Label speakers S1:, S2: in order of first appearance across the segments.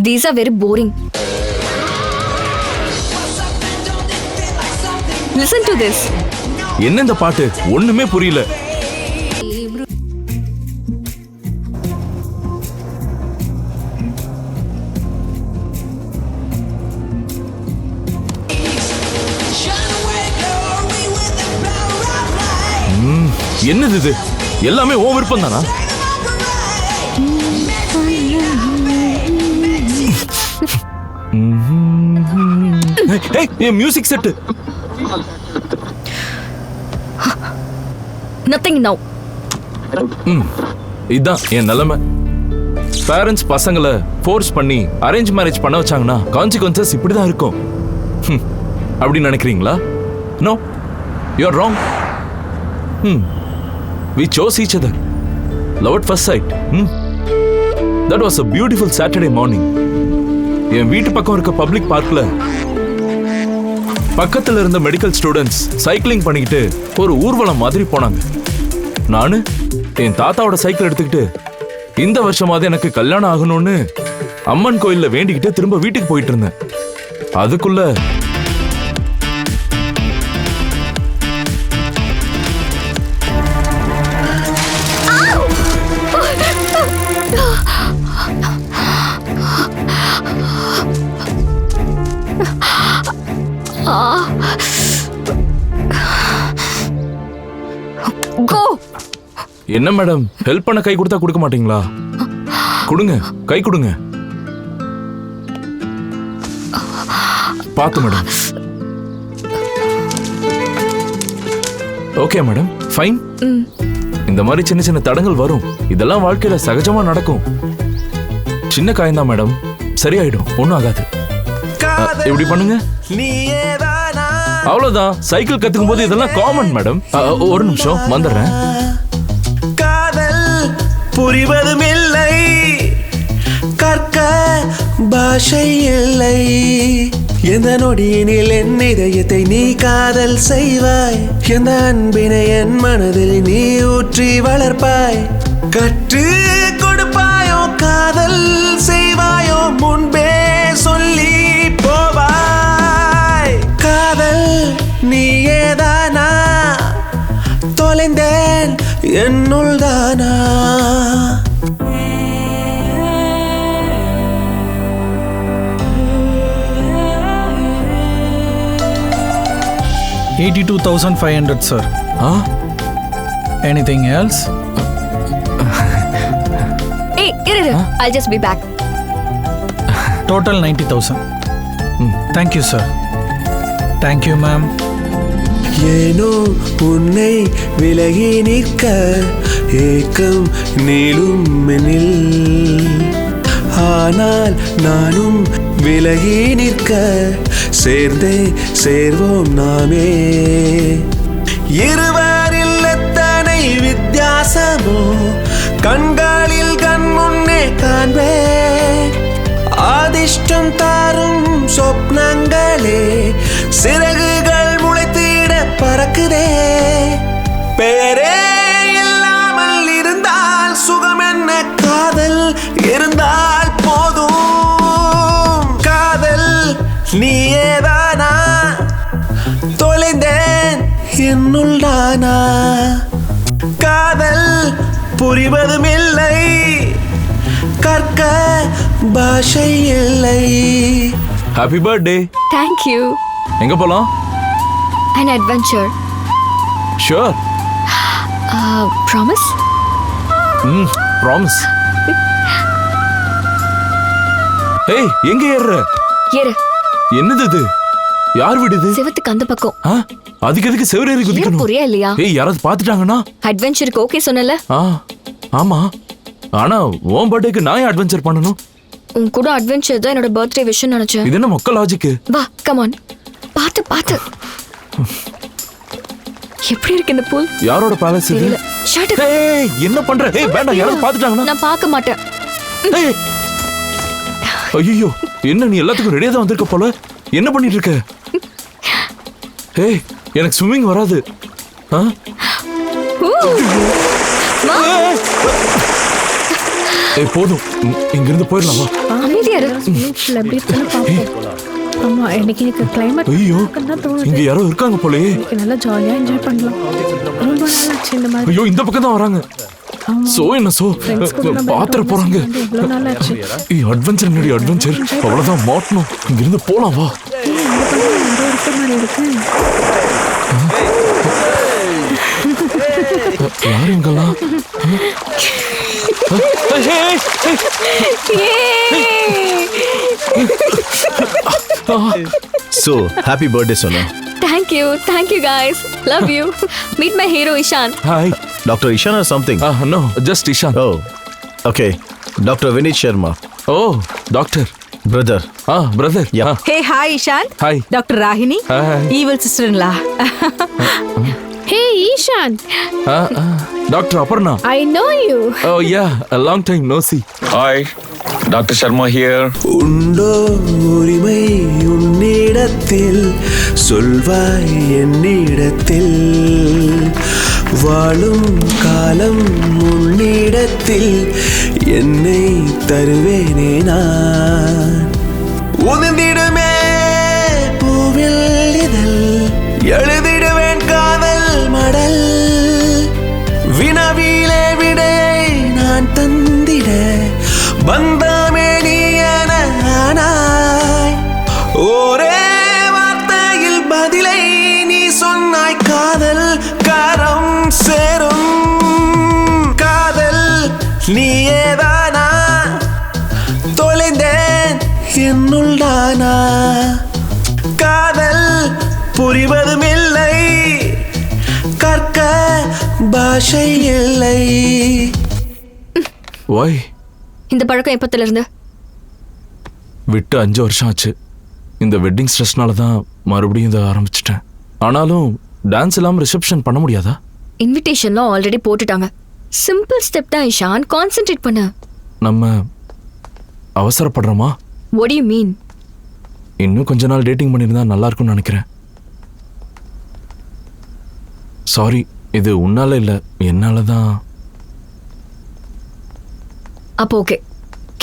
S1: These are very boring. Listen to this.
S2: என்ன இந்த பாட்டு ஒண்ணுமே புரியல. என்னது இது? எல்லாமே ஓ விருப்பம் தானா? Music set.
S1: Nothing now.
S2: இதான் என் நிலைமை. பேரண்ட்ஸ் பசங்களை ஃபோர்ஸ் பண்ணி அரேஞ்ச் மேரேஜ் பண்ண வச்சாங்கன்னா கான்சிக்வன்சஸ் இப்படிதான் இருக்கும். அப்படி நினைக்கிறீங்களா? No, you are wrong. We chose each other. Love at first sight. That was a beautiful Saturday morning. என் வீட்டு பக்கம் இருக்க பப்ளிக் பார்க்ல பக்கத்துல இருந்த மெடிக்கல் ஸ்டூடெண்ட்ஸ் சைக்கிளிங் பண்ணிக்கிட்டு ஒரு ஊர்வலம் மாதிரி போனாங்க. நானு என் தாத்தாவோட சைக்கிள் எடுத்துக்கிட்டு இந்த வருஷமாவது எனக்கு கல்யாணம் ஆகணும்னு அம்மன் கோயில்ல வேண்டிக்கிட்டு திரும்ப வீட்டுக்கு போயிட்டு இருந்தேன். அதுக்குள்ள என்ன மேடம், ஹெல்ப் பண்ண கை கொடுத்தா கொடுக்க மாட்டீங்களா? கொடுங்க, கை கொடுங்க. பாத்து மேடம். Okay madam, fine. இந்த மாதிரி சின்ன சின்ன தடங்கள் வரும். இதெல்லாம் வாழ்க்கையில சகஜமா நடக்கும். சின்ன காயம்தான் மேடம், சரியாயிடும், ஒண்ணும் ஆகாது. இப்படி பண்ணுங்க. அவ்வளவுதான். சைக்கிள் கத்துக்கும் போது இதெல்லாம் காமன் மேடம். ஒரு நிமிஷம் வந்துடுறேன்.
S3: புரிவதும் இல்லை, கற்க பாஷை இல்லை. எந்த நொடியினில் என் இதயத்தை நீ காதல் செய்வாய், எந்த அன்பினை என் மனதில் நீ ஊற்றி வளர்ப்பாய். கற்று கொடுப்பாயோ காதல் செய்வாயோ முன்பே சொல்லி போவாய். காதல் நீயேதானா, தொலைந்தேன் என்னுள் தானா.
S4: $82,500 sir. Anything else?
S1: Hey, I'll just be back.
S4: Total 90,000. Thank you sir. Thank you ma'am.
S3: ஏனோ உன்னை விலகி நிற்க ஏக்கம் நீளும் மெனில், ஆனால் நானும் விலகி நிற்க சேர்ந்தே சேர்வோம் நாமே. இருவரில் எத்தனை வித்தியாசமோ கண்களில் கண் முன்னே காண்பே. அதிர்ஷ்டம் தாரும் சொப்னங்களே சிறகுகள் முளைத்திட பறக்குதே. பேரே இல்லாமல் இருந்தால் சுகம் என்ன, காதல் இருந்தால் போதும். காதல் நீயேதானா, தொலைந்தேன் என்னுள் தானா. காதல் புரிவதும் இல்லை, கற்க பாஷை இல்லை.
S2: Happy birthday.
S1: Thank you.
S2: எங்க போலாம்?
S1: An adventure.
S2: Sure.
S1: Promise?
S2: Promise. Hey, எங்க ஏறுற?
S1: ஏறு.
S2: என்னது இது? யார் விடுது?
S1: செவத்துக்கு அந்த பக்கம்.
S2: அதுக்கு எதுக்கு செவரேறி குதிக்கணும்?
S1: புரியா இல்லையா?
S2: ஏய், யாராவது பாத்துட்டாங்கன்னா?
S1: அட்வென்ச்சருக்கு ஓகே சொன்னல?
S2: ஆமா. ஆனா உன் பர்த்டேக்கு நான் அட்வென்ச்சர் பண்ணனும்.
S1: உன் கூட அட்வென்ச்சர் தான் என்னோட பர்த்டே விஷ் நினைச்சேன்.
S2: இது என்ன மொக்க லாஜிக்?
S1: வா, கம் ஆன். பாத்து. எப்படி இருக்கு இந்த பூல்?
S2: யாரோட பேலஸ் இது?
S1: Shut up.
S2: ஏய், என்ன பண்ற? ஏய், வேண்டாம், யாராவது பாத்துட்டாங்கன்னா?
S1: நான் பார்க்க மாட்டேன்.
S2: ஏய். ஐயோ, என்ன நீ எல்லாத்துக்கும் ரெடியா தான் வந்திருக்க போல. என்ன பண்ணிட்டு இருக்க? ஏய், எனக்கு ஸ்விமிங் வராது. ஏய் போதும் இங்கிருந்து போயிடலாமா?
S1: அமைதியா இரு.
S5: எப்படி இருக்குன்னு பார்ப்போம். ஆமா எனக்கு கிளைமேட்
S2: ஐயோ
S5: தான் தோணுது.
S2: இங்க யாரோ இருக்காங்க போலயே.
S5: இன்னைக்கு நல்லா ஜாலியா என்ஜாய் பண்ணலாம். ரொம்ப நாள் ஆச்சு இந்த மாதிரி.
S2: ஐயோ இந்த பக்கம் தான் வராங்க. சோ என்ன சோ பாத்திர போறாங்க.
S5: எவ்வளவு நாள் ஆச்சு.
S2: ஏய் அட்வென்ச்சர் என்னடி அட்வென்ச்சர்? அவ்வளவுதான் மாட்டணும். இங்கிருந்து போலாம் வா.
S5: இருக்க மாதிரி இருக்கு.
S2: யாரு இங்கெல்லாம்?
S6: So, happy birthday, Sonu.
S1: Thank you guys. Love you. Meet my hero Ishan.
S2: Hi.
S6: Dr. Ishan or something?
S2: No, just Ishan.
S6: Oh, okay. Dr. Vinit Sharma,
S2: Oh, doctor.
S6: brother.
S2: Brother.
S6: Yeah.
S7: Hey, hi, Ishan.
S2: Hi.
S7: Dr. Rahini.
S2: Hi.
S7: Evil sister-in-law.
S5: Hey Ishan,
S2: Dr. Aparna.
S5: I know you.
S2: Oh yeah, a long time no see.
S8: Hi, Dr. Sharma here.
S3: உண்டோ உரிமை உன்னிடத்தில் சொல்வாய் என்னிடத்தில் வாழும் காலம் உன்னிடத்தில் என்னை தருவேனே நான் உதிர்ந்திடுமே பூவில் இதழ் எழுதிடுவேன் காதல் மடல் வினவிலே விடையை நான் தந்திட பந்தாமே நீ ஆனாய் ஒரே வார்த்தையில் பதிலை நீ சொன்னாய் காதல் காரம் சேரும் காதல் நீயேதானா தொலைந்தேன் என்னுள் தானா காதல் புரிவதும் இல்லை கற்க பாஷை இல்லை.
S2: Why?
S1: இந்த பழக்கம் எப்பத்துல இருந்து?
S2: விட்டு 5 வருஷம் ஆச்சு. இந்த வெட்டிங் ஸ்ட்ரெஸ்னால தான் மறுபடியும் இதை ஆரம்பிச்சிட்டேன். ஆனாலும் டான்ஸ் இல்லாம ரிசப்ஷன் பண்ண முடியாதா?
S1: இன்விடேஷன்லாம் ஆல்ரெடி போட்டுட்டாங்க. சிம்பிள் ஸ்டெப் தான் இஷான். கான்சென்ட்ரேட் பண்ணு.
S2: நம்ம அவசரப்படுறோமா?
S1: What do you mean?
S2: இன்னும் கொஞ்ச நாள் டேட்டிங் பண்ணியிருந்தா நல்லா இருக்கும்னு நினைக்கிறேன். சாரி, இது உன்னால இல்ல என்னால தான்.
S1: அப்போ ஓகே,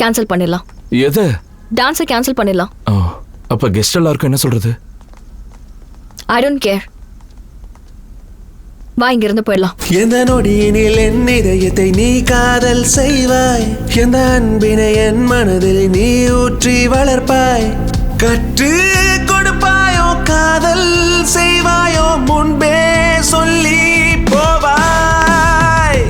S1: கேன்சல் பண்ணிடலாம்.
S2: எது?
S1: டான்ஸை கேன்சல் பண்ணிடலாம்.
S2: அப்ப கெஸ்ட் எல்லாருக்கும் என்ன சொல்றது?
S1: I don't care. வா இங்க இருந்து போயிடலாம்.
S3: எந்த நொடியினில் என் இதயத்தை நீ காதல் செய்வாய், எந்த அன்பினை என் மனதில் நீ ஊற்றி வளர்ப்பாய், கற்று கொடுப்பாயோ காதல் செய்வாயோ முன்பே சொல்லி போவாய்.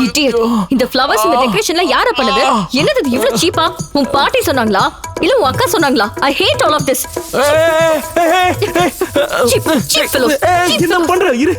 S1: Idiot. இந்த flowers இந்த டெக்கரேஷன்ல யார பண்ணது? என்னது இது இவ்ளோ சீப்பா? உன் பாட்டி சொன்னாங்களா இல்ல உன் அக்கா சொன்னாங்களா? I hate all of this. Cheap fellow.
S2: என்ன பண்ற? இரு.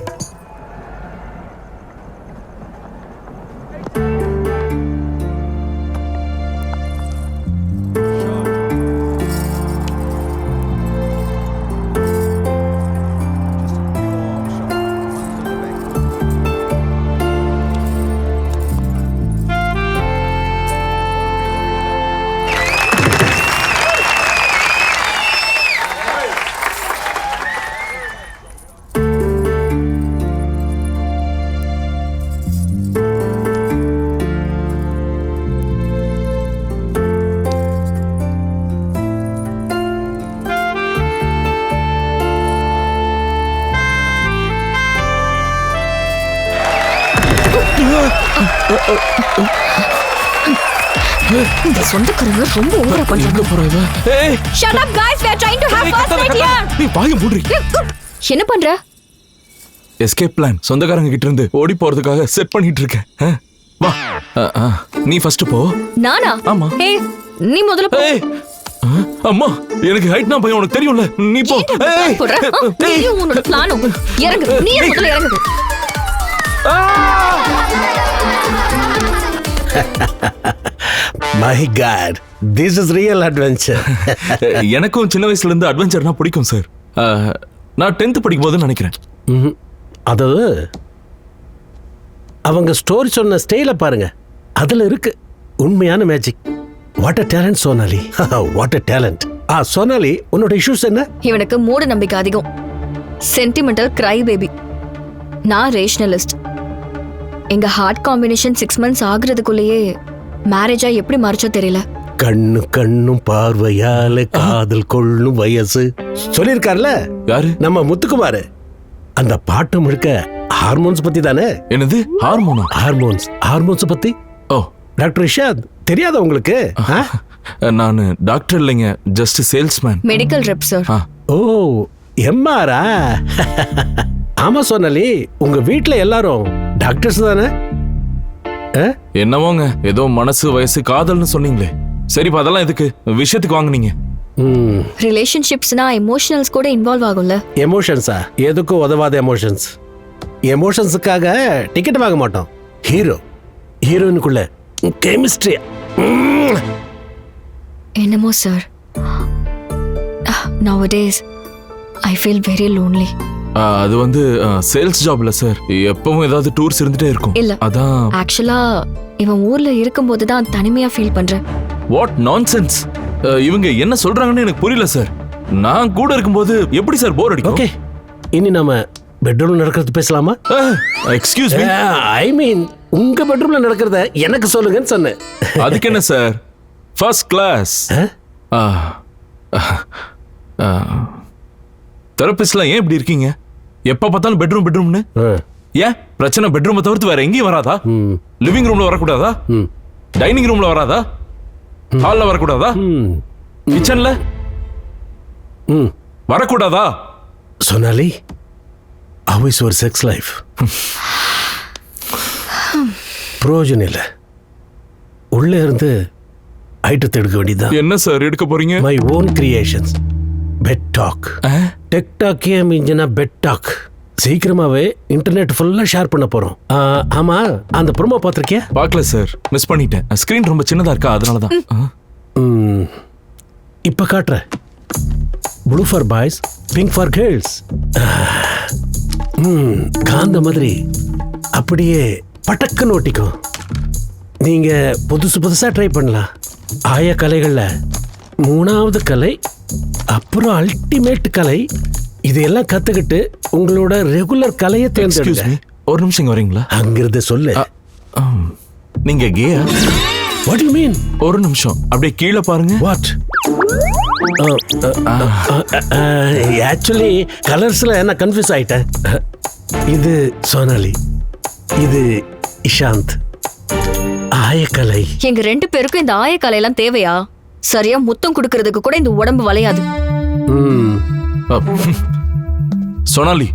S1: இந்த சொந்தக்காரங்க ரொம்ப ஓவரா பண்றாங்க.
S2: எங்க போறவ? ஏய்,
S1: Shut up guys, we are trying to have fast right here.
S2: நீ வாயை மூடுறீ.
S1: என்ன பண்ற?
S2: எஸ்கேப் பிளான் சொந்தக்காரங்க கிட்ட இருந்து ஓடி போறதுக்காக செட் பண்ணிட்டு இருக்கேன். வா. நீ ஃபர்ஸ்ட் போ.
S1: நானா?
S2: ஆமா.
S1: ஏய், நீ முதல்ல போ.
S2: ஏய். அம்மா, எனக்கு ஹைட்னா பயம் உனக்கு தெரியும்ல. நீ போ. ஏய்.
S1: நீ உன்னோட பிளான் இறங்கு. நீ முதல்ல இறங்கு.
S9: My God, this is real adventure.
S2: எனக்கும் சின்ன வயசுல இருந்து அட்வென்ச்சர்னா பிடிக்கும் சார். நான் 10th படிக்கும் போது நினைக்கிறேன்.
S9: அது அவங்க ஸ்டோரி சொன்ன ஸ்டைல பாருங்க, அதுல இருக்கு உண்மையான magic. What a talent Sonali, what a talent. Sonali, உன்னோட இஷ்யூஸ் என்ன?
S1: இவனுக்கு மூட நம்பிக்கை அதிகம், சென்டிமெண்டல் கிரை பேபி. நான் ரேஷனலிஸ்ட். எங்க ஹார்ட் காம்பினேஷன் 6 months ஆகுறதுக்குள்ளேயே மேரேஜா எப்படி மாறிச்சோ தெரியல.
S9: கண்ணு கண்ணும் பார்வையால காதல் கொள்ளும் வயசு சொல்லியிருக்கார்ல
S2: யாரு?
S9: நம்ம முத்துக்குமார். அந்த பாட்டு முழுக்க ஹார்மோன்ஸ் பத்தி தானே?
S2: என்னது ஹார்மோனா?
S9: ஹார்மோன்ஸ் பத்தி.
S2: ஓ,
S9: டாக்டர் இஷாத் தெரியாத உங்களுக்கு?
S2: நான் டாக்டர் இல்லைங்க, just salesman.
S1: Medical rep sir.
S9: Oh, எம்ஆரா? ஆமா சோனாலி, உங்க வீட்ல எல்லாரும் டாக்டர்ஸ் தானே?
S2: என்னவோங்க, ஏதோ மனசு வயசு காதல்னு சொன்னீங்களே. சரி, அதெல்லாம் எதுக்கு, விஷயத்துக்கு வாங்குனீங்க.
S1: ரிலேஷன்ஷிப்ஸ்னா எமோஷனல்ஸ் கூட இன்வால்வ் ஆகும்ல.
S9: எமோஷன்ஸா? எதுக்கும் உதவாத எமோஷன்ஸ். எமோஷன்ஸுக்காக டிக்கெட் வாங்க மாட்டோம். ஹீரோயினுக்குள்ள கெமிஸ்ட்ரி.
S1: என்னமோ sir, nowadays I feel very lonely.
S2: அது வந்து சேல்ஸ் ஜாப்ல சார், எப்பவும் ஏதாவது டூர்ஸ் இருந்துட்டே இருக்கும்.
S1: இல்ல,
S2: அதான்.
S1: ஆக்சுவலா இவன் ஊர்ல இருக்கும்போது தான் தனிமையா ஃபீல் பண்றேன்.
S2: What nonsense! இவங்க என்ன சொல்றாங்கன்னு எனக்கு புரியல சார். நான் கூட இருக்கும்போது எப்படி சார் போர் அடிக்கும்?
S9: ஓகே, இனி நம்ம பெட்ரூம்ல நடக்கிறது பேசலாமா?
S2: எக்ஸ்கியூஸ் மீ,
S9: ஐ மீன் உங்க பெட்ரூம்ல நடக்கிறத எனக்கு சொல்லுங்கன்னு சொன்னேன்.
S2: அதுக்கு என்ன சார், ஃபர்ஸ்ட் கிளாஸ். தெரபிஸ்ட்லாம் ஏன் இப்படி இருக்கீங்க? எப்ப பார்த்தாலும் பெட்ரூம்னு. ஏன் பிரச்சனை பெட்ரூமை தவிர்த்து வேற எங்கேயும் வராதா? லிவிங் ரூம்ல வரக்கூடாதா? டைனிங் ரூம்ல வராதா? ஹால்ல வரக்கூடாதா? கிச்சன்ல வரக்கூடாதா?
S9: Sonali, how is your sex life? பிரயோஜனம் இல்லை. உள்ள இருந்து ஐட்டத்தை எடுக்க வேண்டியதுதான்.
S2: என்ன சார் எடுக்க போறீங்க?
S9: My own creations. Pet talk. டெக்டாக்கே மிஞ்சினா பெட் டாக். சீக்கிரமாவே இன்டர்நெட் ஃபுல்லா ஷேர் பண்ண போறோம். ஆமா, அந்த ப்ரோமோ பார்த்திருக்கியா?
S2: பார்க்கல சார், மிஸ் பண்ணிட்டேன். ஸ்கிரீன் ரொம்ப சின்னதா இருக்கா, அதனால தான்.
S9: இப்ப காட்டுறேன். Blue for boys, pink for girls. காந்த மாதிரி அப்படியே பட்டக்குன்னு ஓட்டிக்கும். நீங்க புதுசா ட்ரை பண்ணலாம். ஆய கலைகள்ல 3வது கலை, அப்புறம் அல்டிமேட் கலை. இதையெல்லாம் கத்துக்கிட்டு உங்களோட ரெகுலர் கலையை தேர்ந்தெடுங்க.
S2: ஒரு நிமிஷம் இங்க வரீங்களா?
S9: அங்கிருந்து சொல்லு.
S2: நீங்க கேயா?
S9: What you mean?
S2: ஒரு நிமிஷம் அப்படியே கீழே பாருங்க.
S9: வாட்? ஆக்சுவலி கலர்ஸ்ல நான் கன்ஃபியூஸ் ஆயிட்டேன். இது சோனாலி, இது இஷாந்த். ஆயக்கலை.
S1: எங்க 2 பேருக்கும் இந்த ஆயக்கலை எல்லாம் தேவையா? சரியா முத்தம் கொடுக்கறதுக்கு கூட இந்த உடம்பு வளையாது.
S2: சோனாலி,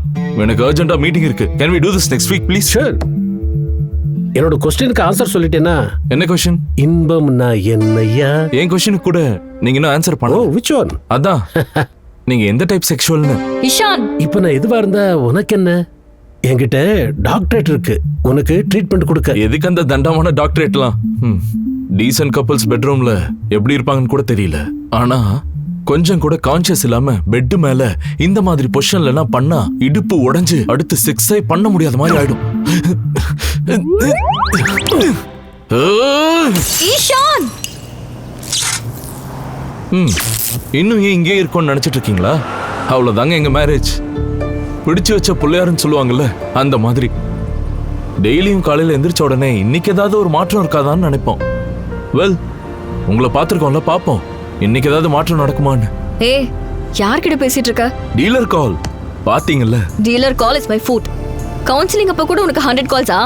S2: எனக்கு அர்ஜென்ட்டா மீட்டிங் இருக்கு. Can we do this next week please?
S9: Sure. என்னோட क्वेश्चनக்கு ஆன்சர் சொல்லிட்டேனா?
S2: என்ன क्वेश्चन?
S9: இன்பம்னா என்னையா?
S2: என் क्वेश्चனுக்கு கூட நீங்க இன்னும் ஆன்சர் பண்ணல.
S9: ஓ, which one?
S2: அதான், நீங்க எந்த டைப் செக்சுவல்னு.
S1: இஷான்,
S9: இப்போ நான் எதுவா இருந்தா உனக்கு என்ன? என்கிட்ட டாக்டரேட் இருக்கு, உனக்கு ட்ரீட்மெண்ட் கொடுக்க.
S2: எதுக்கு அந்த தண்டமான டாக்டரேட்லாம்? டீசன்ட் கப்பல்ஸ் பெட்ரூம்ல எப்படி இருப்பாங்கன்னு கூட தெரியல. ஆனா கொஞ்சம் கூட கான்சியஸ் இல்லாம பெட் மேல இந்த மாதிரி பொசிஷன்ல எல்லாம் பண்ணா இடுப்பு உடைஞ்சு அடுத்து செக்ஸே பண்ண முடியாத மாதிரி ஆயிடும்.
S1: ஈஷான்,
S2: இன்னும் ஏன் இங்கே இருக்கோம்னு நினைச்சிட்டு இருக்கீங்களா? அவ்வளவுதாங்க எங்க மேரேஜ். பிடிச்சு வச்ச பிள்ளையாருன்னு சொல்லுவாங்கல்ல, அந்த மாதிரி. டெய்லியும் காலையில எந்திரிச்ச உடனே இன்னைக்கு ஏதாவது ஒரு மாற்றம் இருக்காதான்னு நினைப்போம். வெல், உங்களை பார்த்திருக்கோம்ல, பாப்போம் இன்னைக்கு ஏதாவது மாற்றம் நடக்குமான்னு.
S1: ஏய், யார்கிட்ட பேசிட்டு இருக்க?
S2: டீலர் கால் பாத்தீங்கல்ல?
S1: Dealer call is my foot. Counselling அப்ப கூட உனக்கு 100 கால்ஸா?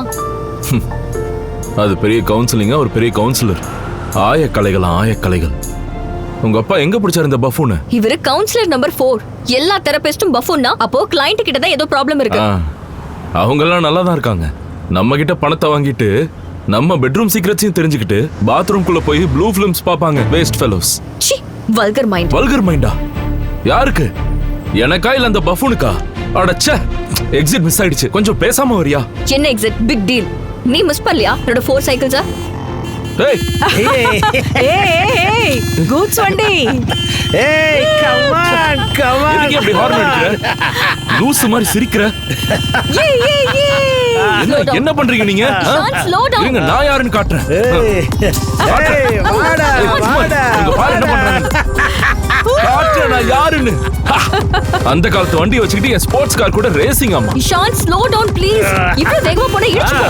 S2: அது பெரிய கவுன்சிலிங்கா? ஒரு பெரிய கவுன்சிலர். ஆயக்கலைகள். உங்க அப்பா எங்க பிடிச்சாரு இந்த பஃபூனை?
S1: இவரு கவுன்சிலர் நம்பர் 4. எல்லா தெரபிஸ்டும் பஃபூன்னா அப்போ கிளையண்ட் கிட்ட தான் ஏதோ ப்ராப்ளம் இருக்கு.
S2: அவங்க எல்லாம் நல்லா தான் இருக்காங்க. நம்ம கிட்ட பணத்தை வாங்கிட்டு நம்ம பெட்ரூம் சீக்ரெட்ஸையும் தெரிஞ்சுக்கிட்டு பாத்ரூம்குள்ள போய் ப்ளூ ஃபிலிம்ஸ் பாப்பாங்க. Waste fellows.
S1: சி, வல்கர் மைண்ட்.
S2: வல்கர் மைண்டா? யாருக்கு? எனக்கா இல்ல அந்த பஃபூனுக்கா? அடச்சே, எக்ஸிட் மிஸ் ஆயிடுச்சு. கொஞ்சம் பேசாம வரியா?
S1: என்ன எக்ஸிட்? Big deal. நீ மிஸ் பண்ணலையா என்னோட 4 சைக்கிள்ஸா?
S2: ஏய்
S7: ஏய், கூட்ஸ் வண்டி.
S9: ஏய், கம் ஆன்.
S2: எதுக்கு அப்படி ஹார்ன் அடிக்கிற? லூஸ் மாதிரி சிரிக்கிற?
S7: ஏய்.
S2: என்ன பண்றீங்க நீங்க
S1: இஷாந்த், slow down.
S2: இருங்க, நான் யாருன்னு காட்டுறேன்.
S3: ஏய், வாடா, வாடா.
S2: இங்க பாரு என்ன பண்றாங்க. காட்டுறேன் நான் யாருன்னு. அந்த காலத்து வண்டியை வச்சுக்கிட்டு என் ஸ்போர்ட்ஸ் கார் கூட ரேசிங் ஆமா.
S1: Ishant, slow down please. இவ்வளவு வேகமா போனா இடிச்சுக்கோ.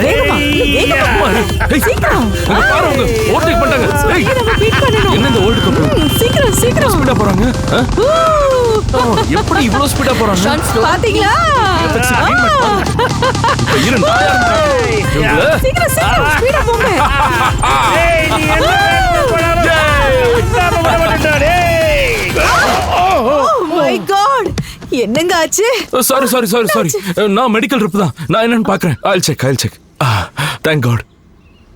S1: வேகமா, வேகமா.
S2: ஏய்,
S1: சீக்கிரம்.
S2: இங்க பாரு அவங்க ஓவர்டேக் பண்ணிட்டாங்க. ஏய், என்ன இந்த வேர்ல்ட் கப்
S1: சீக்கிரம், சீக்கிரம்.
S2: ஸ்பீடா போறாங்க. எப்படி இவ்வளவு ஸ்பீடா போறாங்க?
S1: இஷாந்த், slow.
S7: பாத்தீங்களா?
S2: இப்ப இரு, நான் யாருன்னு காட்டுறேன். இவங்கள
S7: சீக்கிரம் சீக்கிரம் ஸ்பீடா போங்க.
S3: ஏய், நீ என்ன வேகமா போனாலும் விடாம விட மாட்டேன்டா, டேய்.
S7: மை காட், என்னங்க ஆச்சு?
S2: சாரி சாரி சாரி சாரி நான் மெடிக்கல் ரிப் தான். நான் என்னன்னு பாக்குறேன். I'll check. Thank God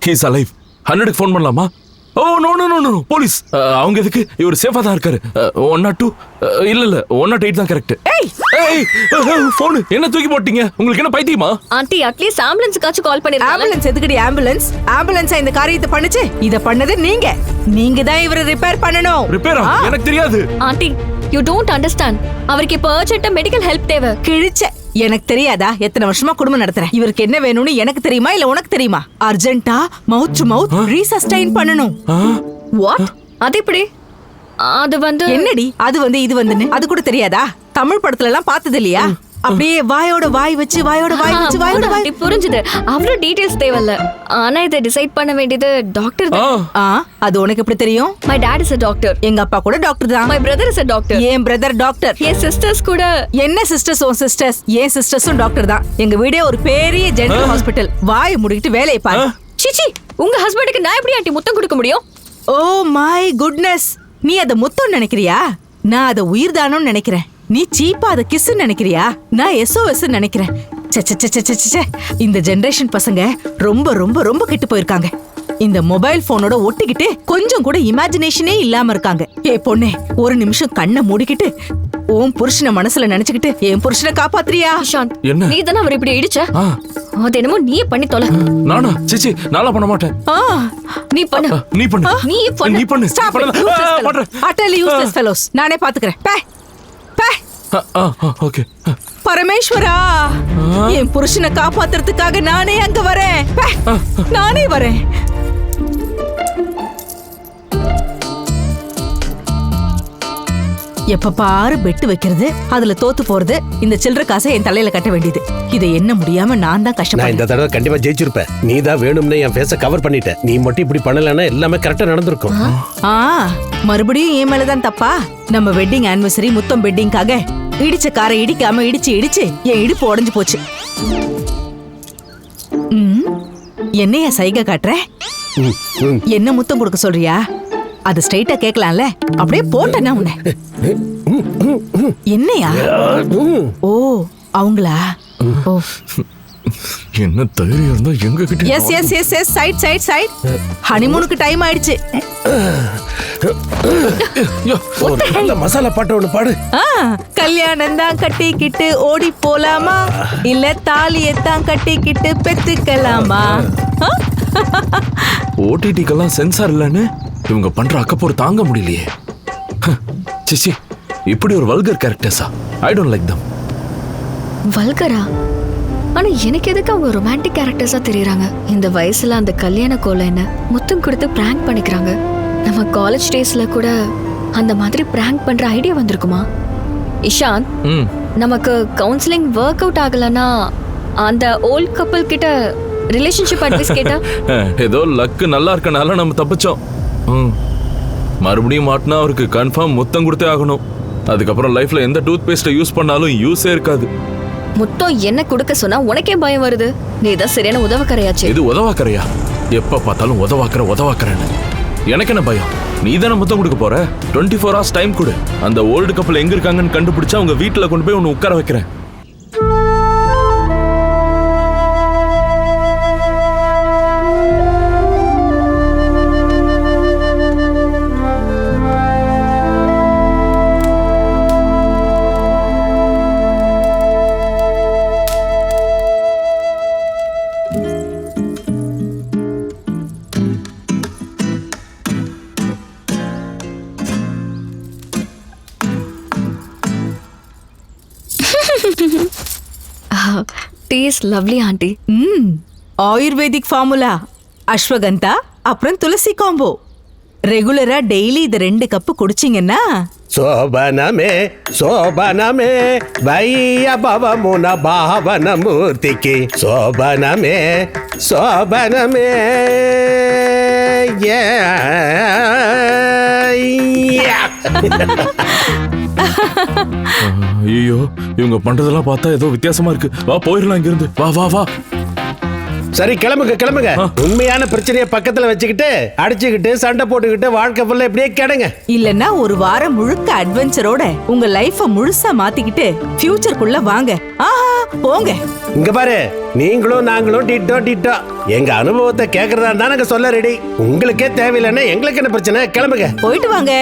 S2: he's alive. 100க்கு ஃபோன் பண்ணலாமா? Oh no no no no police. அவங்க எதுக்கு? இவர் சேஃபா தான் இருக்காரு. 102 இல்ல 108 தான் கரெக்ட். ஏய் ஃபோன் என்ன தூக்கி போட்டீங்க? உங்களுக்கு என்ன பைத்தியமா?
S1: ஆண்டி அட்லீஸ்ட் ஆம்புலன்ஸ்க்காச்சும் கால் பண்ணிருக்காங்க.
S7: ஆம்புலன்ஸ் எதுக்குடி? ஆம்புலன்ஸா இந்த காரியத்தை பண்ணுச்சு? இத பண்ணது நீங்க தான் இவரை ரிப்பேர் பண்ணணும்.
S2: ரிப்பேரா? எனக்கு தெரியாது.
S1: Aunty you don't understand. அவருக்கு இப்ப அர்ஜென்ட்டா மெடிக்கல் ஹெல்ப் தேவை.
S7: கிழிச்ச எனக்கு தெரியாதா? எத்தனை வருஷமா குடும்பம் நடத்துறேன். இவருக்கு என்ன வேணும்னு எனக்கு தெரியுமா இல்ல உனக்கு தெரியுமா? அர்ஜென்ட்டா மவுத் டு மவுத் ரீசஸ்டைன் பண்ணணும்.
S1: வாட்? அது எப்படி? அது வந்து
S7: என்னடி அது வந்து இது வந்துன்னு அது கூட தெரியாதா? தமிழ் படத்துல எல்லாம் பார்த்தது இல்லையா? அப்படியே வாயோட வாய் வச்சு
S1: ஆண்டி, புரிஞ்சுது. அவ்வளவு டீடைல்ஸ் தேவையில்ல. ஆனா இதை டிசைட் பண்ண வேண்டியது டாக்டர் தான்.
S7: அது உனக்கு எப்படி தெரியும்?
S1: My dot is a doctor.
S7: எங்க அப்பா கூட டாக்டர் தான்.
S1: My brother is a doctor.
S7: N brother doctor.
S1: N sisters கூட.
S7: என்ன சிஸ்டர்ஸ்? உன் சிஸ்டர்ஸ்? என் சிஸ்டர்ஸும் டாக்டர் தான். எங்க வீடே ஒரு பெரிய ஜெனரல் ஹாஸ்பிடல். வாயை மூடிட்டு வேலையை பாரு.
S1: சிச்சி, உங்க ஹஸ்பண்டுக்கு நான் எப்படி ஆண்டி முத்தம் கொடுக்க முடியும்?
S7: ஓ மை குட்னஸ், நீ அத முத்தம் நினைக்கிறியா? நான் அத உயிர் தானம்னு நினைக்கிறேன். நீ சீப்பா அத கிஸ் நினைக்கிறியா? நான் SOS நினைக்கிறேன். இந்த ஜெனரேஷன் பசங்க ரொம்ப ரொம்ப ரொம்ப கெட்டு போயிருக்காங்க. இந்த மொபைல் போனோட ஒட்டிக்கிட்டு கொஞ்சம் கூட இமேஜினேஷனே இல்லாம இருக்காங்க. ஏ பொண்ணே, ஒரு நிமிஷம் கண்ணை மூடிக்கிட்டு உன் புருஷனை மனசுல நினைச்சுக்கிட்டு என் புருஷனை காப்பாத்துறியா?
S1: இஷாந்த்,
S2: என்ன?
S1: நீ தானே அவர் இப்படி இடிச்ச? அது என்னமோ நீயே பண்ணி தொலை.
S2: நானா? சிச்சி, நானா பண்ண மாட்டேன்.
S1: நீ பண்ணு.
S2: நீ பண்ணு.
S1: நீ பண்ணு.
S7: Stop it, useless fellows. Utterly useless fellows. நானே பாத்துக்கிறேன். பே பே.
S2: ஓகே.
S7: பரமேஸ்வரா, என் புருஷனை காப்பாத்துறதுக்காக நானே அங்க வரேன். நானே வரேன். எப்ப பாரு பெட்டு வைக்கிறது, அதுல தோத்து போறது, இந்த சில்லற காசை என் தலையில கட்ட வேண்டியது. இதை என்ன முடியாம நான் தான்
S9: நான்
S7: கஷ்டப்பட்டேன்.
S9: இந்த தடவை கண்டிப்பா ஜெயிச்சிருப்பேன். நீ தான் வேணும்னு என் ஃபேஸை கவர் பண்ணிட்ட. நீ மட்டும் இப்படி பண்ணலன்னா எல்லாமே கரெக்டா நடந்திருக்கும்.
S7: மறுபடியும் என் மேலதான் தப்பா? நம்ம வெட்டிங் ஆனிவர்சரி முத்தம் வெட்டிங்காக இடிச்ச காரை இடிக்காம இடிச்சு என் இடுப்பு உடைஞ்சு போச்சு. என்னையா சைகை காட்டுற? என்ன முத்தம் கொடுக்க சொல்றியா? அது ஸ்ட்ரைட்டா கேட்கலாம்ல. அப்படியே போட்டேன்னா உன்னை. என்னையா? ஓ அவங்களா? ஓ
S2: என்ன தைரியம் இருந்தா எங்க கிட்ட?
S7: Yes yes yes yes side side side. ஹனிமூனுக்கு டைம் ஆயிடுச்சு.
S9: நல்ல மசாலா பாட்டு ஒண்ணு பாடு.
S7: கல்யாணம் தான் கட்டிக்கிட்டு ஓடி போலாமா, இல்ல தாலியத்தான் கட்டிக்கிட்டு பெத்துக்கலாமா?
S2: ஓடிடிக்கெல்லாம் சென்சார் இல்லன்னு இவங்க பண்ற அக்கப்போர் தாங்க முடியலையே. சிச்சி, இப்படி ஒரு வல்கர் கேரக்டர்ஸா? I don't like them.
S1: வல்கரா? ஆனா எனக்கு எதுக்கு அவங்க ரொமான்டிக் கேரக்டர்ஸா தெரியறாங்க? இந்த வயசுல அந்த கல்யாண கோல என்ன முத்தம் கொடுத்து பிராங்க் பண்ணிக்கிறாங்க. நம்ம காலேஜ் டேஸ்ல கூட அந்த மாதிரி பிராங்க் பண்ற ஐடியா வந்திருக்குமா? இஷாந்த், நமக்கு கவுன்சிலிங் ஒர்க் அவுட் ஆகலன்னா அந்த ஓல்ட் கப்பல் கிட்ட ரிலேஷன்ஷிப் அட்வைஸ் கேட்டா?
S2: ஏதோ லக்கு நல்லா இருக்கனால நம்ம தப்பிச்சோம். மறுபடியும் மாட்டினா அவருக்கு கன்ஃபார்ம் முத்தம் கொடுத்தே ஆகணும். அதுக்கப்புறம் லைஃப்ல எந்த டூத் பேஸ்ட்டை யூஸ் பண்ணாலும் யூஸே இருக்காது.
S1: முத்தம் என்ன கொடுக்க சொன்னா உனக்கே பயம் வருது. நீ தான் சரியான உதவக்கரையாச்சு.
S2: இது உதவாக்கரையா? எப்ப பார்த்தாலும் உதவாக்கறேன்னு. எனக்கு என்ன பயம்? நீ தானே முத்தம் கொடுக்க போற. 24 hours டைம் கொடு. அந்த ஓல்டு கப்பல் எங்க இருக்காங்கன்னு கண்டுபிடிச்சா அவங்க வீட்டுல கொண்டு போய் உன்னை உட்கார வைக்கிறேன்.
S1: Tea is lovely aunty.
S7: Ayurvedic formula, ashwagandha அப்புறம் துளசி காம்போ. ரெகுலரா டெய்லி இது 2 கப்பு குடிச்சிங்கன்னா
S9: శోభనమే శోభనమే వైభవమున భావనమూర్తికి శోభనమే శోభనమే
S2: ஐயோ இவங்க பண்றதெல்லாம் பார்த்தா ஏதோ வித்தியாசமா இருக்கு. வா போயிடலாம் இங்க இருந்து. வா வா வா.
S9: சரி கிளம்புங்க கிளம்புங்க. உண்மையான பிரச்சனையை பக்கத்துல வச்சுக்கிட்டு அடிச்சுக்கிட்டு சண்டை போட்டுக்கிட்டு வாழ்க்கை ஃபுல்லா இப்படியே கிடங்க.
S7: இல்லன்னா ஒரு வாரம் முழுக்க அட்வென்ச்சரோட உங்க லைஃப முழுசா மாத்திக்கிட்டு ஃபியூச்சருக்குள்ள வாங்க. ஆஹா போங்க.
S9: இங்க பாரு, நீங்களும் நாங்களும் டிட்டோ டிட்டோ. எங்க அனுபவத்தை கேக்குறதா இருந்தா நாங்க சொல்ல ரெடி. உங்களுக்கே தேவையில்லைன்னா எங்களுக்கு என்ன பிரச்சனை? கிளம்புங்க.
S7: போயிட்டு வாங்க.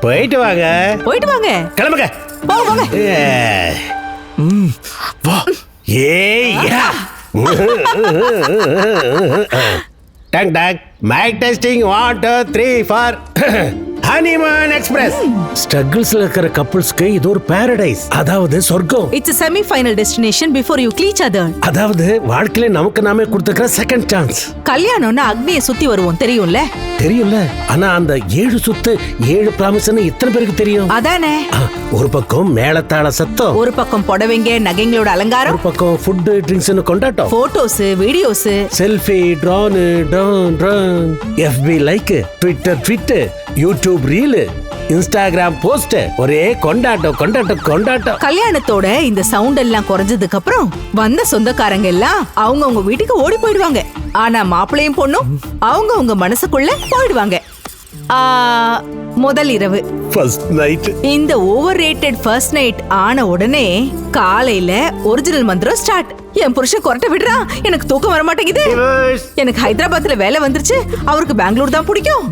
S9: போயிட்டு வாங்க.
S7: போயிட்டு வாங்க.
S9: கிளம்புங்க.
S7: போங்க.
S2: வா.
S9: ஏய் யா. டங் டங். Mike testing 1 2 3 for honeymoon express. ஸ்ட்ரகிள்ஸ்ல இருக்கிற கப்புள்ஸ்க்கு இது ஒரு பாரடைஸ், அதாவது சொர்க்கம்.
S7: It's a semi final destination before you kill each other.
S9: அதாவது வாழ்க்கையில நமக்கு நாமே கொடுத்துக்கிற செகண்ட் சான்ஸ்.
S7: கல்யாணம்னா அக்னியை சுத்தி வருவோம் தெரியும்ல?
S9: தெரியும்ல. ஆனா அந்த 7 சுத்து 7 ப்ராமிஸ்னு இத்தனை பேருக்கு தெரியும்?
S7: அதானே.
S9: ஒரு பக்கம் மேளதாள சத்தம்,
S7: ஒரு பக்கம் புடவைங்க நகைங்களோட அலங்காரம்,
S9: ஒரு பக்கம் ஃபுட் ட்ரிங்க்ஸ்னு கொண்டாட்டம்,
S7: photos videos,
S9: selfie drone FB like, Twitter tweet, YouTube reel, Instagram post, ஒரே கொண்டாட்டம் கொண்டாட்டம் கொண்டாட்டம். கல்யாணத்தோட இந்த சவுண்ட் எல்லாம் குறைஞ்சதுக்கு அப்புறம் வந்த சொந்தக்காரங்க எல்லாம் அவங்க வீட்டுக்கு ஓடி போயிடுவாங்க. ஆனா மாப்பிள்ளையும் பொண்ணும் அவங்க மனசுக்குள்ள போயிடுவாங்க. முதல் இரவு ஃபர்ஸ்ட் நைட். இந்த ஓவர் ரேட்டட் ஃபர்ஸ்ட் நைட் ஆன உடனே காலையில ஒரிஜினல் மந்திரம் ஸ்டார்ட். என் புருஷன் கொரட்டை விடுறா, எனக்கு தூக்கம் வர மாட்டேங்குது, எனக்கு ஹைதராபாத்ல வேலை வந்துருச்சு, அவருக்கு பெங்களூர் தான் பிடிக்கும்,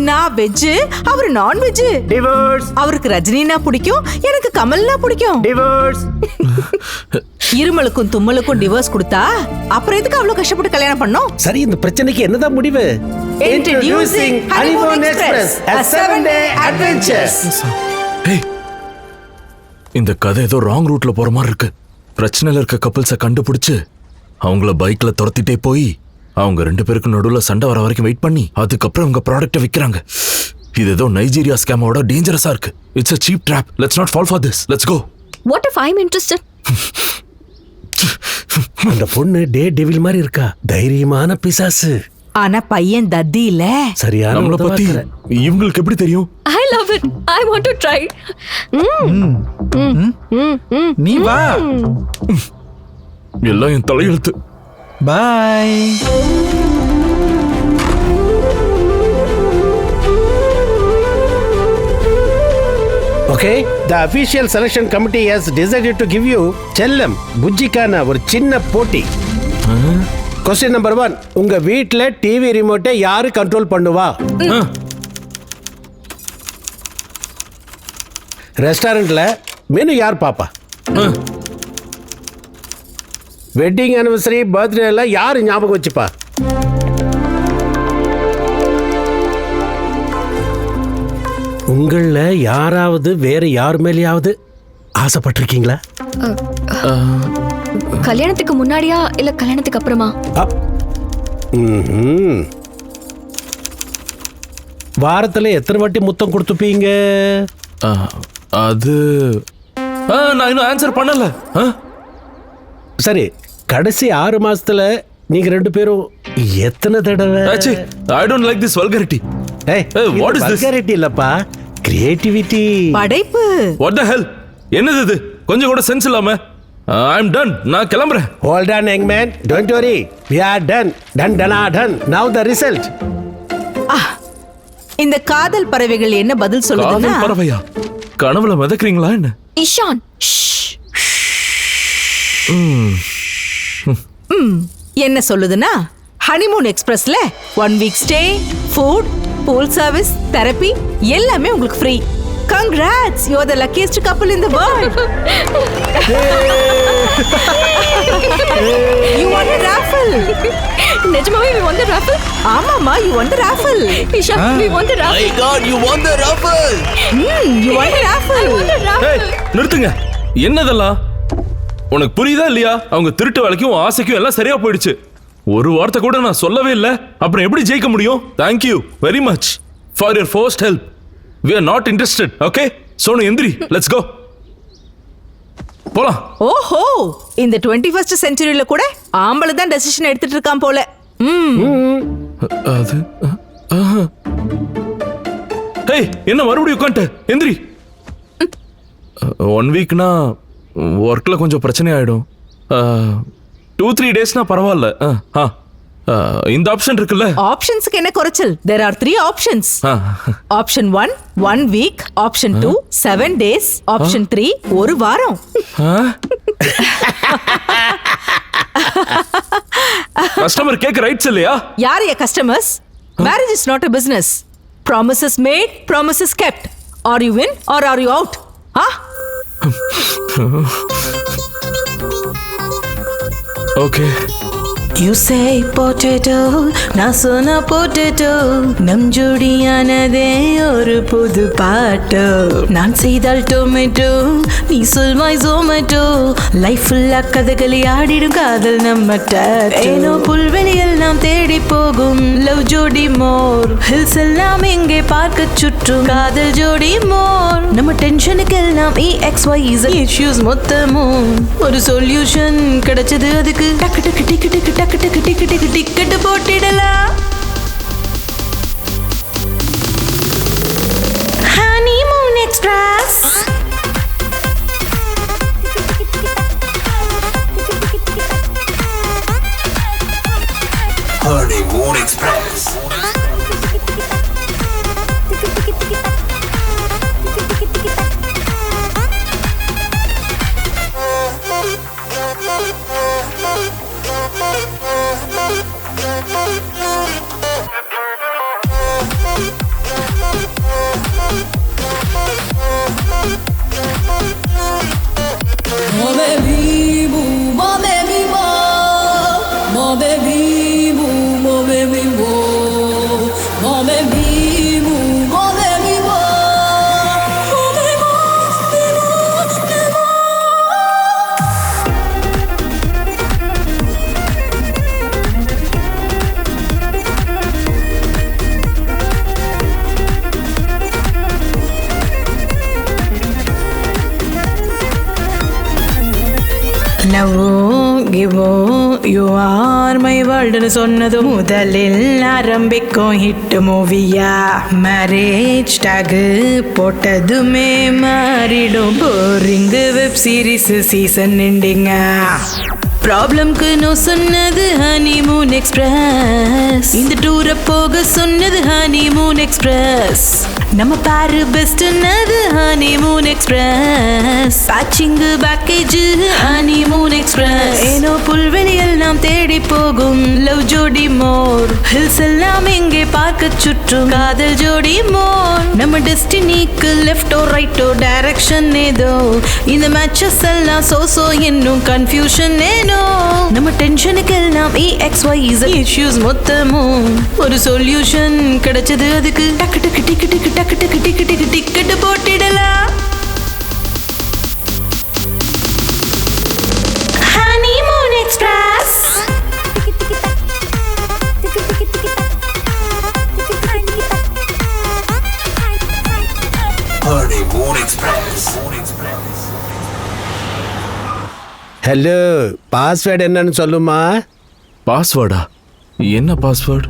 S9: நான் வெஜ் அவரு நான் வெஜ், அவருக்கு ரஜினினா பிடிக்கும், எனக்கு கமல்னா பிடிக்கும். இருமலுக்கும் தும்மலுக்கும் டிவோர்ஸ் கொடுத்தா அப்புறம் எதுக்கு அவ்வளவு கஷ்டப்பட்டு கல்யாணம் பண்ணோம்? சரி, இந்த பிரச்சனைக்கு என்னதான் முடிவு? Introducing Honeymoon Express, a 7-day adventure.
S2: ஏய், இந்த கதை ஏதோ ராங் ரூட்ல போற மாதிரி இருக்கு. பிரச்சனையில இருக்க கப்பல்ஸை கண்டுபிடிச்சு அவங்கள பைக்ல துரத்திட்டே போய் அவங்க 2 பேருக்கு நடுவுல சண்டை வர வரைக்கும் வெயிட் பண்ணி அதுக்கப்புறம் அவங்க ப்ராடக்ட்டை விற்கிறாங்க. இது ஏதோ நைஜீரியா ஸ்கேமோட டேஞ்சரஸா இருக்கு. It's a cheap trap. Let's not fall for this. Let's go.
S1: What if I'm interested?
S9: அந்த பொண்ணு டே டெவில் மாதிரி இருக்கா, தைரியமான பிசாசு. ஆனா பையன் தத்தி இல்ல. சரியான
S2: நம்மள பத்தி இவங்களுக்கு எப்படி தெரியும்?
S1: I love it. I want to try.
S4: நீ வா.
S2: எல்லாம் என் தலையெழுத்து.
S4: By.
S9: Okay, the official selection committee has decided to give you செல்லம் புஜ்ஜிக்கான ஒரு சின்ன போட்டி. Question number 1. உங்க வீட்ல டிவி ரிமோட்டை யாரு கண்ட்ரோல் பண்ணுவா? ரெஸ்டாரண்ட்ல மெனு யார் பாப்பா? வெட்டிங் ஆனிவர்சரி பர்த்டே எல்லாம் யாரு ஞாபகம் வச்சுப்பா? உங்கள யாராவது வேற யார் மேலேயாவது ஆசைப்பட்டிருக்கீங்களா?
S1: கல்யாணத்துக்கு முன்னாடியா இல்ல கல்யாணத்துக்கு அப்புறமா?
S9: வாரத்துல எத்தனை வாட்டி முத்தம் கொடுத்துப்பீங்க?
S2: அது நான் இன்னும் ஆன்சர் பண்ணல.
S9: சரி, கடைசி 6 மாசத்துல நீங்க 2 பேரும் எத்தனை தடவை?
S2: I don't like this vulgarity.
S9: Hey,
S2: what is this?
S9: Vulgarity இல்லப்பா, கிரியேட்டிவிட்டி. படைப்பு.
S2: What the hell? என்னது இது? கொஞ்சம் கூட சென்ஸ் இல்லாம. I'm done. நான் கிளம்புறேன்.
S9: Hold on, young man. Don't worry. We are done. Done. Now the result. இந்த காதல் பறவைகள் என்ன பதில் சொல்லுதுன்னா?
S2: காதல் பறவையா? கனவுல மிதக்குறீங்களா என்ன?
S1: இஷான்.
S7: என்ன சொல்லுதுன்னா, ஹனிமூன் எக்ஸ்பிரஸ்ல 1 week stay, food, pool service, therapy எல்லாமே உங்களுக்கு free. Congrats, you're the luckiest couple in the world. You won the raffle.
S1: நிஜமாவே we won the raffle?
S7: ஆமாமா, you won the raffle.
S1: Ishaan, we won the raffle.
S6: My God, you won the raffle.
S7: You won the raffle.
S2: நிறுத்துங்க. என்னதெல்லாம்? உனக்கு புரியுதா இல்லையா? அவங்க திருட்டு வேலைக்கும் உன் ஆசைக்கும் எல்லாம் சரியா போயிடுச்சு. ஒரு வார்த்தை கூட நான் சொல்லவே இல்லை. அப்புறம் எப்படி ஜெயிக்க முடியும்? Thank you very much for your first help. We are not interested. Okay Sonu எந்திரி, லெட்ஸ் கோ போலாம்.
S9: ஓஹோ, இந்த 21st செஞ்சுரியில கூட ஆம்பளை தான் டெசிஷன் எடுத்துட்டு இருக்கான் போல.
S2: அது ஹேய், என்ன மறுபடியும் உட்காந்துட்ட? எந்திரி. 1 வீக்னா ஒர்க்ல கொஞ்சம் பிரச்சனை ஆயிடும். 2-3 டேஸ்னா பரவாயில்ல. இந்த ஆப்ஷன் இருக்குல்ல.
S9: ஆப்ஷன்ஸ்க்கு என்ன குறைச்சல்? there are 3 options. Option 1 1 week, option 2 7 days, option 3 ஒரு வாரம்.
S2: கஸ்டமர் கேட்க ரைட்ஸ் இல்லையா?
S9: யார் ஏ customers? Marriage is not a business. promises made, promises kept. are you in or are you out?
S2: Okay.
S10: You say potato, நான் சொன்ன potato. நம் ஜோடியானதே ஒரு புது பாட்டு. நான் செய்தால் டொமேட்டோ, நீ சொல்வாய் ஜொமேட்டோ. லைஃப் ஃபுல்லா கதகளி ஆடிடும் காதல் நம்ம டாட்டோ. ஏனோ புல்வெளியில் நாம் தேடி போகும் லவ் ஜோடி மோர். ஹில்ஸ் எல்லாம் இங்கே பார்க்க சுற்றும் காதல் ஜோடி மோர். நம்ம டென்ஷனுக்கு எல்லாம் EXYZ இஷ்யூஸ் மொத்தமும் ஒரு சொல்யூஷன் கிடைச்சது. அதுக்கு டக்கு டக்கு டிக்கு டிக்கு டக்கு டக்கு டிக்கு டிக்கு டிக்கெட் போட்டிடலாம். Honeymoon express.
S11: Honeymoon Express.
S10: You are my world னு சொன்னது முதலில் ஆரம்பிக்கும் ஹிட் மூவியா. மேரேஜ் டாக் போட்டதுமே மாறிடும் போரிங் வெப் சீரிஸ் சீசன் எண்டிங்க. ப்ராப்ளம்க்கு நோ சொன்னது ஹனிமூன் எக்ஸ்பிரஸ். இந்த டூரை போக சொன்னது ஹனிமூன் எக்ஸ்பிரஸ். நம்ம பாரு பெஸ்ட்னது ஹனிமூன் எக்ஸ்பிரஸ். பேட்சிங் பேக்கேஜ் ஹனிமூன் எக்ஸ்பிரஸ். ஏனோ புல்வெளியில் நாம் தேடி போகும் லவ் ஜோடி மோர். ஹில்ஸ் எல்லாம் இங்கே பார்க்க சுற்றும் காதல் ஜோடி மோர். நம்ம டெஸ்டினிக்கு லெஃப்டோ ரைட்டோ டைரக்ஷன் ஏதோ. இந்த மேட்சஸ் எல்லாம் சோ இன்னும் கன்ஃபியூஷன் ஏனோ. நம்ம டென்ஷனுக்கு எல்லாம் EXYZ இஷ்யூஸ் மொத்தமும் ஒரு சொல்யூஷன் கிடைச்சது. அதுக்கு டக்கு டக்கு டிக்கு டிக்கு டக்கு டக்கு டிக்கு டிக்கு டிக்கெட் போட்டிடலாம். Honeymoon express.
S11: Honeymoon Express.
S12: Hello, password என்னன்னு சொல்லுமா?
S2: பாஸ்வேர்டா? என்ன பாஸ்வேர்டு?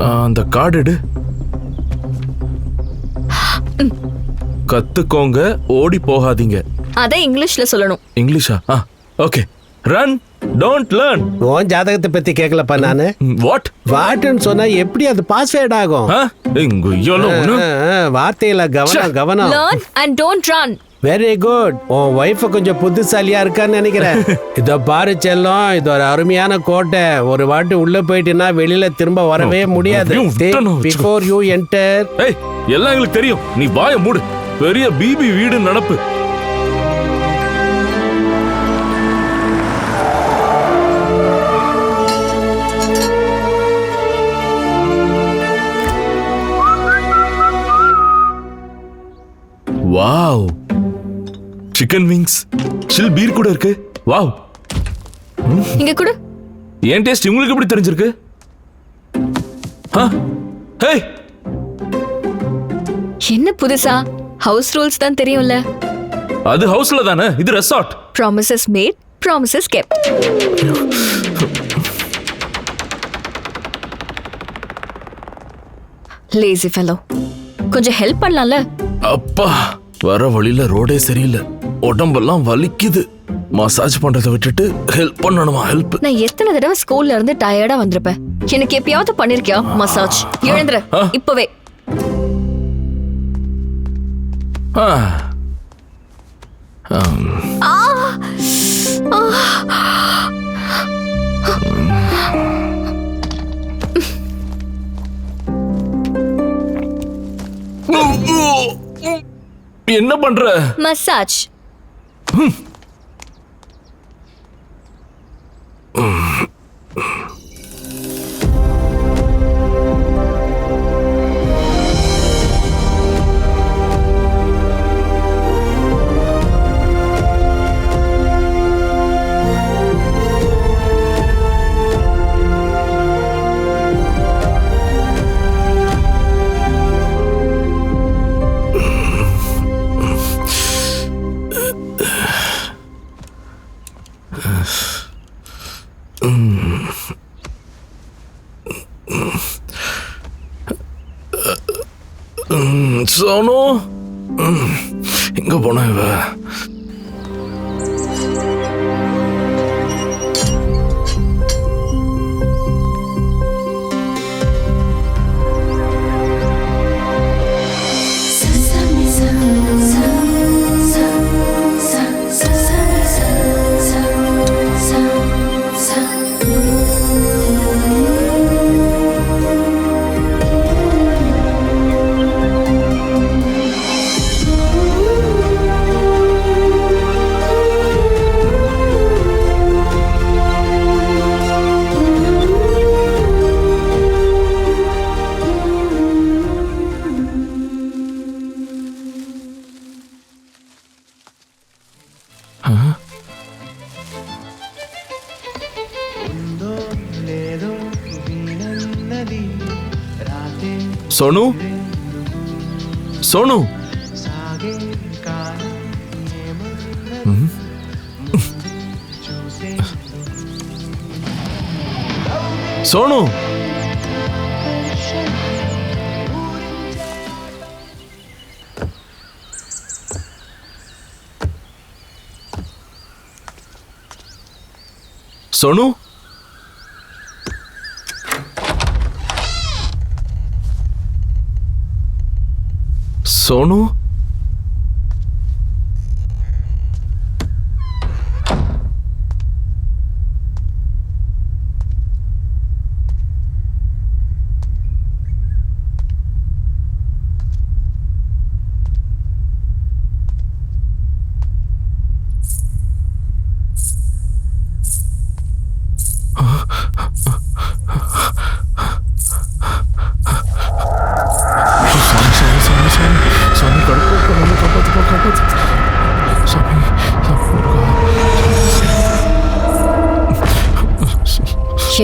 S2: அந்த கார்டு எடு. கத்துக்கோங்க, ஓடி போகாதீங்க.
S1: அதை இங்கிலீஷ்ல சொல்லணும்.
S2: இங்கிலீஷா? ஓகே. Run don't learn.
S12: உன் ஜாதகத்தை பத்தி கேட்கலப்பா நானு. வாட்னு சொன்னா எப்படி அது பாஸ்வேர்ட் ஆகும்? வார்த்தையில கவனம்.
S1: Learn and don't run.
S12: Very good. உன் ஒய்ஃப் கொஞ்சம் புத்திசாலியா இருக்கான்னு நினைக்கிறேன். இதோ பாரு செல்லம், இது ஒரு அருமையான கோட்டை. ஒரு வாட்டி உள்ள போயிட்டுனா வெளியில திரும்ப வரவே முடியாது. Before you enter.
S2: எல்லாம் எங்களுக்கு தெரியும், நீ வாய மூடு. பெரிய பிபி வீடு நடப்பு. வாவ், சிக்கன் விங்ஸ், சில் பீர் கூட இருக்கு. வாவ்.
S1: இங்க கொடு.
S2: ஏன் டேஸ்ட் உங்களுக்கு எப்படி தெரிஞ்சிருக்கு? ஹேய்,
S1: என்ன புதுசா? ஹவுஸ் ரூல்ஸ் தான் தெரியும்ல.
S2: அது ஹவுஸ்ல தானே, இது resort.
S1: Promises made, promises kept. Lazy fellow. கொஞ்சம் ஹெல்ப் பண்ணலாம்ல?
S2: அப்பா, வர வழியில ரோடே சரியில்லை, உடம்பெல்லாம் வலிக்குது. மசாஜ் பண்றதை விட்டுட்டு ஹெல்ப் பண்ணணுமா? ஹெல்ப்.
S1: நான் எத்தனை தடவை ஸ்கூல்ல இருந்து டயர்டா வந்திருப்பேன். எனக்கு எப்பயாவது பண்ணிருக்கியா மசாஜ்? எழுந்துரு இப்பவே.
S2: என்ன பண்ற?
S1: மசாஜ்.
S2: சோனு, எங்க போன இவ? சோனு, சோனு, சோனு, சோனு, சோனு,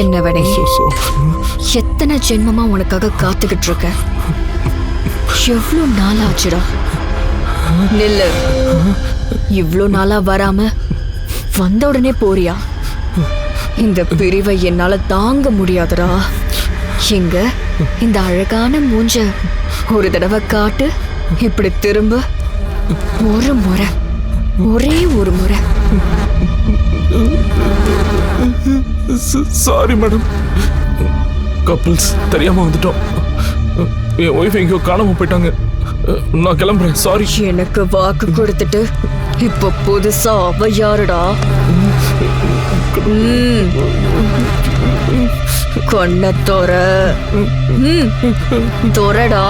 S1: என்னவனே, எத்தனை ஜென்மமா உனக்காக காத்துக்கிட்டு இருக்க. எவ்வளவு நாள் ஆச்சுடா. நில்லு. இவ்வளவு நாளா வராம வந்த உடனே போறியா? இந்த பிரிவை என்னால தாங்க முடியாதுடா. எங்க இந்த அழகான மூஞ்ச ஒரு தடவை காட்டு. இப்படி திரும்ப ஒரு முறை, ஒரே ஒரு முறை.
S2: சாரி மேடம், கப்பிள்ஸ் தெரியாம வந்துட்டோம். என் ஒய்ஃப் எங்கேயோ காணாம போயிட்டாங்க. நான் கிளம்புறேன். சாரி.
S1: எனக்கு வாக்கு கொடுத்துட்டு இப்ப புதுசா அவ யாருடா? கொன்ன தோற தோறடா.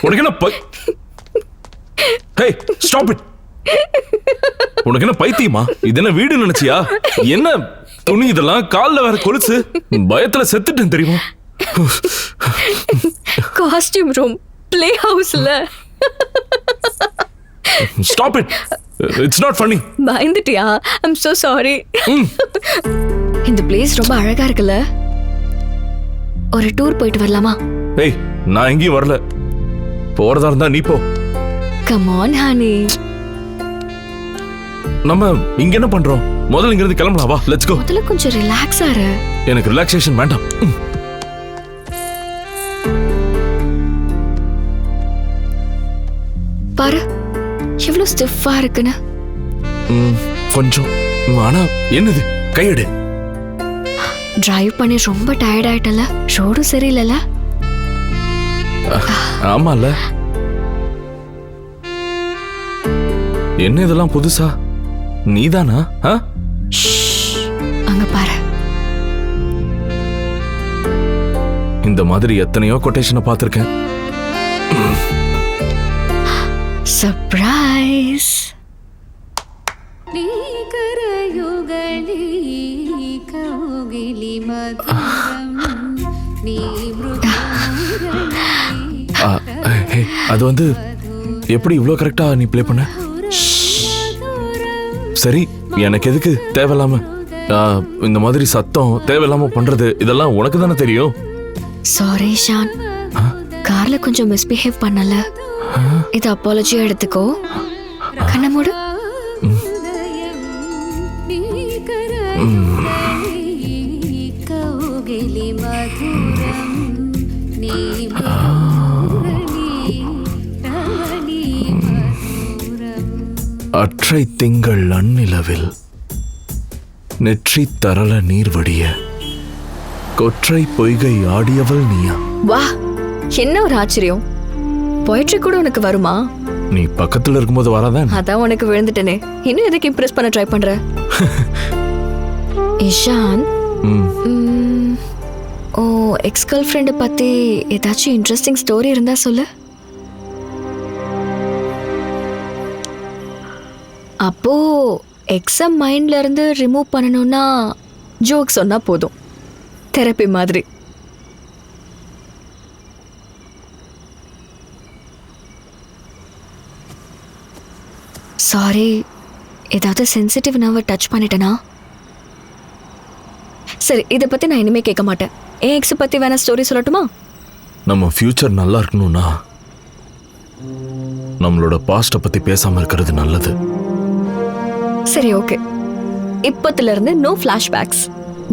S2: உனக்கு என்ன உனக்கு என்ன பைத்தியமா? இது என்ன வீடு நினைச்சியா? என்ன துணி இதெல்லாம் கால்ல வேற கொலுசு பயத்துல செத்துட்டேன் தெரியுமா?
S1: காஸ்டியூம் ரூம் ப்ளே ஹவுஸ்ல.
S2: Stop it, it's not funny.
S1: பயந்துட்டியா? I'm so sorry. இந்த பிளேஸ் ரொம்ப அழகா இருக்குல்ல, ஒரு டூர் போயிட்டு வரலாமா?
S2: ஏய், நான் எங்கேயும் வரல. போறதா இருந்தா நீ போ.
S1: Come on honey.
S2: நம்ம இங்க என்ன பண்றோம்? முதல்ல இங்க இருந்து கிளம்பலாம், வா லெட்ஸ் கோ.
S1: முதல்ல கொஞ்சம் ரிலாக்ஸ் ஆரு.
S2: எனக்கு ரிலாக்ஸேஷன் வேண்டாம்.
S1: பாரு எவ்வளவு ஸ்டிஃபா இருக்குன்னு.
S2: கொஞ்சம். ஆனா என்னது, கையெடு.
S1: டிரைவ் பண்ணி ரொம்ப டயர்ட் ஆயிட்டல, ரோடும் சரியில்லைல.
S2: ஆமால. என்ன இதெல்லாம் புதுசா? நீதானா?
S1: அங்க பாரு.
S2: இந்த மாதிரி எத்தனையோ கொட்டேஷனை பார்த்திருக்கேன்.
S1: சர்ப்ரைஸ்.
S2: அது வந்து எப்படி இவ்ளோ கரெக்டா நீ ப்ளே பண்ண? சரி, எனக்கு எதுக்கு தேவையில்லாம இந்த மாதிரி சத்தம் தேவையில்லாம பண்றது? இதெல்லாம் உனக்கு தானே தெரியும்.
S1: சாரி ஷான், கார்ல கொஞ்சம் மிஸ்பிஹேவ் பண்ணல. இது அப்பாலஜியா எடுத்துக்கோ. கண்ண மூடு.
S2: அற்றை திங்கள் அந்நிலவில் நெற்றி தரள நீர் வடிய கொற்றை பொய்கை ஆடியவள் நீயா?
S1: வா, என்ன ஒரு ஆச்சரியம். போயிட்ரி கூட உனக்கு வருமா?
S2: நீ பக்கத்துல இருக்கும்போது வராதான்.
S1: அதான் உனக்கு விழுந்துட்டனே. இன்னும் எதுக்கு இம்ப்ரெஸ் பண்ண ட்ரை பண்ற? இஷான், ஓ எக்ஸ் கேர்ள் ஃப்ரெண்டை பத்தி ஏதாச்சும் இன்ட்ரெஸ்டிங் ஸ்டோரி இருந்தா சொல்லு. அப்போ எக்ஸாம் மைண்ட்ல இருந்து ரிமூவ் பண்ணணும்னா ஜோக் சொன்னா போதும், தெரப்பி மாதிரி. சாரி, ஏதாவது சென்சிட்டிவ் நர்வை டச் பண்ணிட்டேனா? சரி, இதை பத்தி நான் இனிமே கேட்க மாட்டேன். என் எக்ஸ் பத்தி வேணா ஸ்டோரி சொல்லட்டுமா?
S2: நம்ம ஃபியூச்சர் நல்லா இருக்கணும்னா நம்மளோட பாஸ்ட பத்தி பேசாம இருக்கிறது நல்லது.
S1: சரி, ஓகே. இப்பத்துல இருந்து no flashbacks,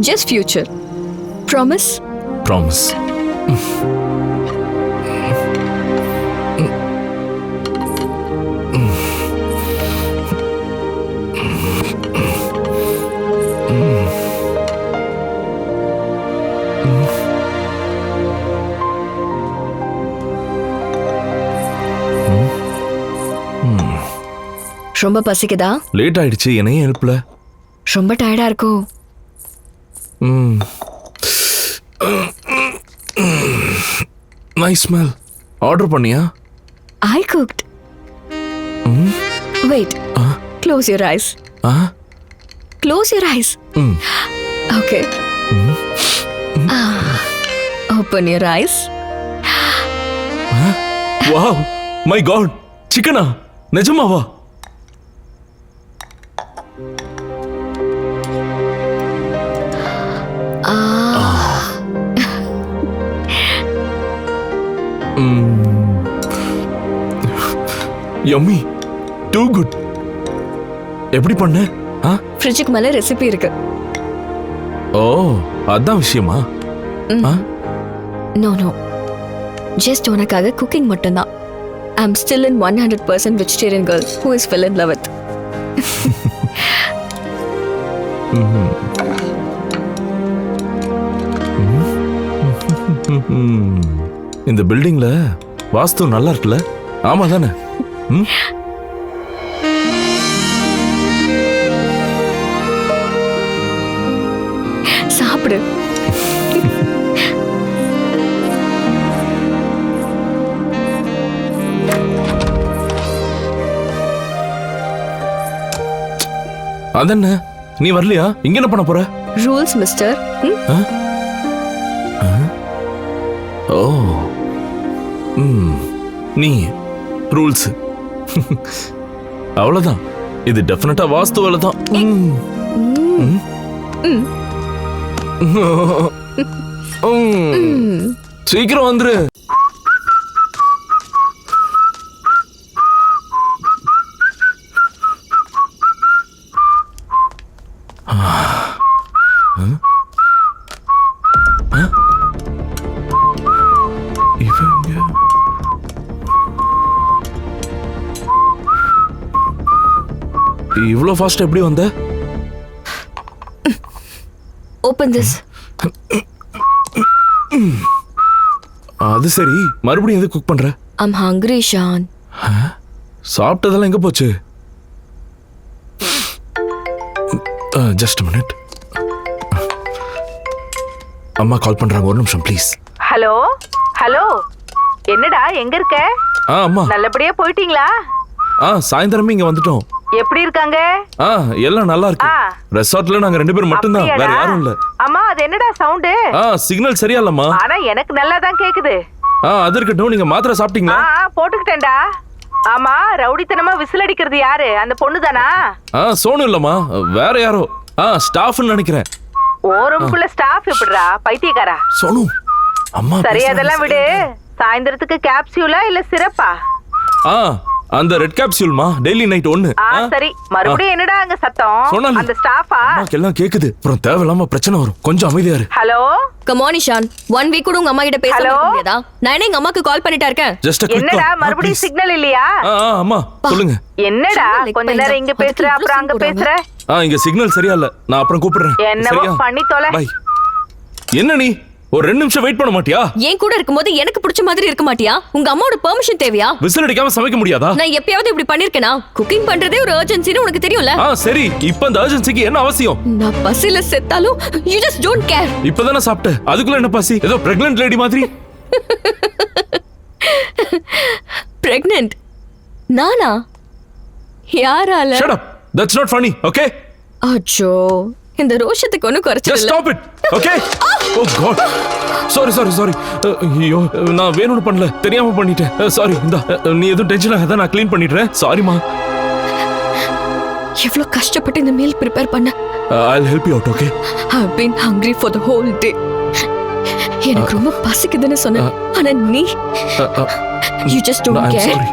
S1: just future. Promise?
S2: Promise.
S1: ரொம்ப பசிக்குதா?
S2: லேட் ஆயிடுச்சு, என்னையும் எழுப்பல.
S1: ரொம்ப டயர்டா இருக்கோ?
S2: Nice smell. ஆர்டர் பண்ணியா?
S1: I cooked. Wait. Close your eyes. Close your eyes. Okay. Open your eyes.
S2: Wow, my God. சிக்கனா? நிஜமாவா? Yummy. Too good. எப்படி பண்ண?
S1: ஃப்ரிட்ஜுக்கு மேல ரெசிபி இருக்கு.
S2: ஓ, அதான் விஷயமா?
S1: நோ நோ, ஜஸ்ட் உனக்காக குக்கிங் மட்டும்தான். I'm still in 100% vegetarian girl who is fell in love with.
S2: இந்த பில்டிங்ல வாஸ்து நல்லா இருக்குல்ல? ஆமா தானே?
S1: சாப்பிடு.
S2: அதென்ன, நீ வரலையா? இங்க என்ன பண்ண போற?
S1: Rules mister.
S2: ஓ நீ ரூல்ஸ் அவ்வளவுதான். இது டெஃபினட்டா வாஸ்து வேலை தான். சீக்கிரம் வந்துரு. இவ்வளவு ஃபாஸ்ட் எப்படி வந்த?
S1: Open this.
S2: அது சரி, மறுபடியும் எது குக் பண்ற?
S1: I'm hungry Shawn.
S2: சாப்பிட்டதெல்லாம் எங்க போச்சு? Just minute. அம்மா கால் பண்றாங்க, ஒரு நிமிஷம் ப்ளீஸ்.
S9: ஹலோ ஹலோ, என்னடா எங்க இருக்க?
S2: அம்மா
S9: நல்லபடியா போயிட்டீங்களா?
S2: சாயந்தரமே இங்க வந்துட்டோம்.
S9: எப்படி இருக்காங்க?
S2: எல்லாம் நல்லா இருக்கு. ரெசார்ட்ல நாங்க 2 பேரும் மட்டும் தான், வேற யாரும் இல்ல.
S9: அம்மா அது என்னடா சவுண்ட்?
S2: சிக்னல் சரியா இல்லம்மா.
S9: ஆனா எனக்கு நல்லா தான் கேக்குது.
S2: அது இருக்கட்டும், நீங்க மாத்திரை சாப்பிட்டீங்களா?
S9: போட்டுக்கிட்டேன்டா. ஆமா, ரவுடித்தனமா விசில் அடிக்கிறது யாரு? அந்த பொண்ணு தானா?
S2: சோனு இல்லம்மா, வேற யாரோ. ஸ்டாஃப்னு நினைக்கிறேன்.
S9: ஓரம்குள்ள ஸ்டாஃப் எப்படிடா பைத்தியக்காரா?
S2: சோனு அம்மா
S9: சரி, அதெல்லாம் விடு. சாயந்தரத்துக்கு கேப்சியூலா இல்ல சிரப்பா?
S2: அந்த ரெட் கேப்சூல்மா, டெய்லி நைட் 1.
S9: சரி, மறுபடியும் என்னடா அங்க சத்தம்? அந்த ஸ்டாஃபா?
S2: எல்லாம் கேக்குது, அப்புறம் தேவையில்லாம பிரச்சனை வரும். கொஞ்சம் அமைதியா இரு.
S9: Hello
S1: come on Ishaan, 1 week கூட உங்க அம்மா கிட்ட பேச முடியாதா? நான் எங்க அம்மாக்கு கால் பண்ணிட்டா இருக்கேன்.
S9: என்னடா மறுபடியும் சிக்னல் இல்லையா?
S2: அம்மா சொல்லுங்க.
S9: என்னடா கொஞ்ச நேரம் இங்க பேசுற, அப்புறம் அங்க பேசுற?
S2: இங்க சிக்னல் சரியா இல்ல, நான் அப்புறம் கூப்பிடுறேன்.
S9: என்னவோ பண்ணி தொலை.
S2: பை. என்ன நீ ஒரு 2 நிமிஷம் வெயிட் பண்ண மாட்டியா?
S1: ஏன் கூட இருக்கும்போது எனக்கு பிடிச்ச மாதிரி இருக்க மாட்டியா? உங்க அம்மாவோட பெர்மிஷன் தேவையா?
S2: விசில் அடிக்காம சமைக்க முடியாதா?
S1: நான் எப்பயாவது இப்படி பண்ணிருக்கேனா? குக்கிங் பண்றதே ஒரு அர்ஜென்சின்னு உனக்கு தெரியும்ல.
S2: சரி, இப்போ அந்த அர்ஜென்சிக்கு என்ன அவசியம்?
S1: நான் பசில செத்தாலும் you just don't care.
S2: இப்பதானே சாப்பிட்ட, அதுக்குள்ள என்ன பசி? ஏதோ பிரெக்னன்ட் லேடி மாதிரி.
S1: பிரெக்னன்ட்? நானா? யாரால?
S2: Shut up. That's not funny, okay?
S1: அச்சோ, இந்த ரோஷத்துக்கு ஒண்ணு குறைச்சல.
S2: Just stop it, okay? Oh god. Sorry. ஐயோ, நான் வேணும்னு பண்ணல, தெரியாம பண்ணிட்டேன். சாரி. நீ எதுவும் டென்ஷன் ஆகாத, நான் க்ளீன் பண்ணிடுறேன். சாரிமா.
S1: எவ்வளவு கஷ்டப்பட்டு இந்த மீல் ப்ரிப்பேர் பண்ண.
S2: I'll help you out, okay?
S1: I've been hungry for the whole day. எனக்கு ரொம்ப பசிக்குதுன்னு சொன்னேன், ஆனா நீ you just don't care.
S2: I'm sorry.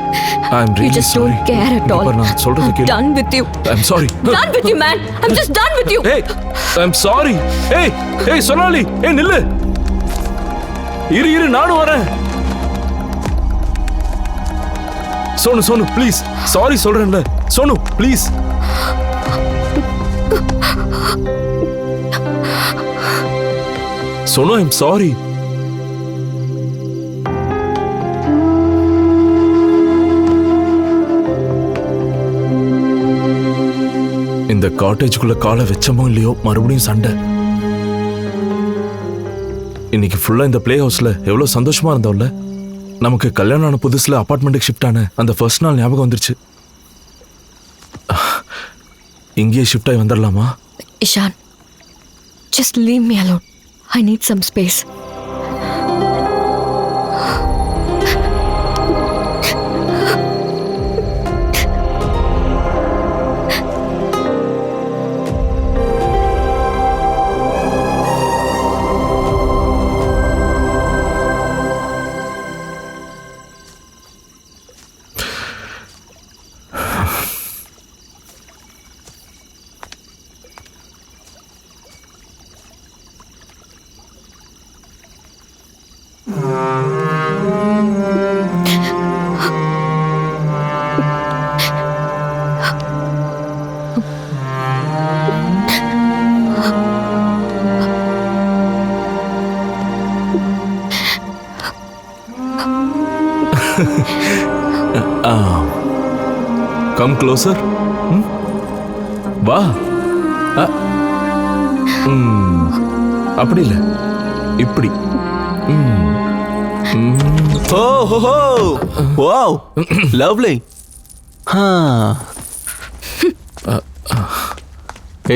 S2: I'm really sorry.
S1: You just don't care at all.
S2: நான் சொல்றது கேளு.
S1: Done with you.
S2: I'm sorry.
S1: Done with you, man. I'm just done with you.
S2: Hey, I'm sorry. Hey, Sonali. நில்லு. இரு நானும் வரேன். Sonu please. Sorry சொல்றேன்ல. Sonu please. Sonu, I'm sorry. இந்த காட்டேஜுக்குள்ள காலை வச்சமோ இல்லையோ, மறுபடியும் சண்டை. இன்னைக்கு ஃபுல்லா இந்த பிளே ஹவுஸ்ல எவ்வளவு சந்தோஷமா இருந்தோம்ல. நமக்கு கல்யாணம் ஆன புதுசுல அபார்ட்மெண்ட்டுக்கு ஷிஃப்ட் ஆன அந்த ஃபர்ஸ்ட் நாள் ஞாபகம் வந்துருச்சு. இங்கேயே ஷிஃப்ட் ஆகி வந்துடலாமா?
S1: Ishan, just leave me alone. I need some space.
S2: Come closer. வா. அப்படி இல்ல, இப்படி.
S6: Wow, lovely.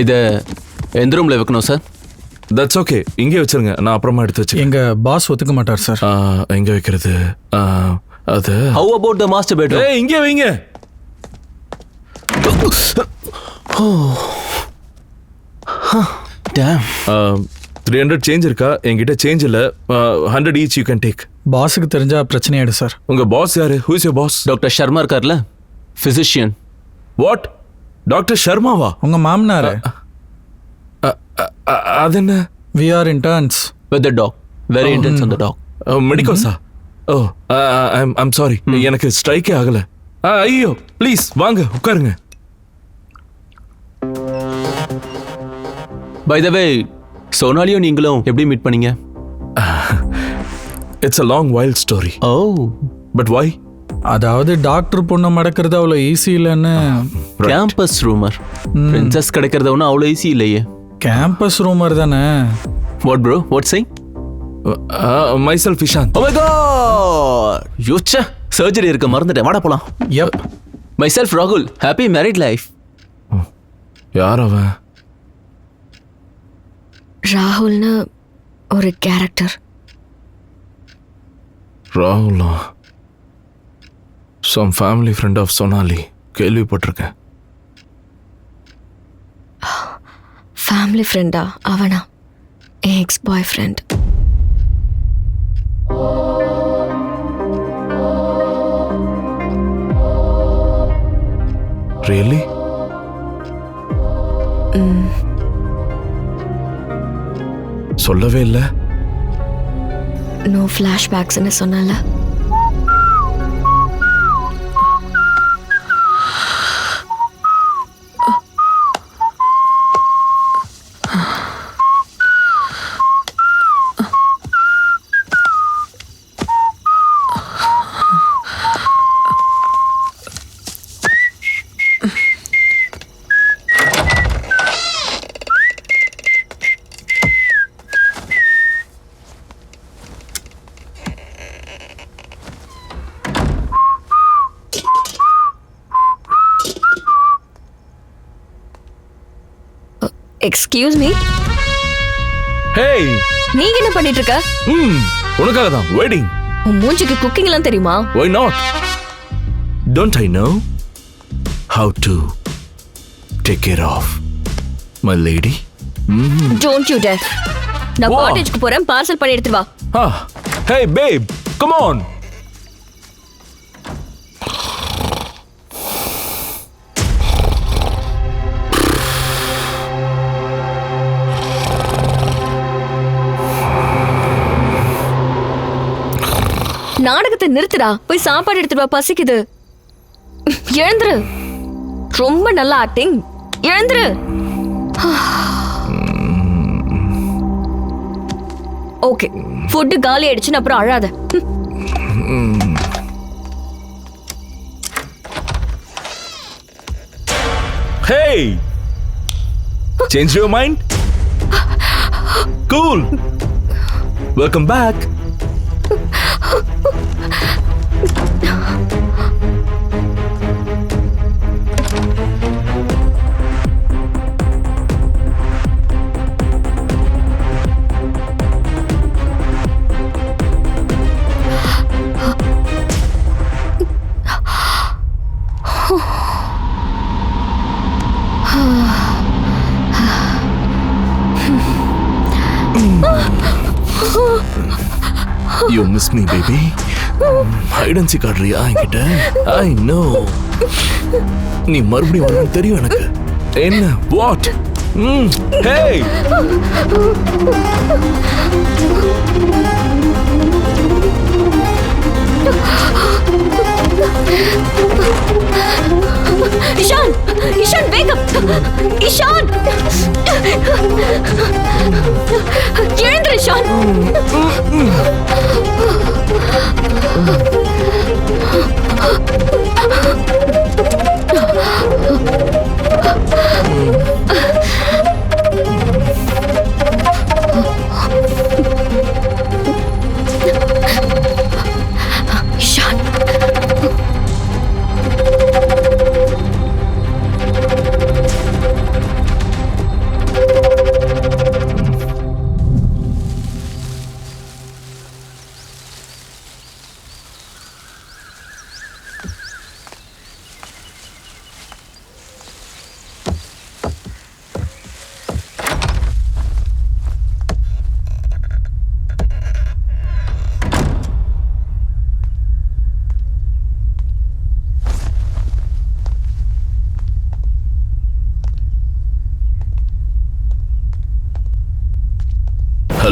S13: இதை எந்த ரூம்ல வைக்கணும் சார்?
S2: தட்ஸ் ஓகே, இங்கே வச்சிருங்க, நான் அப்புறமா எடுத்து வச்சுக்கிறேன்.
S4: எங்க பாஸ் ஒத்துக்க மாட்டார் சார்.
S2: எங்க வைக்கிறது? அது
S6: How about the master bedroom?
S2: ஏய், இங்கே வைங்க.
S6: Damn.
S2: 300 சேஞ்ச் இருக்கா? என்கிட்ட சேஞ்ச் இல்ல. 100 each you can take.
S4: பாஸுக்கு தெரிஞ்சா பிரச்சனையாயிடு சார்.
S2: உங்க பாஸ் யாரு? Who is your boss?
S6: Doctor Sharma இருக்கார்ல, physician.
S2: What? டாக்டர் சர்மாவா?
S4: உங்க மாமனாரு.
S2: அது என்ன?
S4: We are interns.
S6: With the dog. Very intense on the dog.
S2: மெடிக்கோஸா? ஓ, ஐம் சாரி, எனக்கு ஸ்ட்ரைக்கே ஆகல. ஐயோ, ப்ளீஸ் வாங்க உட்காருங்க.
S6: By the way, சோனாலியும் நீங்களும் எப்படி மீட் பண்ணீங்க?
S2: It's a long wild story.
S6: Oh.
S2: But why?
S4: அதாவது டாக்டர் பொண்ணை மடக்கிறது அவ்வளோ ஈஸி இல்லைன்னு.
S6: Campus rumour. பிரின்சஸ் கிடைக்கிறது ஒன்றும் அவ்வளோ ஈஸி இல்லையே.
S4: கேம்பஸ் ரூமர் தானே.
S6: What bro? What saying?
S2: Myself Ishan.
S6: Oh my god! யோச்சா, சர்ஜரி இருக்க மறந்துட்டேன், வாடா போலாம்.
S4: Yep.
S6: Myself Rahul. Happy married life.
S2: யார் அவன்?
S1: ராகுல்னு ஒரு கேரக்டர்.
S2: ராகுலா? Some family friend of Sonali. கேள்விப்பட்டிருக்கேன்.
S1: ஃபேமிலி ஃப்ரெண்டா? அவனா? Ex boyfriend.
S2: Really? சொல்லவே இல்லை.
S1: நோ ஃப்ளாஷ்பேக்ஸ்னு சொன்னல. Excuse me.
S2: Hey!
S1: நீங்க என்ன பண்ணிட்டு இருக்க?
S2: உனக்காக தான் வெயிட்டிங்.
S1: உன் மூஞ்சிக்கு குக்கிங் எல்லாம் தெரியுமா?
S2: Why not? Don't I know how to take care of my lady?
S1: Don't you dare. நான்
S2: Wow.
S1: காலேஜ்க்கு போறேன், பார்சல் பண்ணி எடுத்துட்டு வா.
S2: Hey babe, come on.
S1: நாடகத்தை நிறுத்துடா, போய் சாப்பாடு எடுத்துட்டு வா, பசிக்குது. எழுந்துரு. ரொம்ப நல்ல ஆக்டிங். எழுந்துரு. ஓகே, ஃபுட் காலி ஆயிடுச்சுன்னு அப்புறம் அழாத.
S2: Hey! Change your mind? Cool. Welcome back. You miss me, baby. Hide and seek ஆடுறியா என்கிட்ட? I know. நீ மறுபடியும் வரணும்னு தெரியும் எனக்கு. என்ன? What? Hey!
S1: Ishan! Ishan, wake up! Ishan! எழுந்துரு Ishan!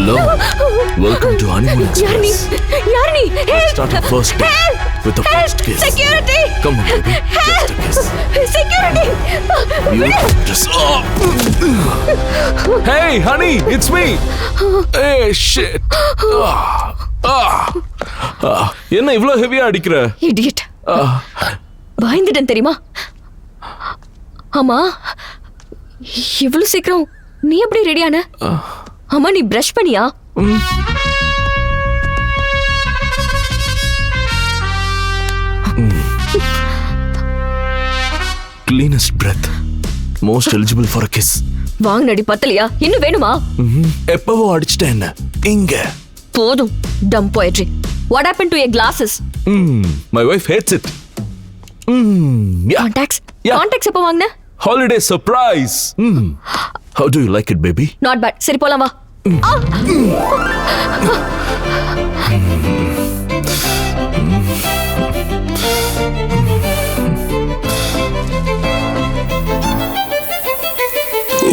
S2: Hello. Welcome to Honeymoon Express.
S1: யார் நீ
S2: Start our first day with the first kiss.
S1: Security
S2: Come on, baby. Just a kiss.
S1: Security
S2: You just. Oh. Hey, honey, it's me. Hey, shit. என்ன இவ்ளோ ஹெவியா அடிக்கிற?
S1: Idiot. பயந்துட்டேன் தெரியுமா? ஆமா, இவ்வளவு சீக்கிரம் நீ எப்படி ரெடியான? ஆமா, நீ பிரஷ் பண்ணியா?
S2: Cleanest breath. Most eligible for a kiss.
S1: வாங்கினடி பத்தலையா? இன்னும் வேணுமா?
S2: எப்பவோ அடிச்சிட்டேன் என்ன? இங்க.
S1: போதும். Dumb poetry. What happened to your glasses?
S2: My wife hates it. Yeah.
S1: Contacts?
S2: Yeah.
S1: Contacts எப்போ வாங்கின?
S2: Holiday surprise. How do you like it, baby?
S1: Not bad. சரி போலாம் வா.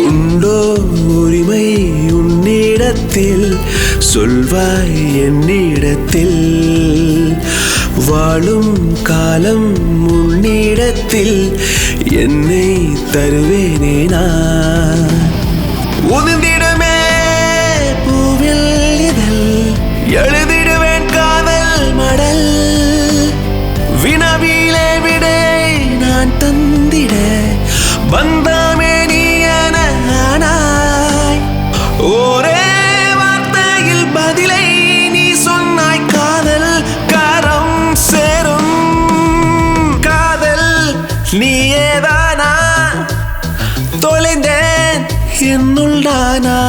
S13: உண்டோ உரிமை உன்னிடத்தில் சொல்வாய் என்னிடத்தில் வாழும் காலம் உன்னிடத்தில் என்னை தருவேனே நான் உதிர்ந்திடுமே பூவில் இதழ் எழுதிடுவேன் காதல் மடல் வினவிலே விடை நான் தந்திட வந்தாமே நீ என ஆனாய் ஒரே வார்த்தையில் பதிலை நீ சொன்னாய் காதல் கரம் சேரும் காதல் நீயேதானா தொலைந்தேன் என்னுள் நானா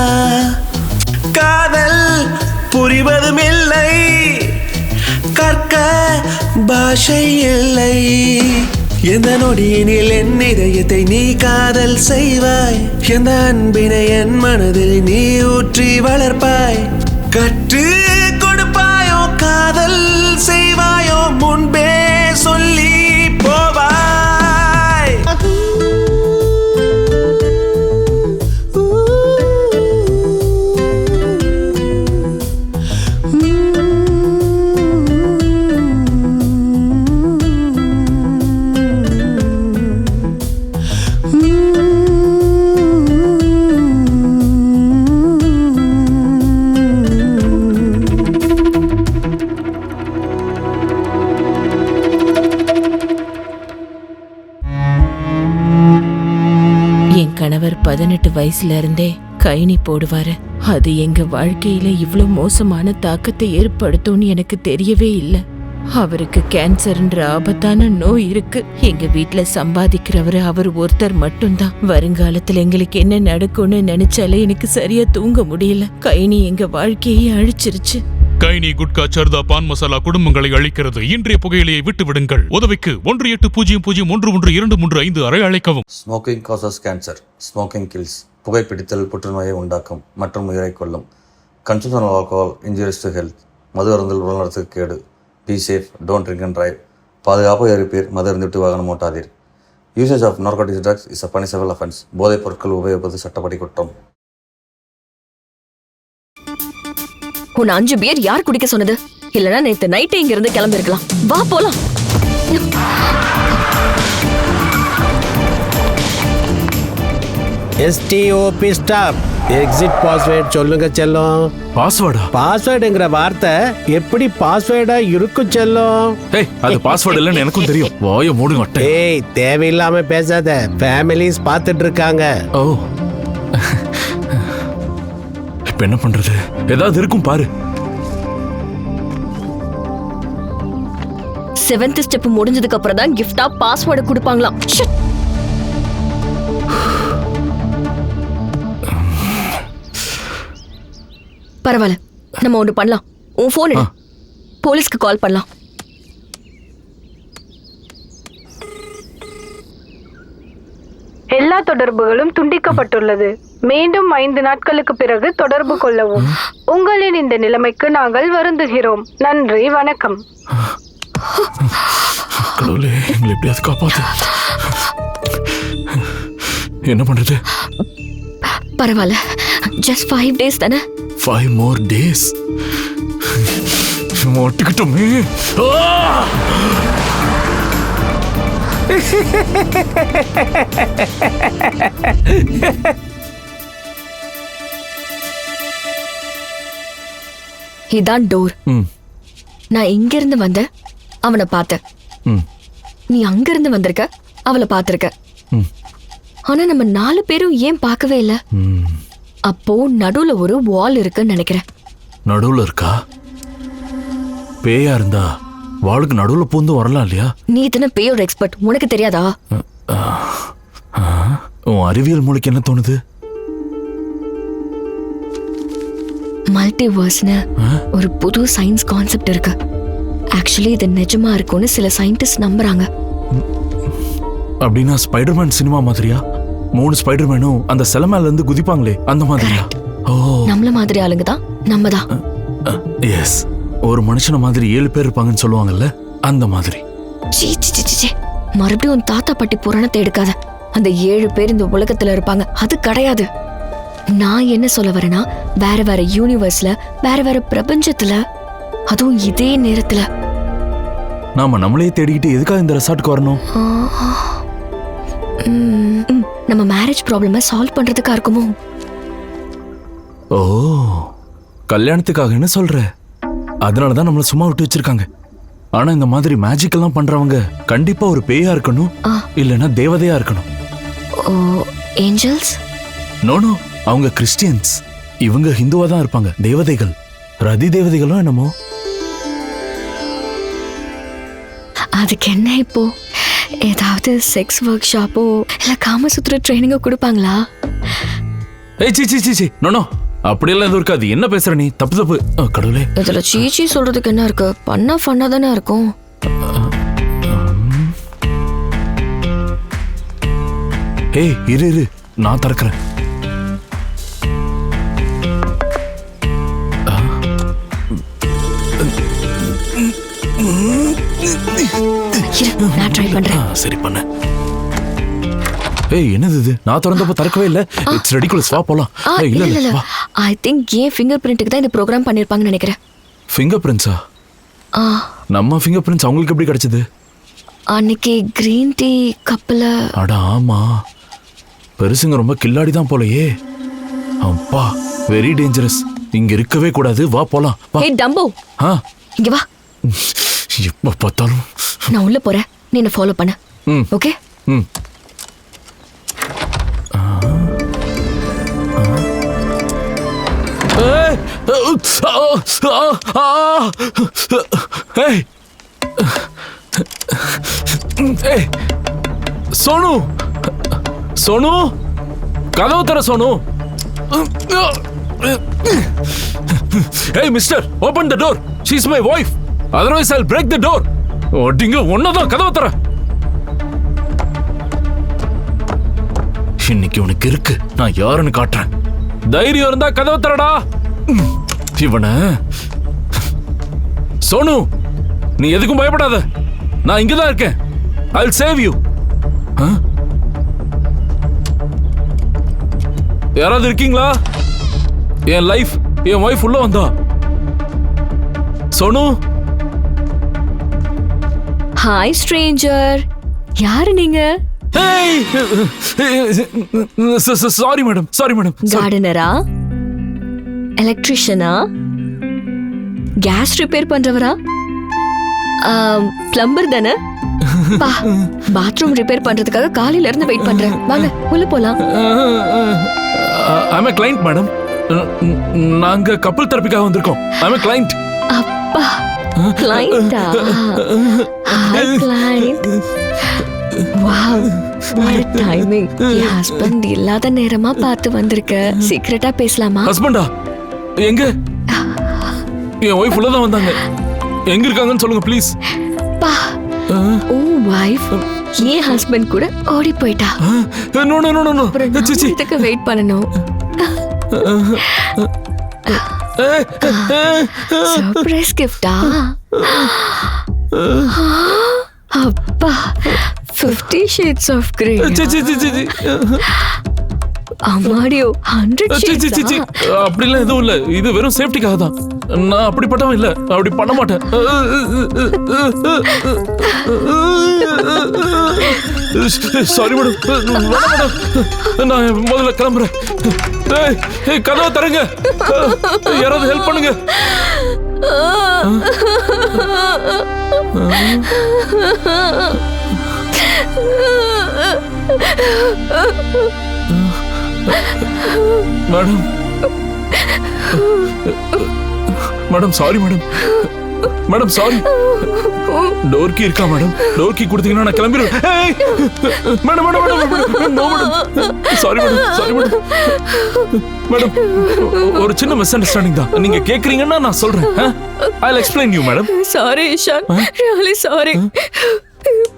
S13: காதல் புரிவதும் இல்லை கற்க பாஷை இல்லை எந்த நொடியினில் என் இதயத்தை நீ காதல் செய்வாய் எந்த அன்பினை என் மனதில் நீ ஊற்றி வளர்ப்பாய் கற்று கொடுப்பாயோ காதல் செய்வாயோ முன்பே சொல்லி போவாய்
S10: கணவர் 18 வயசுல இருந்தே கைனி போடுவாரு. அது எங்க வாழ்க்கையில இவ்வளவு மோசமான தாக்கத்தை ஏற்படுத்தும்னு எனக்கு தெரியவே இல்லை. அவருக்கு கேன்சர்ன்ற ஆபத்தான நோய் இருக்கு. எங்க வீட்டுல சம்பாதிக்கிறவரு அவர் ஒருத்தர் மட்டும்தான். வருங்காலத்துல எங்களுக்கு என்ன நடக்கும்னு நினைச்சாலே எனக்கு சரியா தூங்க முடியல. கைனி எங்க வாழ்க்கையை அழிச்சிருச்சு.
S14: கைனி குட்கா சர்தா பான் மசாலா குடும்பங்களை அழிக்கிறது. இன்றைய புகையிலையை விட்டு விடுங்கள். உதவிக்கு 1800112335 அழைக்கவும்.
S15: Smoking causes cancer. Smoking kills. புகைப்பிடித்தல் புற்றுநோயை உண்டாக்கும் மற்றும் உயிரை கொல்லும். Consumption of alcohol injurious to health. மது அருந்தல் உடல்நலத்துக்கு கேடு. Be safe, don't drink and drive. பாதுகாப்பாக இருப்பீர், மது அருந்திவிட்டு வாகனம் ஓட்டாதீர். Usage of narcotics drugs is a punishable offence. போதைப் பொருட்கள் உபயோகிப்பது சட்டப்படி குற்றம்.
S1: உன் 5 பேர் யார் குடிக்க சொன்னது? இல்லனா நேத்து நைட்டே இங்க இருந்து கிளம்பி இருக்கலாம். வா போலாம்.
S12: STOP stop. எக்ஸிட் பாஸ்வேர்ட் சொல்லுங்க செல்லம்.
S2: பாஸ்வேர்டா?
S12: பாஸ்வேர்டுங்கிற வார்த்தை எப்படி பாஸ்வேர்டா இருக்கும் செல்லம்?
S2: ஏய், அது பாஸ்வேர்ட் இல்லன்னு எனக்கும் தெரியும். வாயை மூடுங்க அட்டை.
S12: ஏய், தேவையில்லாம பேசாத. ஃபேமிலிஸ் பார்த்துட்டு இருக்காங்க.
S2: ஓ, இப்ப என்ன பண்றது? ஏதாவது இருக்கும் பாரு.
S1: 7th ஸ்டெப் முடிஞ்சதுக்கு அப்புறம் தான் கிஃப்டா பாஸ்வேர்டு கொடுப்பாங்களாம். பரவாயில்ல, நம்ம ஒன்று பண்ணலாம். உன் போன் எடு, போலீஸ்க்கு கால் பண்ணலாம்.
S5: எல்லா தொடர்புகளும் துண்டிக்கப்பட்டுள்ளது. மீண்டும் 5 நாட்களுக்கு பிறகு தொடர்பு கொள்ளவும். உங்களின் இந்த நிலைமைக்கு நாங்கள் வருந்துகிறோம். நன்றி, வணக்கம்.
S2: கடவுளே, எங்களை எப்படியாவது காப்பாத்து. என்ன பண்றது?
S1: பரவாயில்ல, ஜஸ்ட் 5 days தானே.
S2: 5 more days. ஒட்டுக்கிட்டோமே.
S1: இதான் டோர். நான் இங்க இருந்து வந்த அவனை பார்த்தேன். நீ அங்க இருந்து வந்திருக்க, அவளை பார்த்திருக்க. ஆனா நம்ம 4 பேரும் ஏன் பார்க்கவே இல்ல? அப்போ நடுவுல ஒரு வால் இருக்குன்னு நினைக்கிறேன்.
S2: நடுவுல இருக்கா? பேயா இருந்தா வாளுக்கு நடுவுல பூந்து வரலாம் இல்லையா?
S1: நீ தானே பேயோட எக்ஸ்பர்ட், உனக்கு தெரியாதா?
S2: உன் அறிவியல் மூளைக்கு என்ன தோணுது?
S1: மல்டிவர்ஸ்னு ஒரு புது சயின்ஸ் கான்செப்ட் இருக்கு. ஆக்சுவலி இது நிஜமா இருக்கும்னு சில சயின்டிஸ்ட் நம்புறாங்க.
S2: அப்படின்னா ஸ்பைடர்மேன் சினிமா மாதிரியா? 3 ஸ்பைடர்மேனும் அந்த சிலை மேல இருந்து குதிப்பாங்களே, அந்த மாதிரியா? ஓ,
S1: நம்மள மாதிரி ஆளுங்க தான் நம்ம தான்.
S2: எஸ், ஒரு மனுஷன மாதிரி 7 பேர் இருப்பாங்கன்னு சொல்லுவாங்கல்ல, அந்த மாதிரி.
S1: சீ சீ சீ சீ, மறுபடியும் உன் தாத்தா பாட்டி புராணத்தை எடுக்காத. அந்த 7 பேர் இந்த உலகத்துல இருப்பாங்க, அது கிடையாது. நான் என்ன சொல்ல வரேன்னா, வேற வேற யூனிவர்ஸ்ல, வேற வேற பிரபஞ்சத்துல, அதுவும் இதே நேரத்துல.
S2: நாம நம்மளே தேடிக்கிட்டு எதுக்காக இந்த ரெசார்ட்டுக்கு வரணும்?
S1: நம்ம மேரேஜ் ப்ராப்ளமை சால்வ் பண்றதுக்கா இருக்குமோ?
S2: ஓ, கல்யாணத்துக்காக என்ன சொல்ற? அதனாலதான் நம்மள சும்மா விட்டு வச்சிருக்காங்க. ஆனா இந்த மாதிரி மேஜிக் எல்லாம் பண்றவங்க கண்டிப்பா ஒரு பேயா இருக்கணும், இல்லனா தேவதையா இருக்கணும்.
S1: ஓ, ஏஞ்சல்ஸ்?
S2: நோ நோ, அவங்க கிறிஸ்டியன்ஸ். இவங்க ஹிந்துவா தான் இருப்பாங்க. தேவதைகள், ரதி தேவதைகளும் என்னமோ.
S1: அதுக்கு என்ன இப்போ? ஏதாவது செக்ஸ் ஒர்க் ஷாப்போ இல்ல காமசூத்ர ட்ரைனிங்கோ கொடுப்பாங்களா?
S2: ஏய் சீ சீ சீ, நோ நோ, அப்படியெல்லாம் எதுவும் இருக்காது. என்ன பேசுற நீ? தப்பு தப்பு. கடவுளே,
S1: இதுல சீச்சி சொல்றதுக்கு என்ன இருக்கு? பண்ணா ஃபன்னா தானே இருக்கும்.
S2: ஏய் இரு இரு, நான் திறக்கிறேன்.
S1: நான் ட்ரை பண்றேன்.
S2: சரி பண்ணு. ஏய் என்னது இது? நான் திறந்தப்ப திறக்கவே இல்ல. It's ridiculous. வா போலாம்.
S1: இல்ல இல்ல, ஐ திங்க் ஏன் ஃபிங்கர் பிரிண்ட்க்கு தான் இந்த ப்ரோக்ராம் பண்ணிருப்பாங்கன்னு நினைக்கிறேன்.
S2: ஃபிங்கர் பிரிண்ட்ஸா? நம்ம ஃபிங்கர் பிரிண்ட்ஸ் அவங்களுக்கு எப்படி கிடைச்சது?
S1: அன்னைக்கு கிரீன் டீ கப்ல.
S2: அட ஆமா, பெருசுங்க ரொம்ப கில்லாடி தான் போலயே. அப்பா, வெரி டேஞ்சரஸ். இங்க இருக்கவே கூடாது. வா போலாம்.
S1: ஏய் டம்போ, இங்க வா.
S2: எப்ப பார்த்தாலும்
S1: நான் உள்ள போறேன், நீ என்ன ஃபாலோ பண்ணு. ஓகே?
S2: சோனு, சோனு, கதவு தர Sonu. Hey mister, open the door. She's my wife. Otherwise I'll break the door. ஒட்டிங்க ஒன்னதான் கதவை தர. இன்னைக்கு உனக்கு இருக்கு, நான் யாருன்னு காட்டுறேன். தைரியம் இருந்தா கதவை தரடா. இவன சோனு, நீ எதுக்கும் பயப்படாத. நான் இங்கதான் இருக்கேன். I'll save you. யாராவது இருக்கீங்களா? என் லைஃப், என் வைஃப் உள்ள வந்தா. சோனு.
S1: ஹாய் ஸ்ட்ரேஞ்சர், யாரு நீங்க?
S2: Sorry madam, sorry madam.
S1: கார்டனரா? எலக்ட்ரிஷியனா? கேஸ் ரிப்பேர் பண்றவரா? பிளம்பர் தானே? பாத்ரூம் ரிப்பேர் பண்றதுக்காக காலையில இருந்து வெயிட் பண்றேன். வாங்க உள்ள போலாம்.
S2: I'm a client madam. நாங்க கப்பல் தெரபிக்காக வந்திருக்கோம். I'm a client.
S1: அப்பா, கிளையண்டா? Hi client. Wow, what a timing. என் ஹஸ்பண்ட் இல்லாத நேரமா பார்த்து வந்திருக்க. சீக்கிரட்டா பேசலாமா?
S2: ஹஸ்பண்டா? எங்க? என் வைஃப் உள்ளதான் வந்தாங்க. எங்க இருக்காங்கன்னு சொல்லுங்க ப்ளீஸ்.
S1: பா, ஓ வைஃப் என் ஹஸ்பண்ட் கூட ஓடி போயிட்டா.
S2: No no no no.
S1: இதுக்கு வெயிட் பண்ணணும். சர்ப்ரைஸ் கிஃப்டா? அப்பா, 50 Shades of Grey. அம்மாடியோ 100 shades
S2: அப்படிலாம் எதுவும் இல்ல. இது வெறும் சேஃப்டிக்காக தான். நான் அப்படிப்பட்டவன் இல்ல. அப்படி பண்ண மாட்டேன். Sorry madam. நான் முதல்ல கிளம்புறேன். கதவை தரங்க. யாராவது ஹெல்ப் பண்ணுங்க. Madam madam sorry madam. Madam sorry. Door key இருக்கா மேடம்? டோர் கீ கொடுத்தீங்கன்னா நான் கிளம்பிடுவேன். Madam madam madam no madam. Sorry madam. Sorry madam. Madam ஒரு சின்ன மிஸ் அண்டர்ஸ்டாண்டிங் தான். நீங்க கேக்குறீங்கன்னா நான் சொல்றேன். I'll explain you madam.
S1: Sorry Ishaan, really sorry.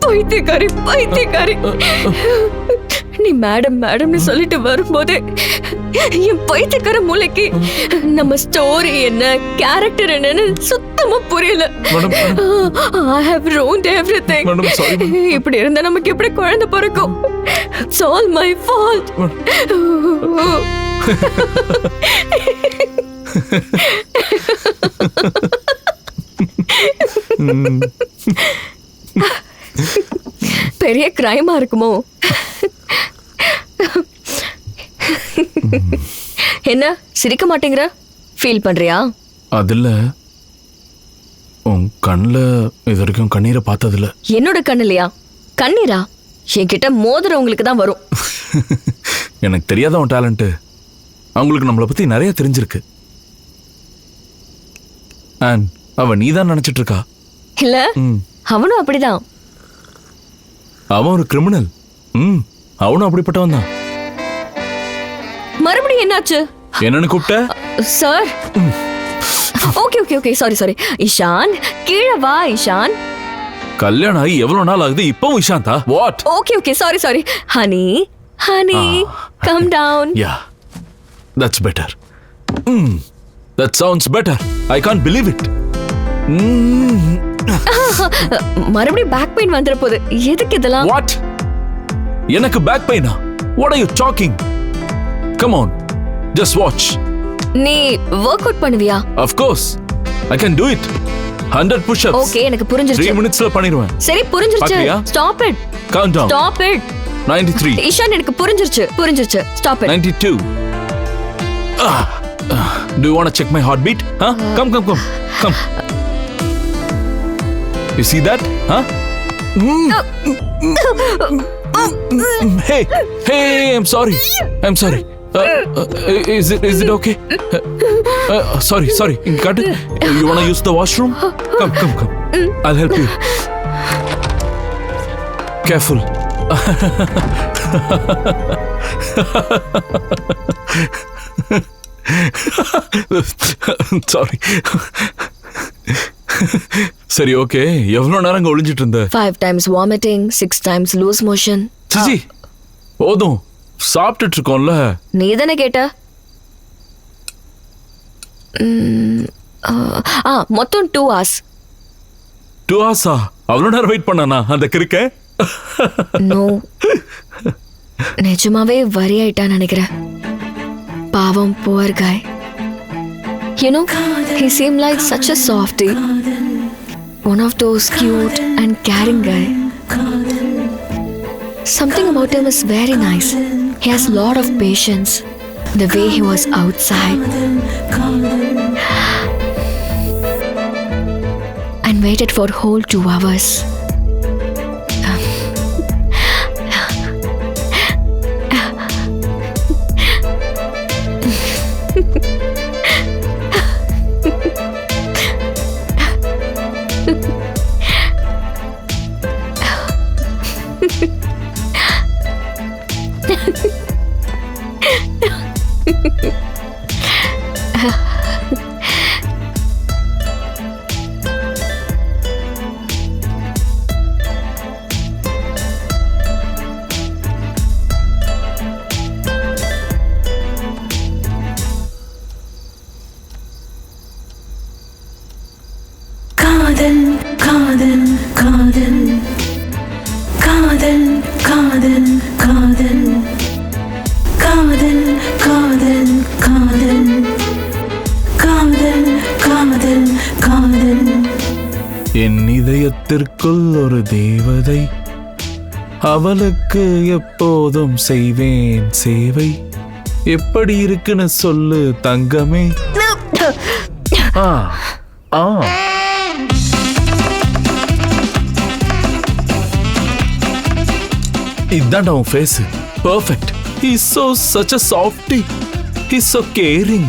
S1: பைத்தியக்காரி. நீ மேடம் மேடம்னு சொல்லிட்டு வரும்போது என் பைத்தியக்கார மூளைக்கு நம்ம ஸ்டோரி என்ன, கேரக்டர் என்னன்னு சுத்தமா புரியல. I have ruined everything. இப்படி இருந்தா நமக்கு எப்படி குழந்தை பிறக்கும்? It's all my fault. பெரிய கிரைமா இருக்குமோ? என்ன சிரிக்க மாட்டேங்கிற? ஃபீல் பண்றியா?
S2: அதுல உன் கண்ணுல இது வரைக்கும் கண்ணீரை பார்த்ததில்ல.
S1: என்னோட கண்ணுலையா கண்ணீரா? என்கிட்ட மோதுறவங்களுக்கு தான் வரும்.
S2: எனக்கு தெரியாத உன் டேலண்ட். அவங்களுக்கு நம்மளை பத்தி நிறைய தெரிஞ்சிருக்கு. அண்ட் அவ நீதான் நினைச்சிட்டு இருக்கா.
S1: இல்ல அவனும் அப்படிதான்.
S2: அவன் ஒரு கிரிமினல். அவனும் அப்படிப்பட்டவன் தான்.
S1: மறுபடியும் என்னாச்சு?
S2: என்னன்னு கூப்பிட்ட?
S1: சார். Okay sorry. இஷான் கீழே வா. இஷான்
S2: கல்யாணம் ஆகி எவ்வளவு நாள் ஆகுது? இப்பவும் இஷாந்தா? What?
S1: Okay sorry. Honey calm down.
S2: Yeah that's better. That sounds better. I can't believe it.
S1: மறுபடியும் பேக் பெயின் வந்துற போது. எதுக்கு இதெல்லாம்?
S2: What? எனக்கு பேக் பெயினா? What are you talking? Come on. Just watch.
S1: நீ வொர்க் அவுட் பண்ணுவியா?
S2: Of course. I can do it. 100 push-ups.
S1: Okay, எனக்கு புரிஞ்சிருச்சு.
S2: 3 minutesல பண்ணிடுவேன்.
S1: சரி புரிஞ்சிருச்சு. Stop it.
S2: Count down.
S1: Stop it.
S2: 93.
S1: Ishan எனக்கு புரிஞ்சிருச்சு. Stop it.
S2: 92. Do you want to check my heartbeat? Huh? Come. You see that? Huh? Hey, I'm sorry. Is it okay? Sorry. Cut it. You want to use the washroom? Come. I'll help you. Careful. Sorry. சரி okay. எவ்வளவு நேரம் அங்க ஒளிஞ்சிட்டு இருந்த?
S1: 5 times vomiting, 6 times loose motion.
S2: சிச்சி போதும். சாப்பிட்டுட்டு இருக்கோம்ல.
S1: நீ தானே கேட்ட? மொத்தம் 2 hours.
S2: 2 hours? அவ்வளவு நேரம் வெயிட் பண்ணானா அந்த கிறுக்க?
S1: நோ, நிஜமாவே வரி ஆயிட்டான்னு நினைக்கிறேன். பாவம், poor guy. You know, he seemed like such a softie. One of those cute and caring guy. Something about him is very nice. He has a lot of patience. The way he was outside and waited for whole 2 hours.
S10: காதல்
S2: என் இதயத்திற்குள் ஒரு தேவதை, அவளுக்கு எப்போதும் செய்வேன் சேவை. எப்படி இருக்குன்னு சொல்லு தங்கமே. ஆ ஆ இதான்டா உன் face. Perfect. He's so such a softy. He's so caring.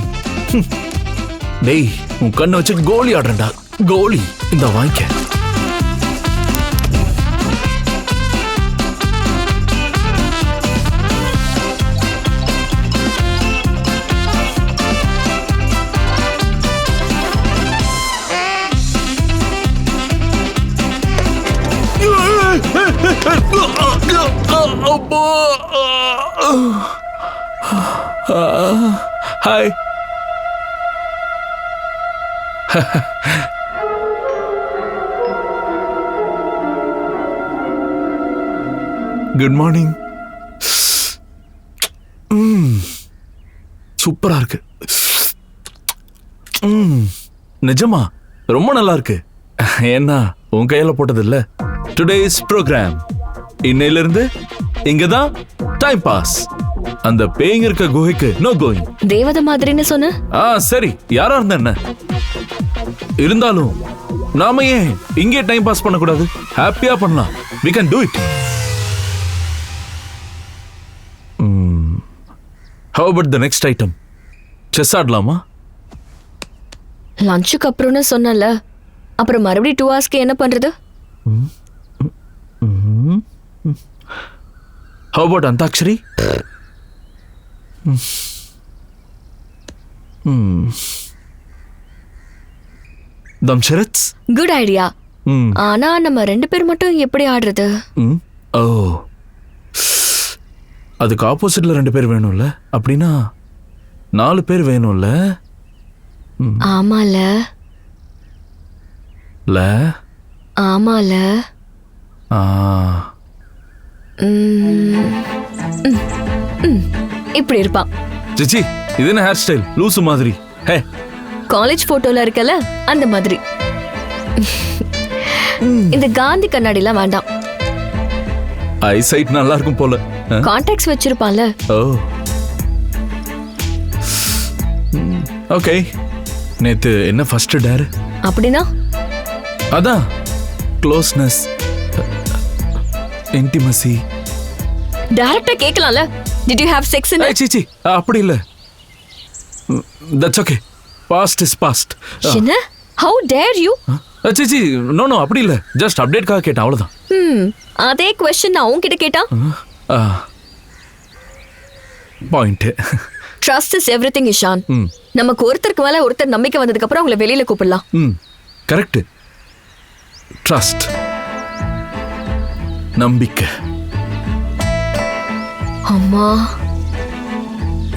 S2: டேய், உன் கண்ணை வச்சு கோலி ஆடுறேன்டா. கோலி. இந்த வாங்கிக்க. ஹாய். Good morning. சூப்பரா இருக்கு. நிஜமா ரொம்ப நல்லா இருக்கு. ஏன்னா உன் கையில போட்டது இல்ல. டுடேஸ் ப்ரோக்ராம் இன்னையில இருந்து இங்கதான் டைம் பாஸ். அந்த பேய்ங்க இருக்க குகைக்கு நோ கோயிங்.
S1: தேவதை மாதிரின்னு சொன்ன.
S2: சரி, யாரா இருந்தா என்ன இருந்தாலும் நாம ஏன் இங்கே டைம் பாஸ் பண்ணக்கூடாது? ஹாப்பியா பண்ணலாம். we can do it. how about the next item? Chess ஆடலாமா?
S1: லஞ்சுக்கு அப்புறம்னு சொன்னல, அப்புறம் மறுபடியும் 2 hours என்ன பண்றது?
S2: how about antakshari? Dumb charades?
S1: Good idea. ஆனா நம்ம 2 பேர் மட்டும் எப்படி ஆடுறது?
S2: ஓ, அதுக்கு ஆப்போசிட்ல 2 பேர் வேணும்ல. அப்படின்னா 4 பேர் வேணும்ல.
S1: ஆமால.
S2: ல
S1: ஆமால. இப்படி இருப்பான்.
S2: சிச்சி, இது என்ன ஹேர் ஸ்டைல்? லூசு மாதிரி. ஹே,
S1: காலேஜ் போட்டோல இருக்கல அந்த மாதிரி. இந்த காந்தி கண்ணாடிலாம் வேண்டாம்.
S2: ஐசைட் நல்லா இருக்கும் போல.
S1: கான்டாக்ட்ஸ் வச்சிருப்பான்ல.
S2: ஓ, ஓகே. நேத்து என்ன ஃபர்ஸ்ட் டேர்?
S1: அப்படினா
S2: அதான் க்ளோஸ்னஸ், இன்டிமசி.
S1: டைரக்டா கேட்கலாம்ல. Did you have sex in it?
S2: சிச்சி, அப்படி இல்ல. That's okay. Past is past.
S1: என்ன? How dare you?
S2: சிச்சி, நோ நோ, அப்படி இல்ல. ஜஸ்ட் அப்டேட்காக கேட்டேன், அவ்வளவுதான்.
S1: அதே क्वेश्चन நான் உன்கிட்ட கேட்டா?
S2: Point.
S1: Trust is everything, Ishaan. நமக்கு ஒருத்தருக்கு மேல ஒருத்தர் நம்பிக்கை வந்ததுக்கு அப்புறம் அவங்கள வெளியில கூப்பிடலாம்.
S2: கரெக்ட். ட்ரஸ்ட், நம்பிக்கை.
S1: அம்மா,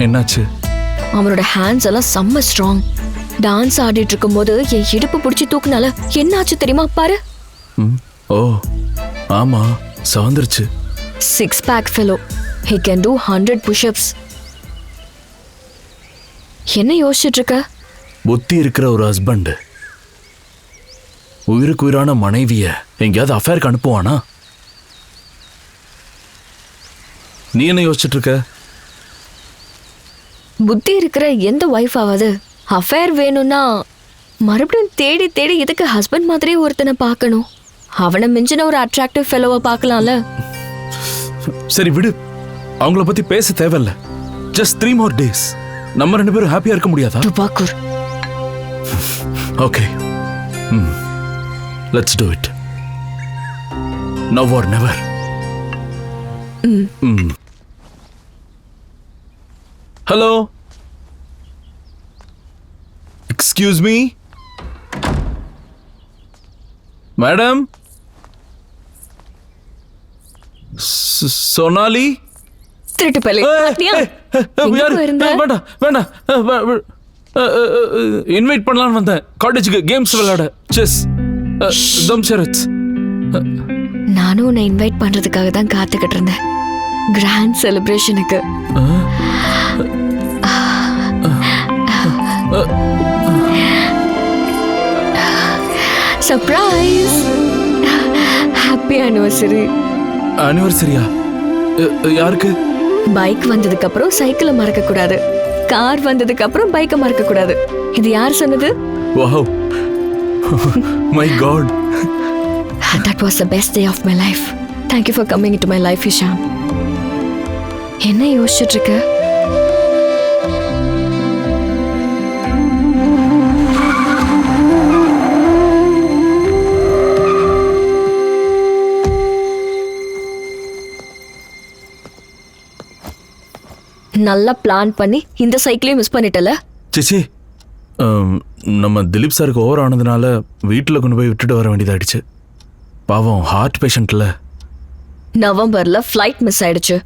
S2: என்னாச்சு?
S1: அவனோட ஹேண்ட்ஸ் எல்லாம் செம்ம ஸ்ட்ராங். டான்ஸ் ஆடிட்டு இருக்கும்போது என் இடுப்பு பிடிச்சி தூக்குனால என்னாச்சு தெரியுமா? பாரு.
S2: ஓ ஆமா, சவந்துருச்சு.
S1: 6 pack fellow. He can do 100 push-ups. என்ன யோசிச்சுட்டு இருக்க?
S2: புத்தி இருக்கிற ஒரு ஹஸ்பண்ட் உயிருக்கு உயிரான மனைவிய எங்கேயாவது அஃபேருக்கு அனுப்புவானா? நீ என்ன யோசிச்சுட்டு இருக்க?
S1: புத்தி இருக்கிற எந்த ஒய்ஃப் ஆவது அஃபேர் வேணும்னா மறுபடியும் தேடி தேடி இதுக்கு ஹஸ்பண்ட் மாதிரியே ஒருத்தனை பார்க்கணும். அவனை மிஞ்சின ஒரு அட்ராக்டிவ் ஃபெலோவை பார்க்கலாம்ல.
S2: சரி விடு, அவங்கள பத்தி பேச தேவையில்ல. Just 3 more days. நம்ம 2 பேரும் ஹாப்பியா இருக்க முடியாதா?
S1: துபாக்கூர்.
S2: Okay, let's do it. Now or never. Hello, excuse me madam. Sonali?
S1: திருட்டு பலே.
S2: வேண்டாம் வேண்டாம், இன்வைட் பண்ணலான்னு வந்தேன் காலேஜுக்கு கேம்ஸ் விளையாட. செஸ். தம்ஷரத்.
S1: நானும் உன்னை இன்வைட் பண்றதுக்காக தான் காத்துக்கிட்டு இருந்தேன். கிராண்ட் செலிப்ரேஷனுக்கு. சர்ப்ரைஸ். Happy anniversary.
S2: ஆனிவர்சரியா? யாருக்கு?
S1: பைக் வந்ததுக்கு அப்புறம் சைக்கிளை மறக்க கூடாது, கார் வந்ததுக்கு அப்புறம் பைக்கை மறக்க கூடாது. இது யார் சொன்னது?
S2: Wow, my god.
S1: That was the best day of my life. Thank you for coming into my life, Ishan. என்ன யோசிச்சுட்டு இருக்க? நல்லா பிளான் பண்ணி இந்த சைக்கிளையும் மிஸ் பண்ணிட்டல.
S2: சிச்சி, நம்ம திலீப் சாருக்கு ஓவர் ஆனதுனால வீட்டில் கொண்டு போய் விட்டுட்டு வர வேண்டியதாயிடுச்சு. பாவம், ஹார்ட் பேஷண்ட்ல.
S1: நவம்பர்ல ஃப்ளைட் மிஸ் ஆயிடுச்சு,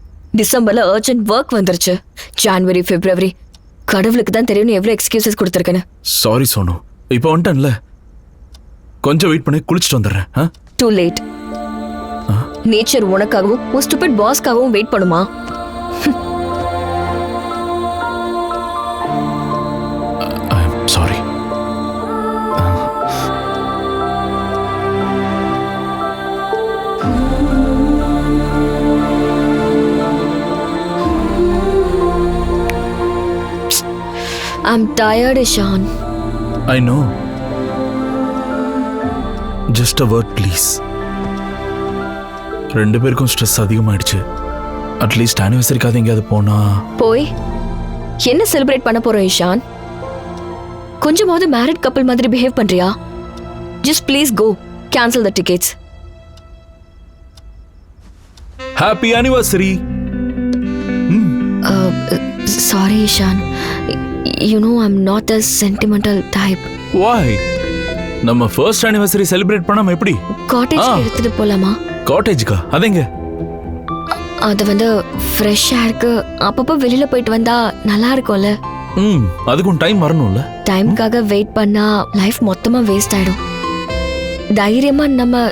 S1: டிசம்பர்ல அர்ஜென்ட் ஒர்க் வந்துருச்சு, ஜான்வரி பிப்ரவரி கடவுளுக்கு தான் தெரியும் எவ்வளவு எக்ஸ்கியூசஸ் கொடுத்துருக்கேன்னு.
S2: சாரி சோனு, இப்போ வந்துட்டேன்ல, கொஞ்சம் வெயிட் பண்ணி குளிச்சுட்டு வந்துடுறேன்.
S1: Too late. நேச்சர் உனக்காகவும் உன் ஸ்டூபிட் பாஸ்க்காகவும் வெயிட் பண்ணுமா?
S2: Sorry.
S1: I'm tired, Ishan.
S2: I know. Just a word, please. ரெண்டு பேருக்கும் ஸ்ட்ரெஸ் அதிகமாயிடுச்சு. அட்லீஸ்ட் ஆனிவர்சரிக்காவது எங்கேயாவது போனா.
S1: போய் என்ன செலிப்ரேட் பண்ண போறோம் இஷான்? கொஞ்சமாவது மேரிட் கப்பல் மாதிரி பிஹேவ் பண்றியா? Just please go. Cancel the tickets.
S2: Happy anniversary.
S1: Sorry, Ishan. You know I'm not a sentimental type.
S2: Why? நம்ம ஃபர்ஸ்ட் anniversary செலிப்ரேட் பண்ணாம எப்படி?
S1: காட்டேஜ் எடுத்துட்டு போலாமா?
S2: காட்டேஜ்க்கா? அதெங்க?
S1: அது வந்து ஃப்ரெஷ் ஏருக்கு அப்பப்போ வெளியில போயிட்டு வந்தா நல்லா இருக்கும்ல.
S2: அதுக்கும் டைம் வரணும்ல.
S1: டைம்காக வெயிட் பண்ணா லைஃப் மொத்தமா வேஸ்ட் ஆயிடும். தைரியமா நம்ம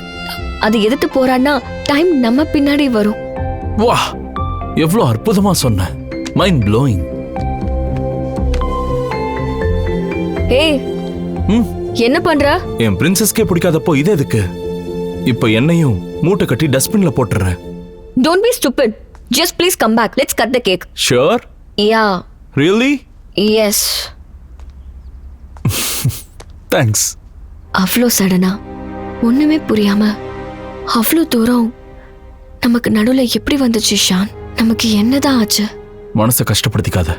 S1: அது எதிர்த்து போறான்னா டைம் நம்ம பின்னாடி வரும்.
S2: வா, எவ்வளவு அற்புதமா சொன்ன. Mind blowing.
S1: ஏய், என்ன பண்ற?
S2: என் பிரின்சஸ்க்கே பிடிக்காதப்போ இது எதுக்கு? இப்ப என்னையும் மூட்டை கட்டி டஸ்ட்பின்ல போட்டுறேன்.
S1: Don't be stupid. Just please come back. Let's cut the cake.
S2: Sure?
S1: Yeah.
S2: Really?
S1: Yes.
S2: Thanks.
S1: அவ்வளோ சடனா ஒண்ணுமே புரியாம அவ்வளோ தூரம் நமக்கு நடுவில் எப்படி வந்துச்சு ஷான்? நமக்கு என்னதான் ஆச்சு?
S2: மனசை கஷ்டப்படுத்திக்காத.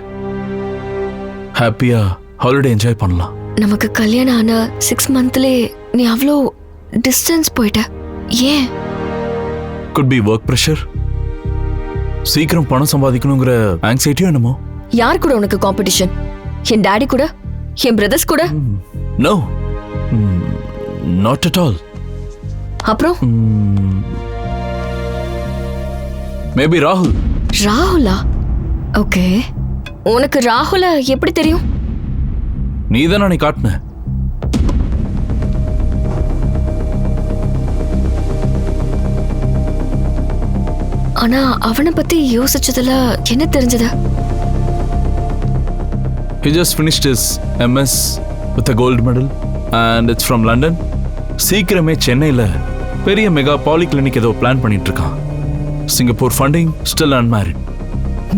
S2: ஹாப்பியா ஹாலிடே என்ஜாய் பண்ணலாம்.
S1: நமக்கு கல்யாணம் ஆன 6 மந்த்லயே நீ அவ்வளோ டிஸ்டன்ஸ் போயிட்ட. ஏன்?
S2: could be work pressure. சீக்கிரம் பணம் சம்பாதிக்கணுங்கிற ஆங்ஸைட்டியோ என்னமோ.
S1: யார் கூட உனக்கு காம்படிஷன்? என் டாடி கூட? என் பிரதர்ஸ் கூட?
S2: No. Not at all.
S1: அப்புறம்?
S2: Maybe ராகுல்.
S1: ராகுலா? ஓகே. உனக்கு ராகுல எப்படி தெரியும்?
S2: நீதான் நீ காட்டுன.
S1: ஆனா அவனை பத்தி யோசிச்சதுல என்ன தெரிஞ்சது?
S2: He just finished his MS with a gold medal and it's from London. சீக்கிரமே சென்னையில பெரிய மெகா பாலி கிளினிக் ஏதோ பிளான் பண்ணிட்டு இருக்கான். Singapore funding, still unmarried.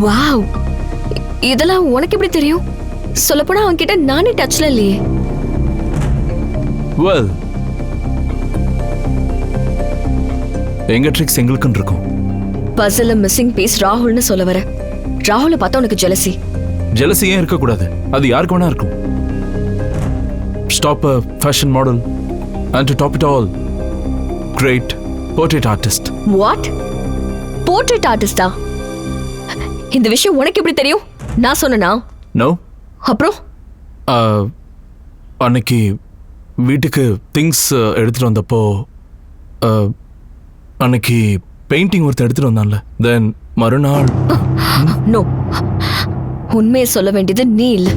S1: Wow, இதெல்லாம் உனக்கு எப்படி தெரியும்? சொல்லப்போனா அவன் கிட்ட நானே டச்ல இல்லையே.
S2: வெல், எங்க ட்ரிக்ஸ் எங்களுக்குன்னு இருக்கும்.
S1: பசில மிஸ்ஸிங் பீஸ் ராகுல்னு சொல்ல வர. ராகுல பார்த்தா உனக்கு ஜெலசி.
S2: ஜெலசி ஏன் இருக்கக்கூடாது? அது யாருக்கு வேணா இருக்கும். Stop a fashion model and to top it all, great portrait artist.
S1: What? Portrait artist-ஆ? இந்த விஷயம் உனக்கு எப்படி தெரியும்? நான் சொன்னனா?
S2: No.
S1: அப்புறம்?
S2: அன்னைக்கு வீட்டுக்கு திங்ஸ் எடுத்துட்டு வந்தப்போ அன்னைக்கு பெயிண்டிங் ஒருத்தர் எடுத்துட்டு வந்தான்ல. தென் மறுநாள்.
S1: நோ, உண்மையை சொல்ல வேண்டியது நீ இல்ல.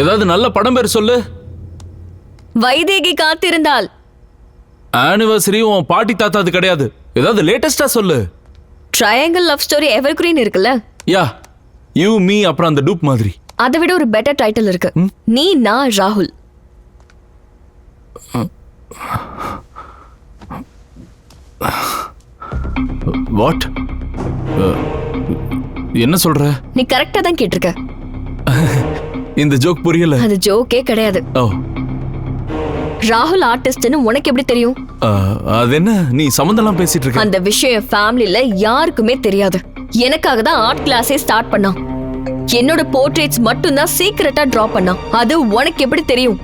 S2: ஏதாவது நல்ல படம் பேர் சொல்லு.
S1: வைதேகி காத்திருந்தால்.
S2: ஆனிவர்சரி உன் பாட்டி தாத்தா அது கிடையாது. ஏதாவது லேட்டஸ்டா சொல்லு.
S1: ட்ரையாங்கிள் லவ் ஸ்டோரி எவர்கிரீன் இருக்குல்ல?
S2: யா, யூ மீ அப்புறம் அந்த டூப் மாதிரி.
S1: அதை விட ஒரு பெட்டர் டைட்டில் இருக்கு. நீ, நான், ராகுல்.
S2: வாட்? என்ன சொல்ற?
S1: நீ கரெக்டா தான் கேட்டிருக்க.
S2: இந்த ஜோக் புரியல.
S1: அது ஜோக்கே கிடையாது.
S2: ஓ,
S1: ராகுல் ஆர்டிஸ்ட்னு உனக்கு எப்படி தெரியும்?
S2: அது என்ன நீ சம்பந்தம்லாம் பேசிட்டு இருக்க?
S1: அந்த விஷயம் ஃபேமிலில யாருக்குமே தெரியாது. எனக்காக தான் ஆர்ட் கிளாஸே ஸ்டார்ட் பண்ணான். என்னோட போர்ட்ரேட்ஸ் மட்டும் தான் சீக்கிரட்டா டிரா பண்ணான். அது உனக்கு எப்படி தெரியும்?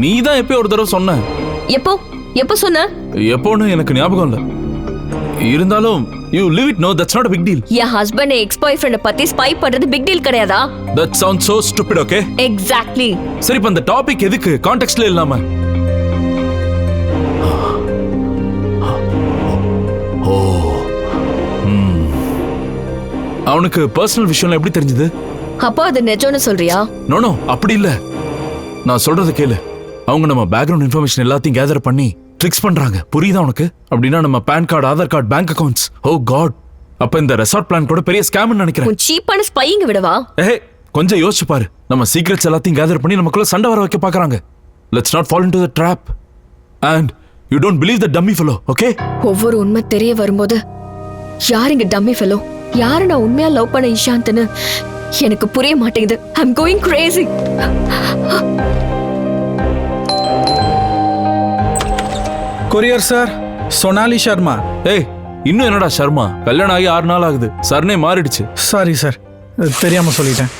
S2: நீ தான் எப்போ ஒரு தடவை சொன்ன.
S1: எப்போ எப்போ சொன்ன?
S2: எப்போன்னு எனக்கு ஞாபகம் இல்ல. இருந்தாலும் you leave it, no, that's not a big deal.
S1: N husband X bye friend பத்தி ஸ்பை பண்றது பிக் டீல் கிடையாதா?
S2: That sounds so stupid, okay?
S1: Exactly.
S2: சரி, இப்ப அந்த டாபிக் எதுக்கு கான்டெக்ஸ்ட்ல இல்லாம? ஓ, அவனுக்கு பர்சனல் விஷயம்லாம் எப்படி தெரிஞ்சது?
S1: அப்போ அது நிஜம்னு சொல்றியா?
S2: நோ, அப்படி இல்ல. நான் சொல்றத கேளு. அவங்க நம்ம பேக்ரவுண்ட் இன்ஃபர்மேஷன் எல்லாத்தையும் கேதர் பண்ணி ட்ரிக்ஸ் பண்றாங்க. புரியுதா உனக்கு? அப்படின்னா நம்ம pan card, Aadhaar card, bank accounts. Oh god, அப்ப இந்த ரெசார்ட் பிளான் கூட பெரிய ஸ்கேம்னு நினைக்கிறேன்.
S1: உன் சீப்பான ஸ்பையிங் விடவா?
S2: கொஞ்சம் யோசிச்சு பாரு. நம்ம சீக்ரெட்ஸ் எல்லாத்தையும் கேதர் பண்ணி நமக்குள்ள சண்டை வர வைக்க பார்க்கறாங்க. Let's not fall into the drop. And you don't believe the dummy fellow, okay?
S1: ஒவ்வொரு உண்மை தெரிய வரும்போது யார் இங்க டம்மி ஃபெலோ, யாரை நான் உண்மையா லவ் பண்ண இஷாந்த்னு எனக்கு புரிய மாட்டேங்குது. I am going crazy.
S4: Courier sir, Sonali Sharma.
S2: இன்னும் என்னடா சர்மா? கல்யாணம் ஆகி 6 நாள் ஆகுது. சர்னே மாறிடுச்சு.
S4: சாரி சார், தெரியாம சொல்லிட்டேன்.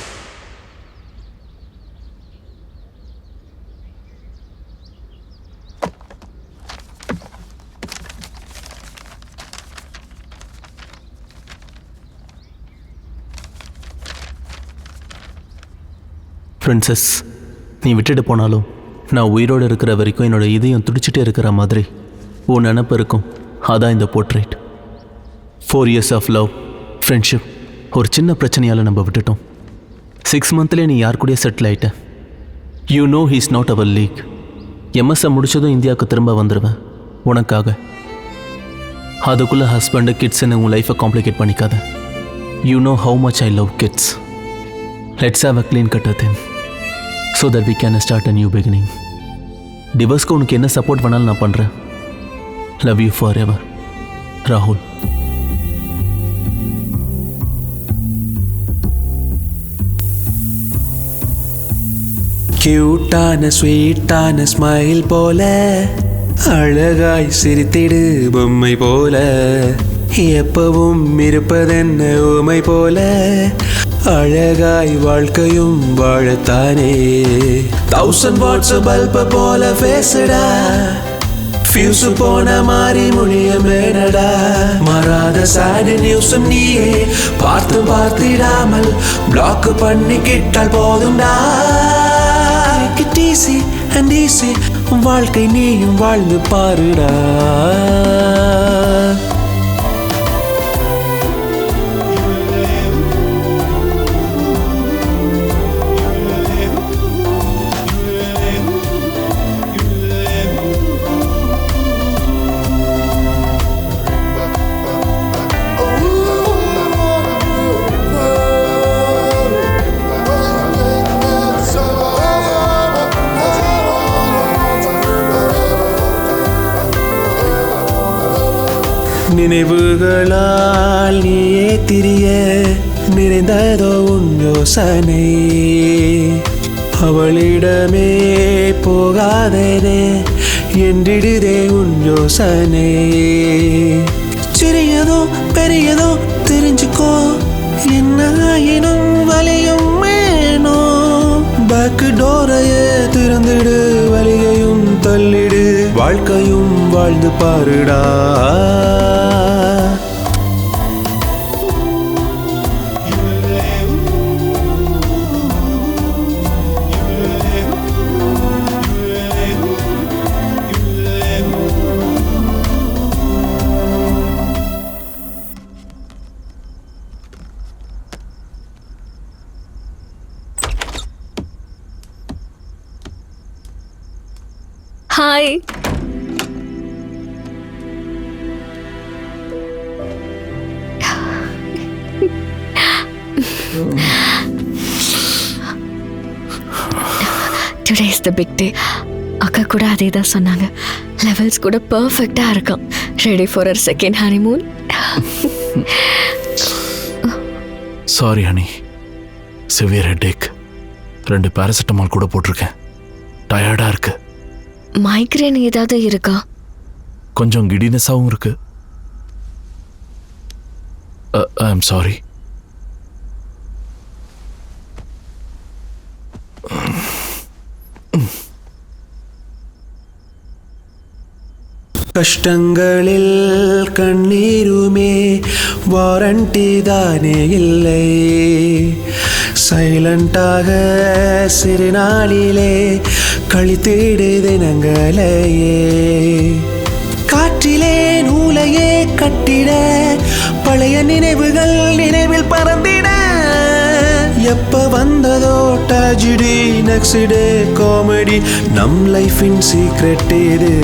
S6: பிரின்சஸ், நீ விட்டுட்டு போனாலும் நான் உயிரோடு இருக்கிற வரைக்கும் என்னோட இதயம் துடிச்சிட்டே இருக்கிற மாதிரி உன் நினப்பு இருக்கும். அதான் இந்த portrait. 4 years of love, friendship ஒரு சின்ன பிரச்சனையால் நம்ம விட்டுட்டோம். 6 monthலேயே நீ யார் கூடயே செட்டில் ஆகிட்ட. You know he's not our league. எம்எஸ்ஐ முடிச்சதும் இந்தியாவுக்கு திரும்ப வந்துடுவேன் உனக்காக. அதுக்குள்ளே ஹஸ்பண்டு, கிட்ஸ்ன்னு உன் லைஃப்பை காம்ப்ளிகேட் பண்ணிக்காத. You know how much I love kids. Let's have a clean cut with him so that we can start a new beginning. டிவோர்ஸ்க்கு உனக்கு என்ன சப்போர்ட் பண்ணாலும் நான் பண்ணுறேன். லவ் யூ ஃபார் எவர், ராகுல்.
S13: கியூட்டான ஸ்வீட்டான ஸ்மைல் போல அழகாய் சிரித்திடு பொம்மை போல, எப்பவும் இருப்பதென்ன ஊமை போல, அழகாய் வாழ்க்கையும் வாழத்தானே. 1000 வாட்ஸ் பல்ப போல பேசுடா, ஃபியூஸ் போன மாறி மொழிய மேனடா. மாறாத சாடு நியூஸும் நீயே பார்த்து பார்த்திடாமல் பிளாக் பண்ணிக்கிட்டால் போதும்டா. ஈஸி அண்ட் ஈஸி வாழ்க்கை நீயும் வாழ்ந்து பாருடா. நினைவுகளால் நீயே திரிய நிறைந்ததோ உன் யோசனை. அவளிடமே போகாதே என்றிடுதே உன் யோசனை. சிறியதோ பெரியதோ தெரிஞ்சுக்கோ, என்னாயினும் வலியும் வேணோ. பேக் டோரையே திறந்துடு, வலியையும் தள்ளிடு, வாழ்க்கையும் வாழ்ந்து பாருடா.
S1: Hi. Today is the big day. அக்கா கூட அதே தான் சொன்னாங்க. லெவல்ஸ் கூட பர்ஃபெக்டா இருக்கும். Ready for our second honeymoon.
S6: Sorry honey, severe headache. 2 paracetamol கூட போட்டிருக்கேன். டயர்டா இருக்கு.
S1: மைக்ரேன் ஏதாவது இருக்கா?
S6: கொஞ்சம் கிடினஸாகவும் இருக்கு. I am sorry.
S13: கஷ்டங்களில் கண்ணீருமே வாரண்டி தானே இல்லை. சைலண்டாக சிறு நாளிலே கழித்திடு தினங்களையே. காற்றிலே நூலையே கட்டிட பழைய நினைவுகள் நினைவில் பறந்திட. எப்ப வந்ததோ ட்ராஜடி நெக்ஸ்ட் டே காமெடி. நம் லைஃபின் சீக்ரெட் இது.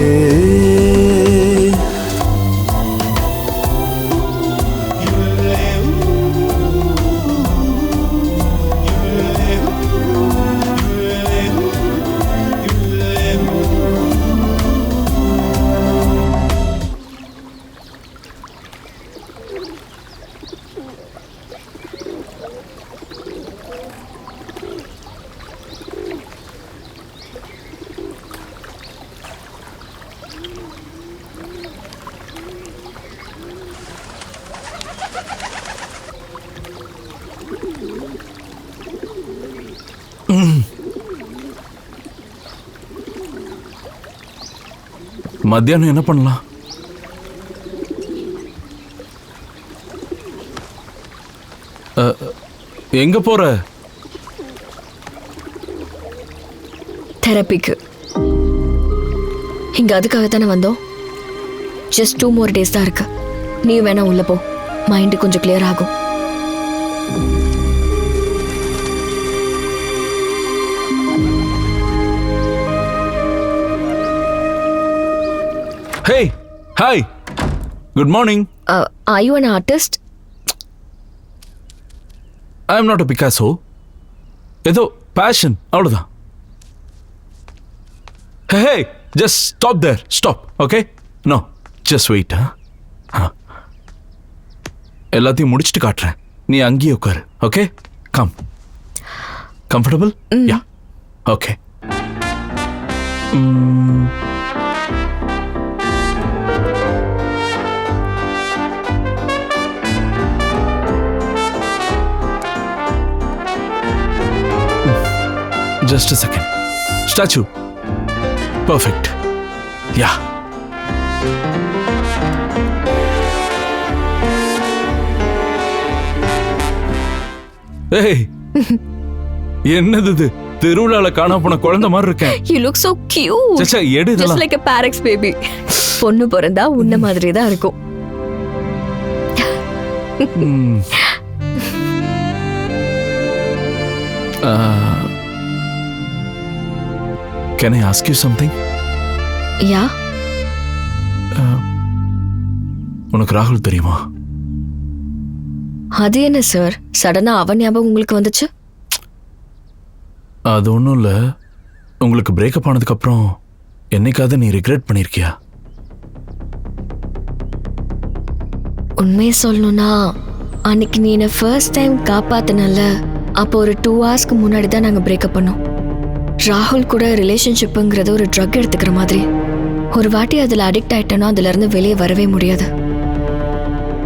S2: மத்தியானம் என்ன பண்ணலாம்? எங்க போற?
S1: தெரப்பிக்கு. இங்க அதுக்காக தானே வந்தோம். ஜஸ்ட் 2 more days தான் இருக்கு. நீ வேணா உள்ள போ, மைண்ட் கொஞ்சம் கிளியர் ஆகும்.
S2: Hey, hi. Good morning.
S1: Are you an artist?
S2: I am not a Picasso. ஏதோ passion அவ்வளவுதான். Hey, just stop there. Stop, okay? No, just wait. எல்லாத்தையும் முடிச்சிட்டு காட்டுறேன். நீ அங்கேயே உட்காரு, okay? Come. Comfortable? Yeah. Okay. Just a second. Statue. Perfect. Yeah. Hey. என்னது இது? தெருவுல காணா போன குழந்தை மாதிரி இருக்கேன்.
S1: You look so cute.
S2: சச்சா எடு இதெல்லாம்.
S1: Just like a Parex baby. பொண்ணு பிறந்தா உன்ன மாதிரி தான் இருக்கும்.
S2: Can I ask you something?
S1: Yeah.
S2: உனக்கு ராகுல் தெரியுமா?
S1: அது என்ன சார், சடனா அவன் ஞாபகம் உங்களுக்கு வந்துச்சு?
S2: அது ஒன்றும் இல்லை. உங்களுக்கு பிரேக்கப் ஆனதுக்கு அப்புறம் என்னைக்காவது நீ ரிக்ரெட் பண்ணியிருக்கியா?
S1: உண்மையை சொல்லணும்னா, அன்னைக்கு நீ என்னை ஃபர்ஸ்ட் டைம் காப்பாத்தினல, அப்போ ஒரு 2 hours முன்னாடி தான் நாங்கள் பிரேக்கப் பண்ணோம். ராகுல் கூட ரிலேஷன்ஷிப்புங்கிறது ஒரு ட்ரக் எடுத்துக்கிற மாதிரி. ஒரு வாட்டி அதில் அடிக்ட் ஆயிட்டோன்னா அதுலேருந்து வெளியே வரவே முடியாது.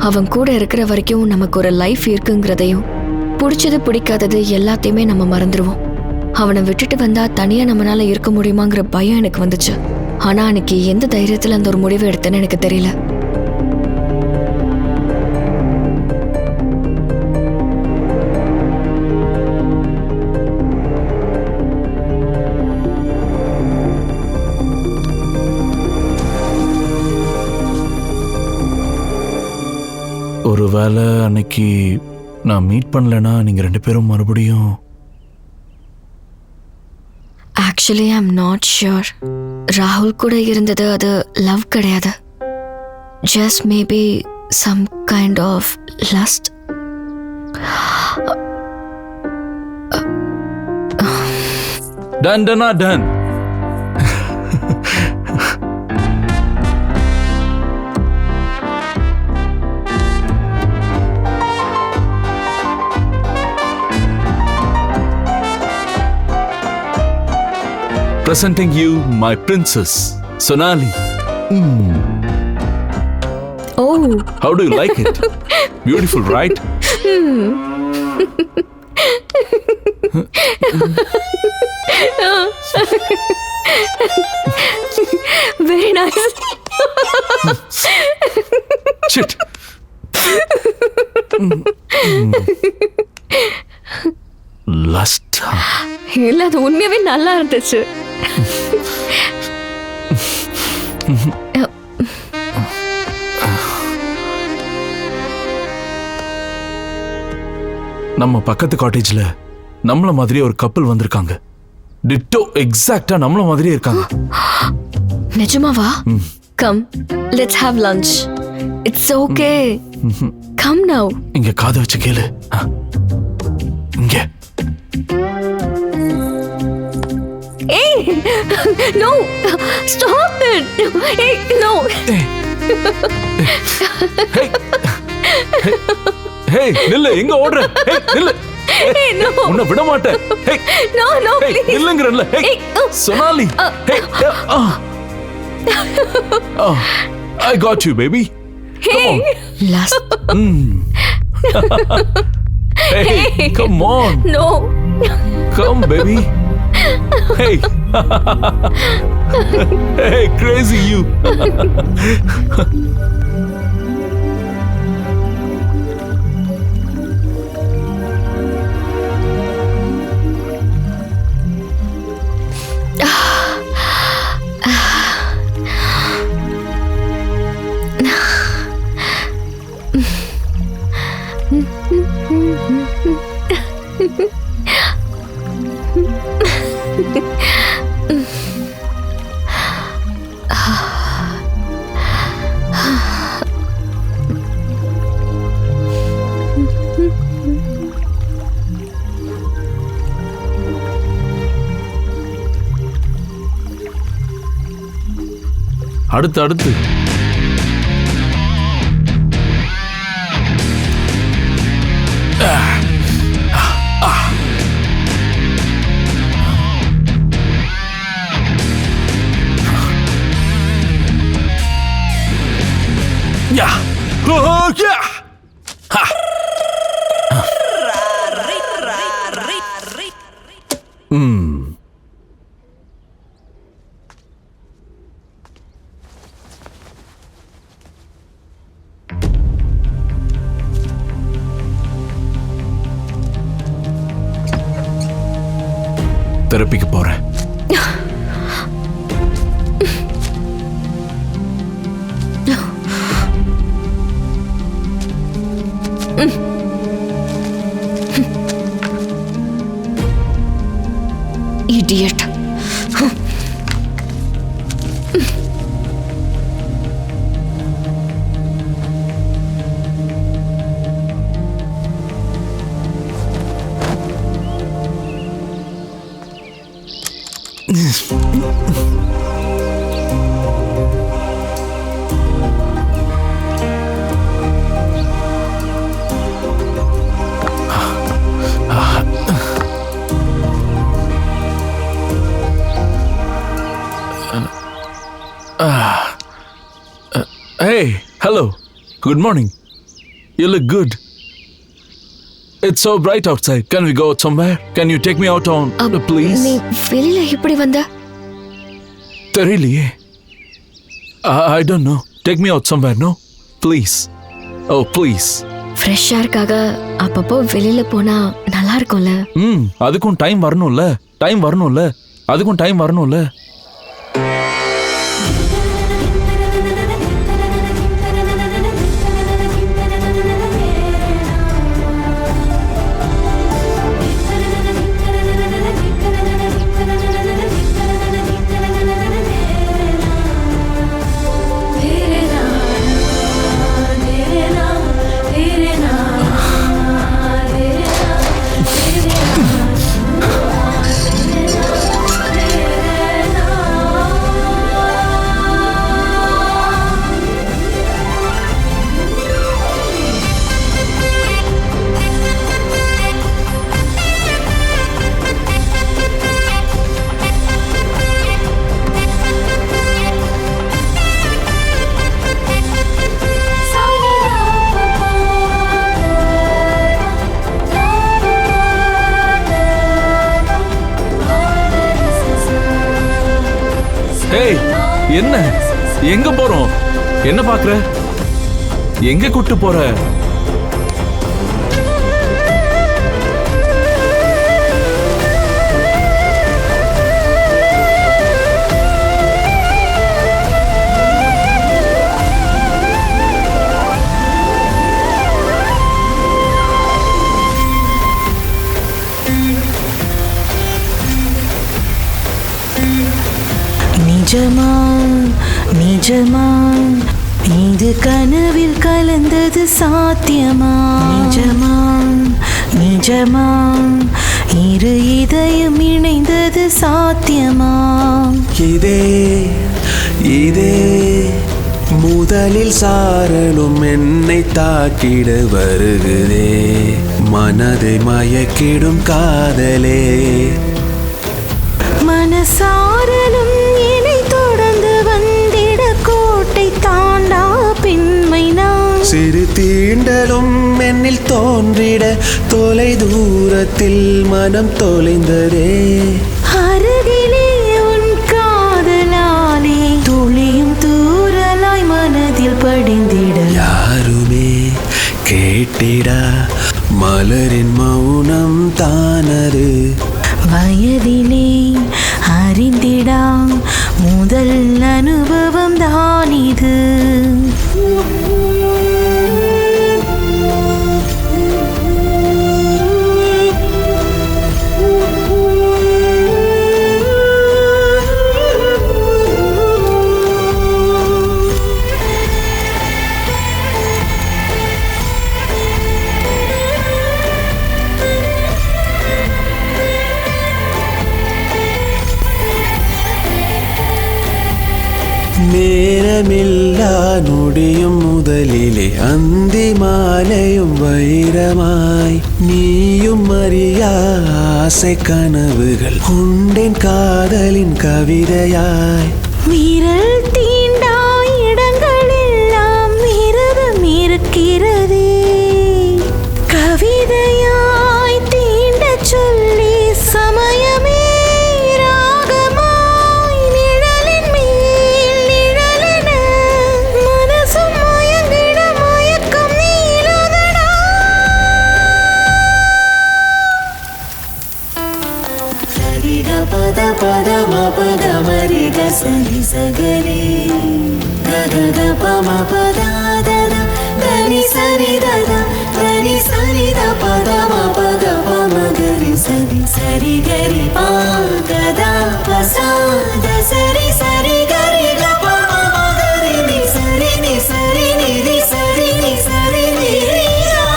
S1: அவன் கூட இருக்கிற வரைக்கும் நமக்கு ஒரு லைஃப் இருக்குங்கிறதையும், பிடிச்சது பிடிக்காதது எல்லாத்தையுமே நம்ம மறந்துடுவோம். அவனை விட்டுட்டு வந்தா தனியாக நம்மளால இருக்க முடியுமாங்கிற பயம் எனக்கு வந்துச்சு. ஆனால் அன்னைக்கு எந்த தைரியத்தில் அந்த ஒரு முடிவை எடுத்தேன்னு எனக்கு தெரியல.
S2: ஒருவேளை அன்னைக்கு நான் மீட் பண்ணலனா நீங்க 2 பேரும் மறுபடியும்.
S1: Actually I am not sure. ராகுல் கூட இருந்தது அது லவ் கிடையாது. Just maybe some kind of lust.
S2: Done. presenting you my princess, Sonali.
S1: Oh.
S2: How do you like it? Beautiful, right?
S1: Very nice.
S2: Shit. Lust.
S1: இல்ல அது உண்மையாவே நல்லா இருந்துச்சு.
S2: நம்ம பக்கத்து காட்டேஜ்ல நம்மள மாதிரி ஒரு கப்பல் வந்திருக்காங்க. டிட்டோ எக்ஸாக்ட்டா நம்மள மாதிரியே இருக்காங்க.
S1: நிஜமாவா? Come, let's have lunch. It's okay. Come now.
S2: இங்க காது வச்சு கேளு. இங்க.
S1: Hey, no, stop it. Hey, no.
S2: Hey, நில்லு, எங்க ஓடுற? Hey, நில்லு.
S1: Hey, no.
S2: உன்னை விட மாட்டேன். Hey.
S1: No, no, please.
S2: நில்லுங்கறல்ல. Hey, Sonali. Hey. Oh, I got you, baby.
S1: Hey. Last.
S2: Hey, come on.
S1: No.
S2: Come, baby. Hey. Hey, crazy you. அடுத்து Yeah. Oh, yeah. Ha. தெரப்பிக்கு போறேன்.
S1: Idiot.
S2: Hey, hello. Good morning. You look good. It's so bright outside. Can we go out somewhere? Can you take me out on, please?
S1: நீ வெளியில எப்படி வந்த?
S2: தெரியலையே. I don't know. Take me out somewhere, no? Please. Oh, please.
S1: Fresh ஏர்க்காக அப்பப்போ வெளியில போனா நல்லா இருக்கும்ல?
S2: அதுக்கும் டைம் வரணும்ல? அதுக்கும் டைம் வரணும்ல? ஏய் என்ன எங்க போறோம்? என்ன பாக்குற? எங்க கூட்டு போற?
S10: நிஜமா நிஜமா இது கனவில் கலந்தது சாத்தியமா? நிஜமா நிஜமா இரு இதயம் இணைந்தது சாத்தியமா?
S13: இதே இதே முதலில் சாரலும் என்னை தாக்கிட வருகுதே, மனதை மயக்கிடும் காதலே.
S10: மனசாரலும் என்னை தொடர்ந்து வந்திட கோட்டை தாண்டா பெண்மை நான்.
S13: சிறு தீண்டலும் என்னில் தோன்றிட தொலை தூரத்தில் மனம் தொலைந்ததே.
S10: அருகிலே உன் காதலாலே துளியும் தூரலாய் மனதில் படிந்திட
S13: யாருமே கேட்டிடா மலரின் மௌனம் தானது.
S10: வயதிலே அறிந்திடா முதல் அனுபவம் தான் இது.
S13: நேரமில்லா நொடியும் முதலிலே அந்தி மாலையும் வைரமாய் நீயும் அறியா ஆசை கனவுகள் கொண்டேன் காதலின் கவிதையாய்.
S10: விரல் தீண்டா இடங்களெல்லாம் விரதம் இருக்கிறதே, கவிதையாய் தீண்ட சொல்லி சமயமே ராகமாய் நிழலின் மேல் நிழலென மனசும் மயங்கிட மயக்கம் நீளுதடா. சரிக பத பத மபத மரிக சரி சகரி கத பம பதாதத கரி சரி தத கரி சரி த பத மபத பம கரி சரி சரி கரி பா கதா பசாத சரி சரி கரி க பம மகரி நி சரி நி ரி சரி நி சரி நி ரி ரா.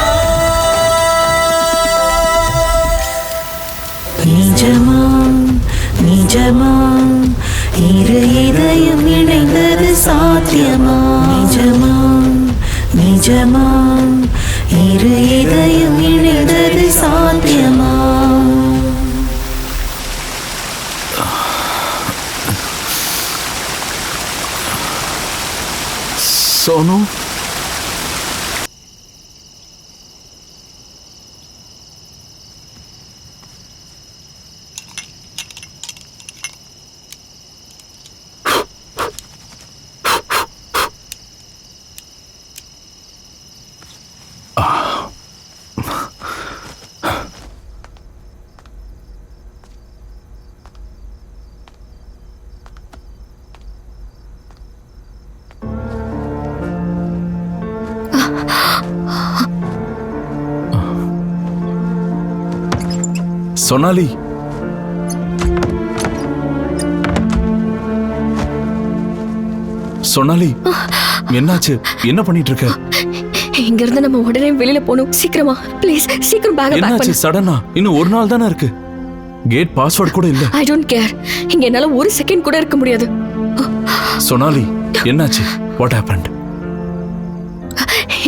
S10: நிஜமா நிஜமா இரு இதயம் இணைந்தது சாத்தியமா? நிஜமா நிஜமா இரு இதயம் இணைந்தது சாத்தியமா?
S2: சோனு சொனாலி, சொனாலி என்னாச்சு? என்ன பண்ணிட்டு இருக்க?
S1: இங்க இருந்து நம்ம உடனே வெளியில போகணும். சீக்கிரமா ப்ளீஸ், சீக்கிரம் பேக் பேக்
S2: என்னாச்சு
S1: பண்ணு.
S2: சடனா? இன்னும் ஒரு நாள் தானே இருக்கு. கேட் பாஸ்வேர்ட் கூட இல்ல.
S1: I don't care. இங்க என்னால ஒரு செகண்ட் கூட இருக்க முடியாது.
S2: சொனாலி என்னாச்சு? What happened?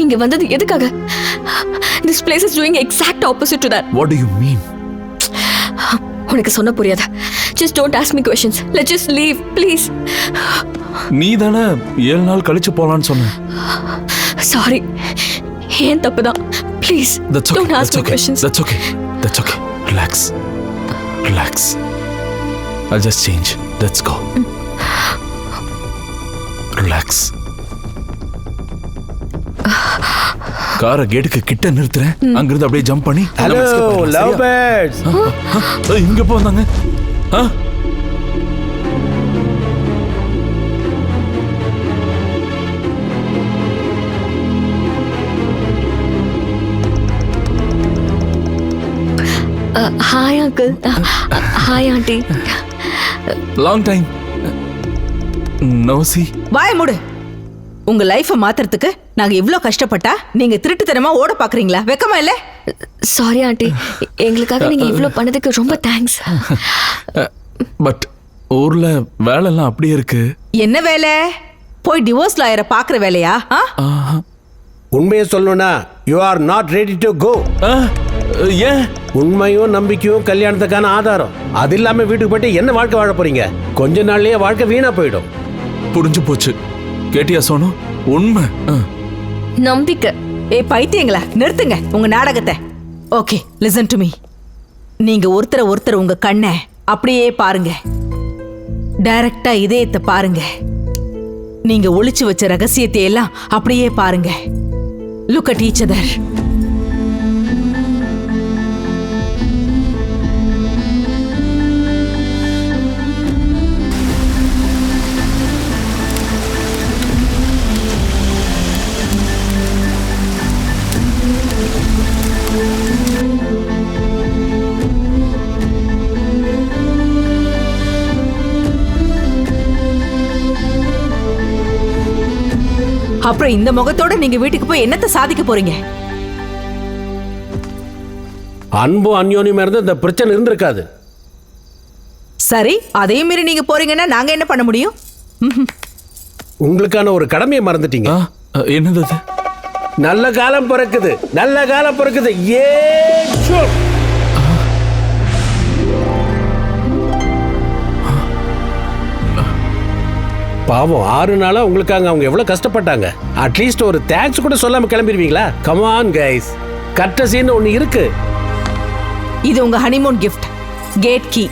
S1: இங்க வந்தது எதுக்காக? This place is doing exact opposite to that.
S2: What do you mean?
S1: உனக்கு சொன்ன புரியாதா? Just don't ask me questions. Let's just leave, please.
S2: நீ தானே 7 நாள் கழிச்சு போலான்னு சொன்ன.
S1: Sorry. ஏன் தப்புதான். Please don't ask me questions.
S2: That's okay. Relax. I'll just change. Let's go. Relax. காரை கேட்டுக்கு கிட்ட நிறுத்துறேன். அங்கிருந்து அப்படியே ஜம்ப் பண்ணி
S12: ஹலோ லவ் பேர்ட்ஸ்.
S2: இங்க போ வந்தாங்க.
S1: Hi uncle. Hi aunty.
S2: Long time no see.
S9: வாய மூடு. உங்க லைஃப மாத்துறதுக்கு நாங்க இவ்ளோ கஷ்டப்பட்டா நீங்க திருட்டுத்தனமா ஓட பாக்குறீங்களா? வெக்கமா இல்ல?
S1: சாரி ஆண்டி, எங்களுக்காக நீங்க இவ்ளோ பண்ணதுக்கு ரொம்ப தேங்க்ஸ்.
S2: பட் ஊர்ல வேலை எல்லாம் அப்படியே இருக்கு.
S9: என்ன வேலை? போய் டிவோர்ஸ் லாயரை பாக்குற வேலையா?
S12: உண்மையை சொல்லணும்னா you are not ready to go.
S2: ஏன்?
S12: உண்மையும் நம்பிக்கையும் கல்யாணத்துக்கான ஆதாரம். அது இல்லாம வீட்டுக்கு போயிட்டு என்ன வாழ்க்கை வாழ போறீங்க? கொஞ்ச நாள்லயே வாழ்க்கை வீணா போயிடும்.
S2: புரிஞ்சு போச்சு. கேட்டியா சோனு? உண்மை
S1: நம்பிக்கை.
S9: பைத்தியங்களா, நிறுத்துங்க உங்க நாடகத்தை. Okay, listen to me. நீங்க ஒருத்தர் உங்க கண்ணை அப்படியே பாருங்க. டைரக்டா இதயத்தை பாருங்க. நீங்க ஒளிச்சு வச்ச ரகசியத்தை எல்லாம் அப்படியே பாருங்க. Look at each other. அப்புறம் இந்த முகத்தோட நீங்க வீட்டுக்கு போய் என்னத்தை சாதிக்க போறீங்க?
S12: அன்பு அந்யோன்யமா இருந்தா இந்த பிரச்சனை இருந்திருக்காது.
S9: சரி, அதையும் மீறி நீங்க போறீங்கன்னா நாங்க என்ன பண்ண முடியும்?
S12: உங்களுக்கான ஒரு கடமையை மறந்துட்டீங்க.
S2: என்னது?
S12: நல்ல காலம் பிறக்குது, நல்ல காலம் பிறக்குது. ஏ பாவம், 6 நாளா உங்களுக்காக அவங்க எவ்வளவு கஷ்டப்பட்டாங்க. அட்லீஸ்ட் ஒரு தேங்க்ஸ் கூட சொல்லாம கிளம்பிடுவீங்களா? கம் ஆன் கைஸ், கட்டசின்னு ஒண்ணு இருக்கு.
S9: இது உங்க ஹனிமூன் கிஃப்ட், கேட் கீ.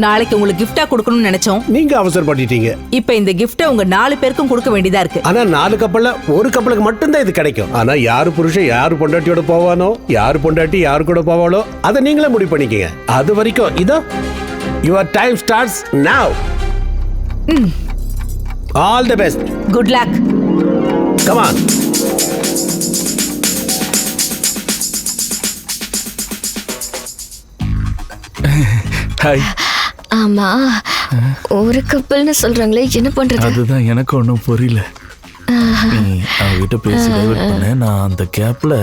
S9: நாளைக்கு உங்களுக்கு கிஃப்டா கொடுக்கணும்னு நினைச்சோம்,
S12: நீங்க அவசரப்பட்டுட்டீங்க.
S9: இப்ப இந்த கிஃப்ட உங்க 4 பேருக்கும் கொடுக்க வேண்டியதா இருக்கு.
S12: ஆனா 4 கப்பல்ல ஒரு கப்பலுக்கு மட்டும்தான் இது கிடைக்கும். ஆனா யாரு புருஷன் யாரு பொண்டாட்டியோட போவானோ, யாரு பொண்டாட்டி யாரு கூட போவாளோ அதை நீங்களே முடிவு பண்ணிக்கங்க. அது வரைக்கும் இதோ யுவர் டைம் ஸ்டார்ட்ஸ் நவ. All the best.
S9: Good luck.
S12: Come on.
S2: Hi.
S1: ஆமா, ஒரு கப்பல்னு சொல்றாங்களே, என்ன பண்றது?
S2: அதுதான் எனக்கு ஒன்றும் புரியல. நீ அவகிட்ட பேசி டைவர்ட் பண்ண, நான் அந்த கேப்ல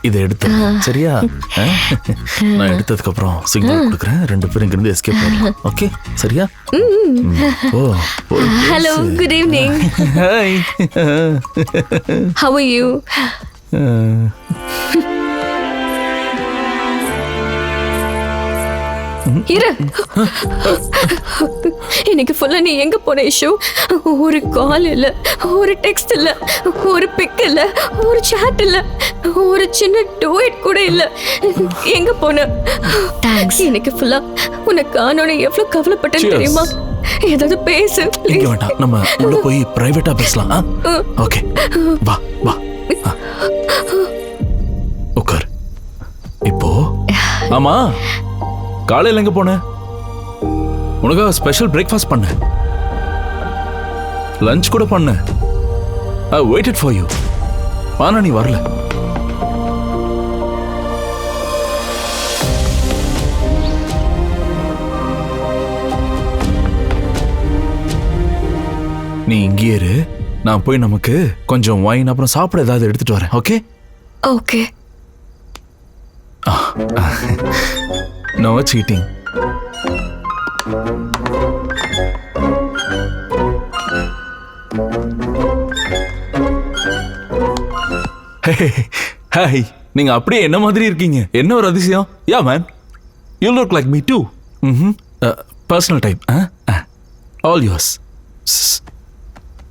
S2: இதை எடுத்தேன். சரியா? நான் எடுத்ததுக்கு அப்புறம் சிக்னல் கொடுக்குறேன். 2 பேரும் இங்கிருந்து எஸ்கேப் பண்ணலாம். ஓகே, சரியா? Oh,
S1: hello, good evening.
S2: Hi.
S1: How are you? இரு. இன்னைக்கு ஃபுல்லா நீ எங்க போன இஷ்யூ? ஒரு கால் இல்ல, ஒரு டெக்ஸ்ட் இல்ல, ஒரு பிக் இல்ல, ஒரு சாட் இல்ல, ஒரு சின்ன டூயட் கூட இல்ல. எங்க போன? தேங்க்ஸ். இன்னைக்கு ஃபுல்லா உன்னை காணோன்னு எவ்வளவு கவலைப்பட்டேன்னு தெரியுமா? ஏதாவது பேசு.
S2: இங்க வேண்டாம், நம்ம உள்ள போய் பிரைவேட்டா பேசலாம். ஓகே, வா வா. உட்கார். இப்போ ஆமா, காலையில் எங்க போன? உனக்காக ஸ்பெஷல் பிரேக்ஃபாஸ்ட் பண்ண, லஞ்ச் கூட பண்ண. I waited for you. ஆனா நீ வரல. நீ இங்கே இரு, நான் போய் நமக்கு கொஞ்சம் வைன் அப்புறம் சாப்பிட ஏதாவது எடுத்துட்டு வரேன். Okay?
S1: Okay.
S2: No cheating. Hi. நீங்க அப்படியே என்ன மாதிரி இருக்கீங்க. என்ன ஒரு அதிசயம். Yeah man, you look like me too. Personal time. All yours.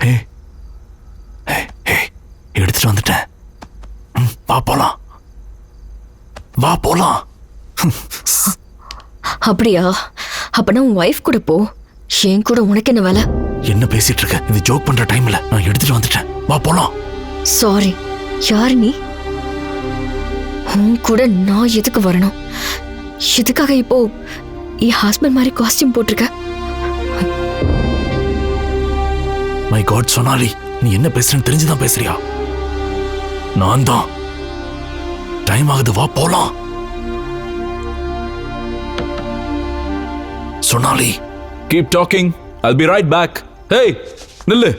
S2: Hey hey hey, எடுத்துட்டு வந்துட்டேன். வா போலாம், வா போலாம்.
S1: அப்படியா? அப்பனா உன் வைஃப் கூட போ. என் கூட உனக்கு என்ன வேலை?
S6: என்ன பேசிட்டு இருக்க? இது ஜோக் பண்ற டைம்ல நான் எடுத்துட்டு வந்துட்டேன். வா போலாம்.
S1: சாரி, யார் நீ? உன் கூட நான் எதுக்கு வரணும்? எதுக்காக இப்போ என் ஹஸ்பண்ட் மாதிரி காஸ்டியூம் போட்டிருக்க?
S6: மை காட் சோனாலி, நீ என்ன பேசுறன்னு தெரிஞ்சுதான் பேசுறியா? நான் தான். டைம் ஆகுது, வா போலாம். Sonali,
S2: keep talking, I'll be right back. Hey, நில்லு.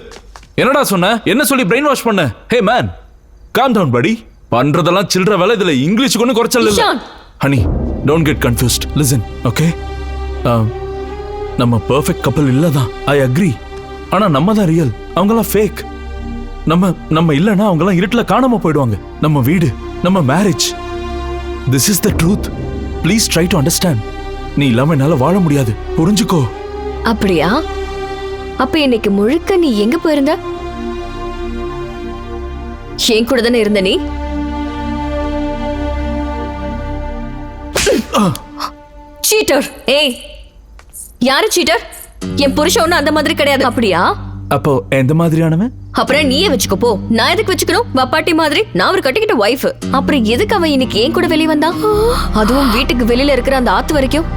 S2: என்னடா சொன்ன? என்ன சொல்லி பிரெயின் வாஷ் பண்ண? Hey man, calm down buddy. பண்றதெல்லாம் சில்லற வேலை, இதுல இங்கிலீஷுக்கு ஒன்றும் குறைச்சல் இல்ல. Honey, don't get confused. Listen, okay? நம்ம பெர்ஃபெக்ட் கப்பல் இல்லதான், ஐ அக்ரி. ஆனா நம்ம தான் ரியல், அவங்கெல்லாம் ஃபேக். நம்ம இல்லைன்னா அவங்கெல்லாம் இருட்டுல காணாம போயிடுவாங்க. நம்ம வீடு, நம்ம marriage, this is the truth. Please try to understand. நீ இல்லாம என்னால வாழ முடியாது, புரிஞ்சுக்கோ.
S1: அப்படியா? அப்ப இன்னைக்கு முழுக்க நீ எங்க போயிருந்த? என் கூட தானே இருந்த நீ? சீட்டர். ஏய், யாரு சீட்டர்? என் புருஷன் ஒண்ணு அந்த மாதிரி கிடையாது. அப்படியா?
S2: அப்போ எந்த மாதிரியானவன்?
S1: அப்புறம் நீயே வச்சுக்கோ போ. நான் எதுக்கு வச்சுக்கணும்? வப்பாட்டி மாதிரி நான் ஒரு கட்டிக்கிட்ட வைஃப். அப்புறம் எதுக்கு அவன் இன்னைக்கு ஏன் கூட வெளியே வந்தான்? அதுவும் வீட்டுக்கு வெளியில இருக்கிற அந்த ஆத்து வரைக்கும்.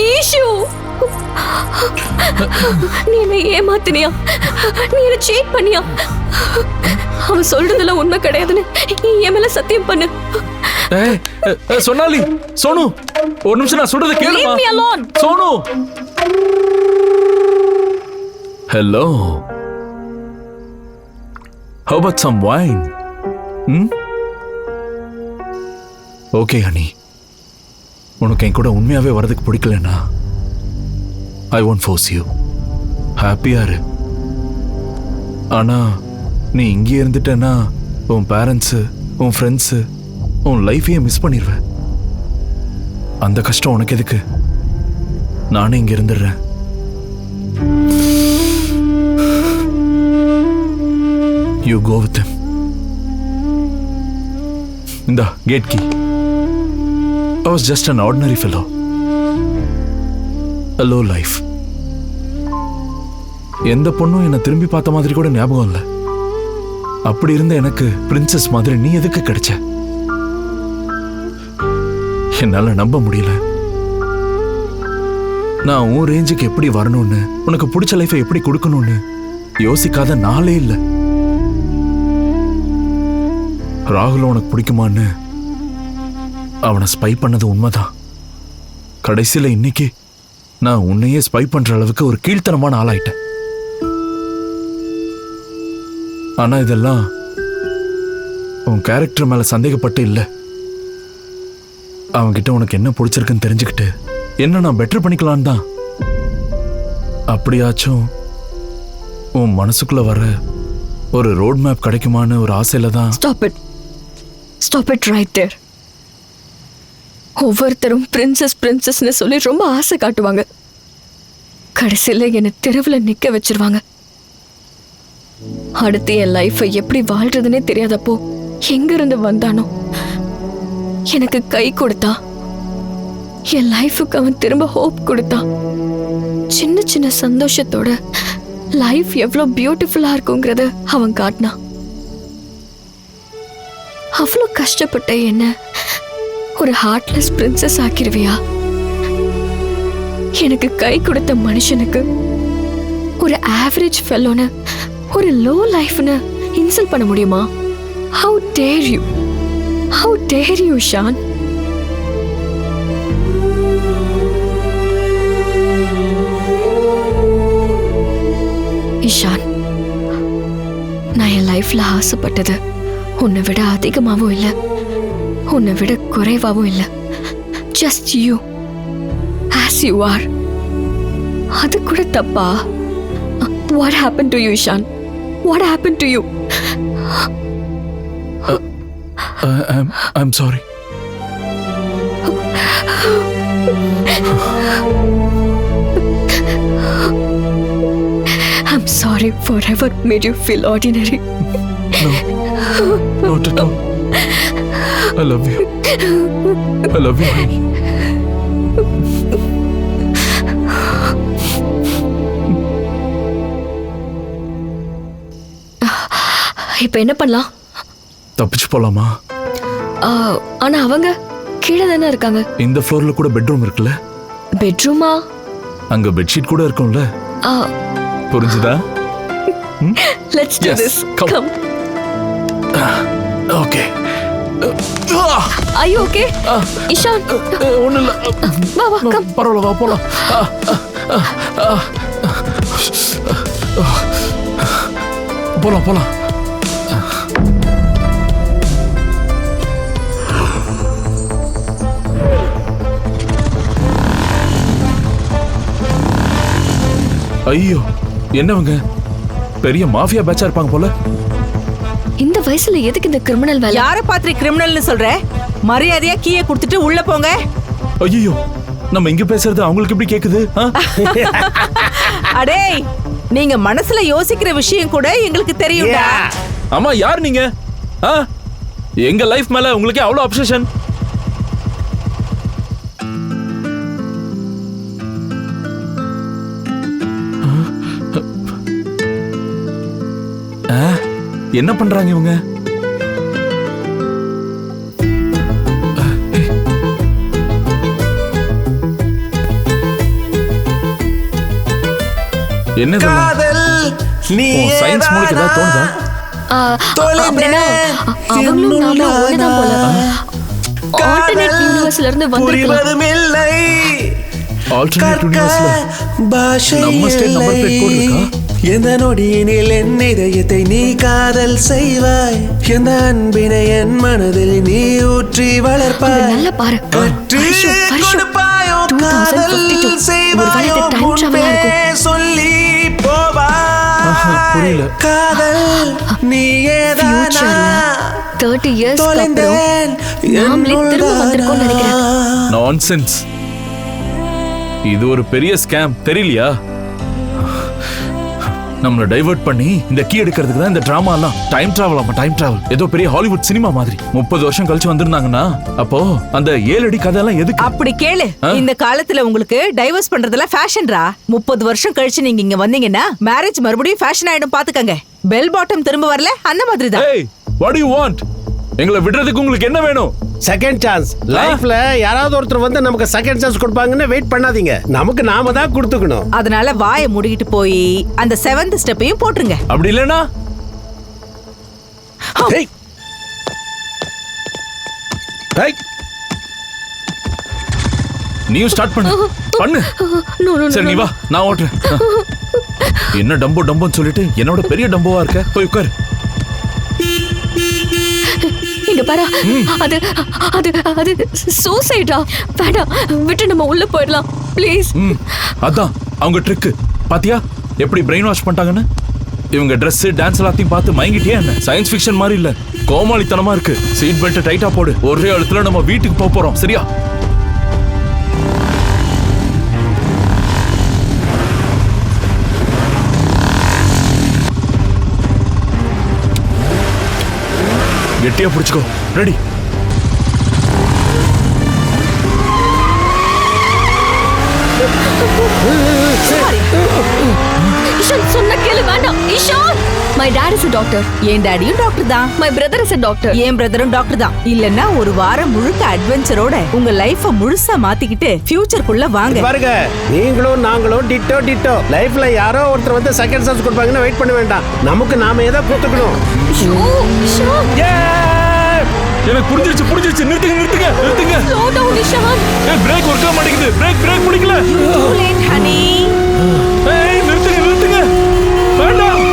S1: ஈஷு, நீ என்ன ஏமாத்தினியா? நீ என்ன சீட் பண்ணியா? அவன் சொல்றதெல்லாம் உண்மை கிடையாதுன்னு நீ என் மேல சத்தியம் பண்ணு.
S2: சோனாலி, சோனு, ஒரு நிமிஷம் நான் சொல்றத கேளுமா?
S1: Leave me alone.
S2: Sonu. Hello. How about some wine? Okay, honey. உனக்கு என் கூட உண்மையாவே வரதுக்கு பிடிக்கலன்னா I won't force you. ஹாப்பியா இரு. ஆனா நீ இங்கே இருந்துட்டேன்னா உன் பேரண்ட்ஸு, உன் ஃப்ரெண்ட்ஸு, உன் லைஃபையே மிஸ் பண்ணிடுவ. அந்த கஷ்டம் உனக்கு எதுக்கு? நானே இங்க இருந்துடுறேன். You go with them. இந்த gate key. I was just an ordinary fellow. A low life. எந்த பொண்ணும் என்னை திரும்பி பார்த்த மாதிரி கூட ஞாபகம் இல்லை. அப்படி இருந்த எனக்கு பிரின்சஸ் மாதிரி நீ எதுக்கு கிடைச்ச? என்னால நம்ப முடியல. நான் உன் ரேஞ்சுக்கு எப்படி வரணும்னு, உனக்கு பிடிச்ச லைஃபை எப்படி கொடுக்கணும்னு யோசிக்காத நாளே இல்லை. ராகுல் உனக்கு பிடிக்குமான்னு அவனை ஸ்பை பண்ணது உண்மைதான். கடைசியில் இன்னைக்கு நான் உன்னையே ஸ்பை பண்ற அளவுக்கு ஒரு கீழ்த்தனமான ஆளாயிட்டேன். ஆனா இதெல்லாம் உன் கேரக்டர் மேல சந்தேகப்பட்டு இல்லை. அவன்கிட்ட உனக்கு என்ன பிடிச்சிருக்குன்னு தெரிஞ்சுக்கிட்டு என்ன நான் பெட்டர் பண்ணிக்கலான்னு தான். அப்படியாச்சும் உன் மனசுக்குள்ள வர ஒரு ரோட் மேப் கிடைக்குமான்னு ஒரு ஆசையில தான்.
S1: Stop it right there. ஒவ்வொருத்தரும் பிரின்சஸ் பிரின்சஸ்னு சொல்லி ரொம்ப ஆசை காட்டுவாங்க. கடைசியில் என்னை தெருவில் நிற்க வச்சிருவாங்க. அடுத்து என் லைஃபை எப்படி வாழ்றதுன்னே தெரியாதப்போ எங்கிருந்து வந்தானோ எனக்கு கை கொடுத்தா. என் லைஃபுக்கு அவன் திரும்ப ஹோப் கொடுத்தான். சின்ன சின்ன சந்தோஷத்தோட லைஃப் எவ்வளோ பியூட்டிஃபுல்லா இருக்குங்கிறத அவன் காட்டினான். அவ்வளோ கஷ்டப்பட்ட என்ன ஒரு ஹார்ட்லெஸ் பிரின்சஸ் ஆக்கிருவியா? எனக்கு கை கொடுத்த மனுஷனுக்கு ஒரு ஆவரேஜ் ஃபெல்லோன்னு, ஒரு லோ லைஃப்னு இன்சல்ட் பண்ண முடியுமா? How dare you? How dare you, Shaan? Ishaan, நான் என் லைஃப்ல ஆசைப்பட்டது உன்னை விட அதிகமாகவும் இல்லை, உன்னை விட குறைவாகவும் இல்லை. Just you as you are. அது கூட தப்பா? What happened to you, Ishan? What happened to you?
S2: I'm sorry.
S1: I'm sorry for ever made you feel ordinary.
S2: No, not at all. I love you. I love you, honey.
S1: இப்போ என்ன பண்ணலாம்?
S2: தப்பிச்சு போலாமா?
S1: ஆனா அவங்க கீழே தானே இருக்காங்க.
S2: இந்த ஃப்ளோர்ல கூட பெட்ரூம் இருக்குல்ல?
S1: பெட்ரூமா?
S2: அங்க பெட்ஷீட் கூட இருக்கும்ல? புரிஞ்சுதா?
S1: Let's do this. Come.
S2: Okay.
S1: Are you okay? Ishan.
S2: ஒண்ணு இல்ல.
S1: வா வா கம்.
S2: பரவாயில்ல வா போலாம். போலாம் போலாம். ஐயோ என்னவங்க பெரிய மாஃபியா பேட்சா இருப்பாங்க போல.
S1: இந்த வயசுல எதுக்கு இந்த கிரிமினல் வேலை?
S9: யார பாத்திரி கிரிமினல்னு சொல்ற? மரியாதையா கீயை கொடுத்துட்டு உள்ள போங்க.
S2: ஐயோ நம்ம இங்க பேசுறது அவங்களுக்கு எப்படி கேக்குது?
S9: அடே நீங்க மனசுல யோசிக்கிற விஷயம் கூட எங்களுக்கு தெரியும்டா.
S2: ஆமா யார் நீங்க? எங்க லைஃப் மேல உங்களுக்கு அவ்வளவு அப்சஷன்? என்ன பண்றாங்க இவங்க? என்ன சயின்ஸ் மூலிக்கு ஏதாவது தோணுதா?
S1: அவங்களும் நாம ஒண்ணுதான் போல. ஆல்டர்னேட் யூனிவர்ஸ்ல இருந்து வந்திருக்கலாம்.
S2: ஆல்டர்னேட் யூனிவர்ஸ்ல நம்ம ஸ்டேட் நம்பர் பிளேட் கோட் இருக்கா?
S13: எந்த நொடியினில் என் இதயத்தை நீ காதல் செய்வாய், எந்த அன்பினை என் மனதில் நீ ஊற்றி வளர்ப்பாய்.
S1: நல்ல பாரு.
S13: கொடுப்பாயோ காதல் செய்வாயோ முன்பே சொல்லி போவாய். காதல் நீ ஏதானா
S1: 30 years அப்புறம் நாமளே திரும்ப வந்திருக்கோம் நினைக்கிறேன்.
S2: நான்சென்ஸ். இது ஒரு பெரிய ஸ்கேம் தெரியலையா? நம்மள டைவர்ட் பண்ணி இந்த கீ எடுக்கிறதுக்கு தான் இந்த டிராமா எல்லாம். டைம் டிராவல் ஏதோ பெரிய ஹாலிவுட் சினிமா மாதிரி. 30 வருஷம் கழிச்சு வந்திருந்தாங்கன்னா அப்போ அந்த 7 அடி கதை எல்லாம் எதுக்கு?
S9: அப்படி கேளு. இந்த காலத்துல உங்களுக்கு டைவர்ஸ் பண்றதெல்லாம் ஃபேஷன்ரா. 30 வருஷம் கழிச்சு நீங்க இங்க வந்தீங்கன்னா மேரேஜ் மறுபடியும் ஃபேஷன் ஆயிடும் பாத்துக்கங்க. பெல் பாட்டம் திரும்ப வரல அந்த மாதிரி தான்.
S2: Hey, what do you want? எங்களை விடுறதுக்கு உங்களுக்கு என்ன வேணும்?
S12: Second chance. லைஃப்ல யாராவது ஒருத்தர் வந்து நமக்கு செகண்ட் சான்ஸ் கொடுப்பாங்கன்னு வெயிட் பண்ணாதீங்க. நமக்கு நாம தான் கொடுத்துக்கணும்.
S9: அதனால வாயை மூடிக்கிட்டு போய் அந்த 7th ஸ்டெப்பையும் போட்டுருங்க.
S2: அப்படி இல்லனா நீயும் ஸ்டார்ட் பண்ணு. சரி நீ வா நான் ஓட்டுறேன். என்ன டம்போன்னு சொல்லிட்டு என்னோட பெரிய டம்போவா இருக்க. போய் உட்காரு.
S1: இங்க பாரு. அது சூசைடா. வேண்டாம் விட்டு நம்ம உள்ள போயிடலாம் ப்ளீஸ்.
S2: அதான் அவங்க ட்ரிக் பாத்தியா எப்படி பிரெயின் வாஷ் பண்ணிட்டாங்கன்னு. இவங்க Dress டான்ஸ் எல்லாத்தையும் பார்த்து மயங்கிட்டே என்ன சயின்ஸ் ஃபிக்ஷன் மாதிரி இல்ல, கோமாளித்தனமா இருக்கு. சீட் பெல்ட் டைட்டா போடு. ஒரே இடத்துல நம்ம வீட்டுக்கு போக போறோம் சரியா? கெட்டியா பிடிச்சுக்கோ. ரெடி?
S1: இஷான் சொன்ன கேளு. வேண்டாம் Ishan. My dad is a doctor.
S9: என் டாடியும் டாக்டர் தான்.
S1: My brother is a doctor.
S9: என் பிரதரும் டாக்டர் தான். இல்லன்னா ஒரு வாரம் முழுக்க அட்வென்ச்சரோட உங்க லைஃப முழுசா மாத்திக்கிட்டு ஃபியூச்சருக்குள்ள வாங்க.
S12: பாருங்க நீங்களும் நாங்களும் டிட்டோ. லைஃப்ல யாரோ ஒருத்தர் வந்து செகண்ட் சான்ஸ் கொடுப்பாங்கன்னு வெயிட் பண்ண வேண்டாம். நமக்கு நாம ஏதோ கொடுத்துக்கணும்.
S2: எனக்கு புரிஞ்சிருச்சு. நிறுத்துங்க.
S1: Slow down Ishaan.
S2: Brake work ஆக மாட்டேங்குது. பிரேக் பிடிக்கல.
S9: Too late honey.
S2: நிறுத்துங்க. வேண்டாம்.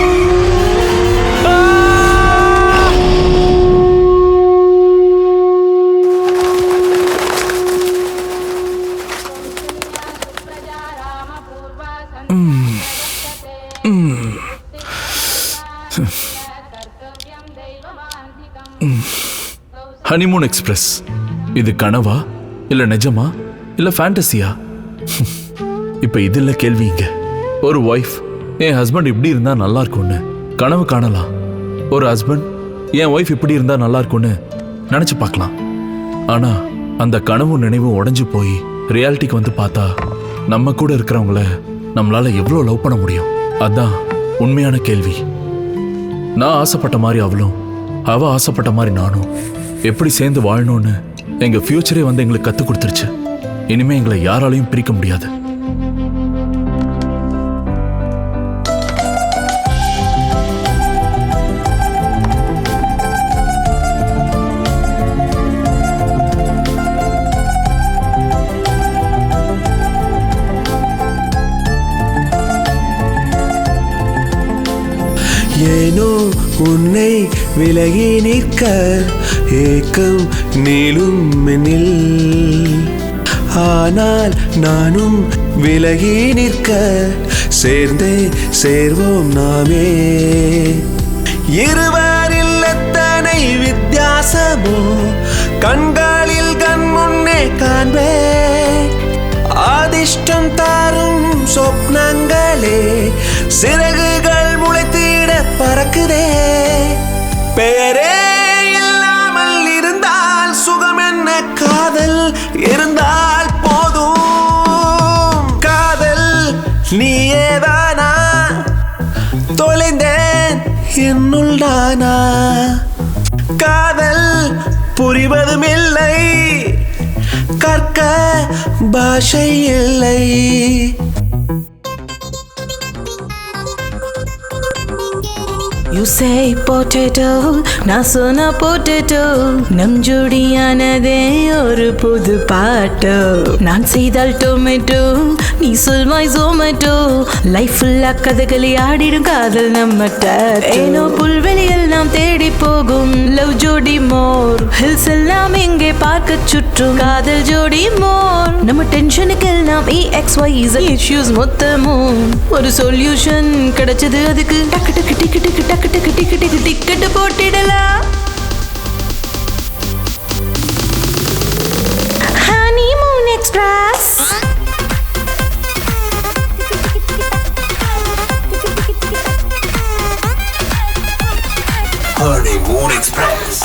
S2: Honeymoon express. இது கனவா இல்ல நிஜமா இல்ல ஃபேண்டசியா? இப்ப இது இல்ல கேள்வி. இங்க ஒரு ஒய்ஃப் என் ஹஸ்பண்ட் இப்படி இருந்தா நல்லா இருக்கும்னு கனவு காணலாம். ஒரு ஹஸ்பண்ட் என் ஒய்ஃப் இப்படி இருந்தா நல்லா இருக்கும்னு நினைச்சு பார்க்கலாம். ஆனா அந்த கனவு நினைவு உடைஞ்சு போய் ரியாலிட்டிக்கு வந்து பார்த்தா நம்ம கூட இருக்கிறவங்கள நம்மளால எவ்வளவு லவ் பண்ண முடியும்? அதான் உண்மையான கேள்வி. நான் ஆசைப்பட்ட மாதிரி அவளும், அவ ஆசைப்பட்ட மாதிரி நானும் எப்படி சேர்ந்து வாழணும்னு எங்க ஃபியூச்சரே வந்து எங்களுக்கு கத்து கொடுத்துருச்சு. இனிமே எங்களை யாராலையும் பிரிக்க முடியாது.
S13: ஏனோ உன்னை விலகி நிற்க ஏக்கம் நீளும் மெனில், ஆனால் நானும் விலகி நிற்க சேர்ந்தே சேர்வோம் நாமே. இருவரில் எத்தனை வித்தியாசமோ கண்களில் கண் முன்னே காண்பே. அதிர்ஷ்டம் தாரும் சொப்னங்களே சிறகுகள் முளைத்திட பறக்குதே. பெயரே இல்லாமல் இருந்தால் சுகம் என்ன, காதல் இருந்தால் போதும். காதல் நீயேதானா, தொலைந்தேன் என்னுள் தானா. காதல் புரிவதும் இல்லை, கற்க பாஷை இல்லை.
S10: You say potato, நான் சொன்ன potato. நம் ஜோடியானதே ஒரு புது பாட்டு. நான் செய்தால் டொமேட்டோ, நீ சொல்வாய் ஜொமேட்டோ. லைஃப் ஃபுல்லா கதகளி ஆடிடும் காதல் நம்ம டாட்டோ. ஏனோ புல்வெளியில் நாம் தேடி போகும் லவ் ஜோடி மோர். ஹில்ஸ் எல்லாம் இங்கே பார்க்க சுற்றும் காதல் ஜோடி மோர். நம்ம டென்ஷனுக்கு எல்லாம் EXYZ இஷ்யூஸ் மொத்தமும் ஒரு சொல்யூஷன் கிடைச்சது. அதுக்கு டக்கு டக்கு டிக்கு டிக்கு டக்கு டிக்கு டிக்கு டிக்கு டிக்கெட் போட்டிடலாம். Honeymoon express.
S11: Honeymoon Express.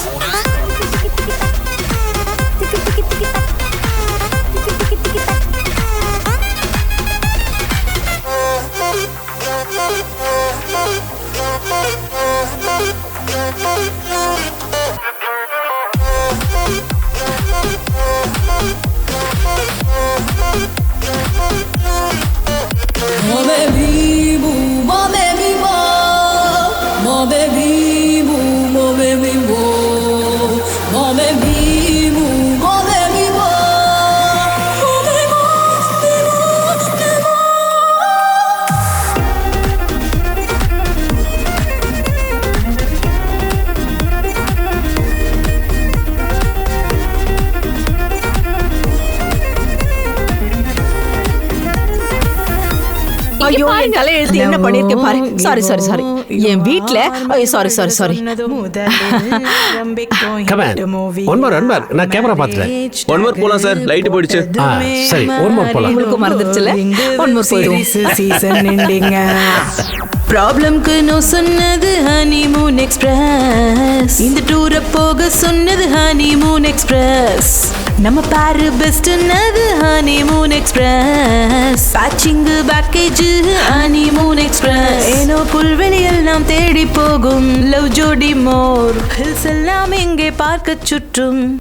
S9: ஐயோ என் தலையெழுத்து என்ன பண்ணிருக்கேன் பாரு. Sorry sorry sorry. என் வீட்ல ஐயோ sorry sorry sorry.
S12: Come on. One more. நான் கேமரா பார்த்துட்டேன்.
S6: ஒன் மோர் போலாம் சார், லைட் போயிடுச்சு.
S12: சரி one more போலாம்.
S9: உங்களுக்கு மறந்துருச்சுல, ஒன் மோர் போயிடும்.
S10: சீசன் எண்டிங்க. ப்ராப்ளம்க்கு நோ சொன்னது ஹனிமூன் எக்ஸ்பிரஸ். இந்த டூரை போக சொன்னது ஹனிமூன் எக்ஸ்பிரஸ். நம்ம பாரு பெஸ்ட்னது ஹனிமூன் எக்ஸ்பிரஸ். பேட்சிங் பேக்கேஜ் ஹனிமூன் எக்ஸ்பிரஸ். ஏனோ புல்வெளியில் நாம் தேடி போகும் லவ் ஜோடி மோர். ஹில்ஸ் எல்லாம் இங்கே பார்க்க சுற்றும்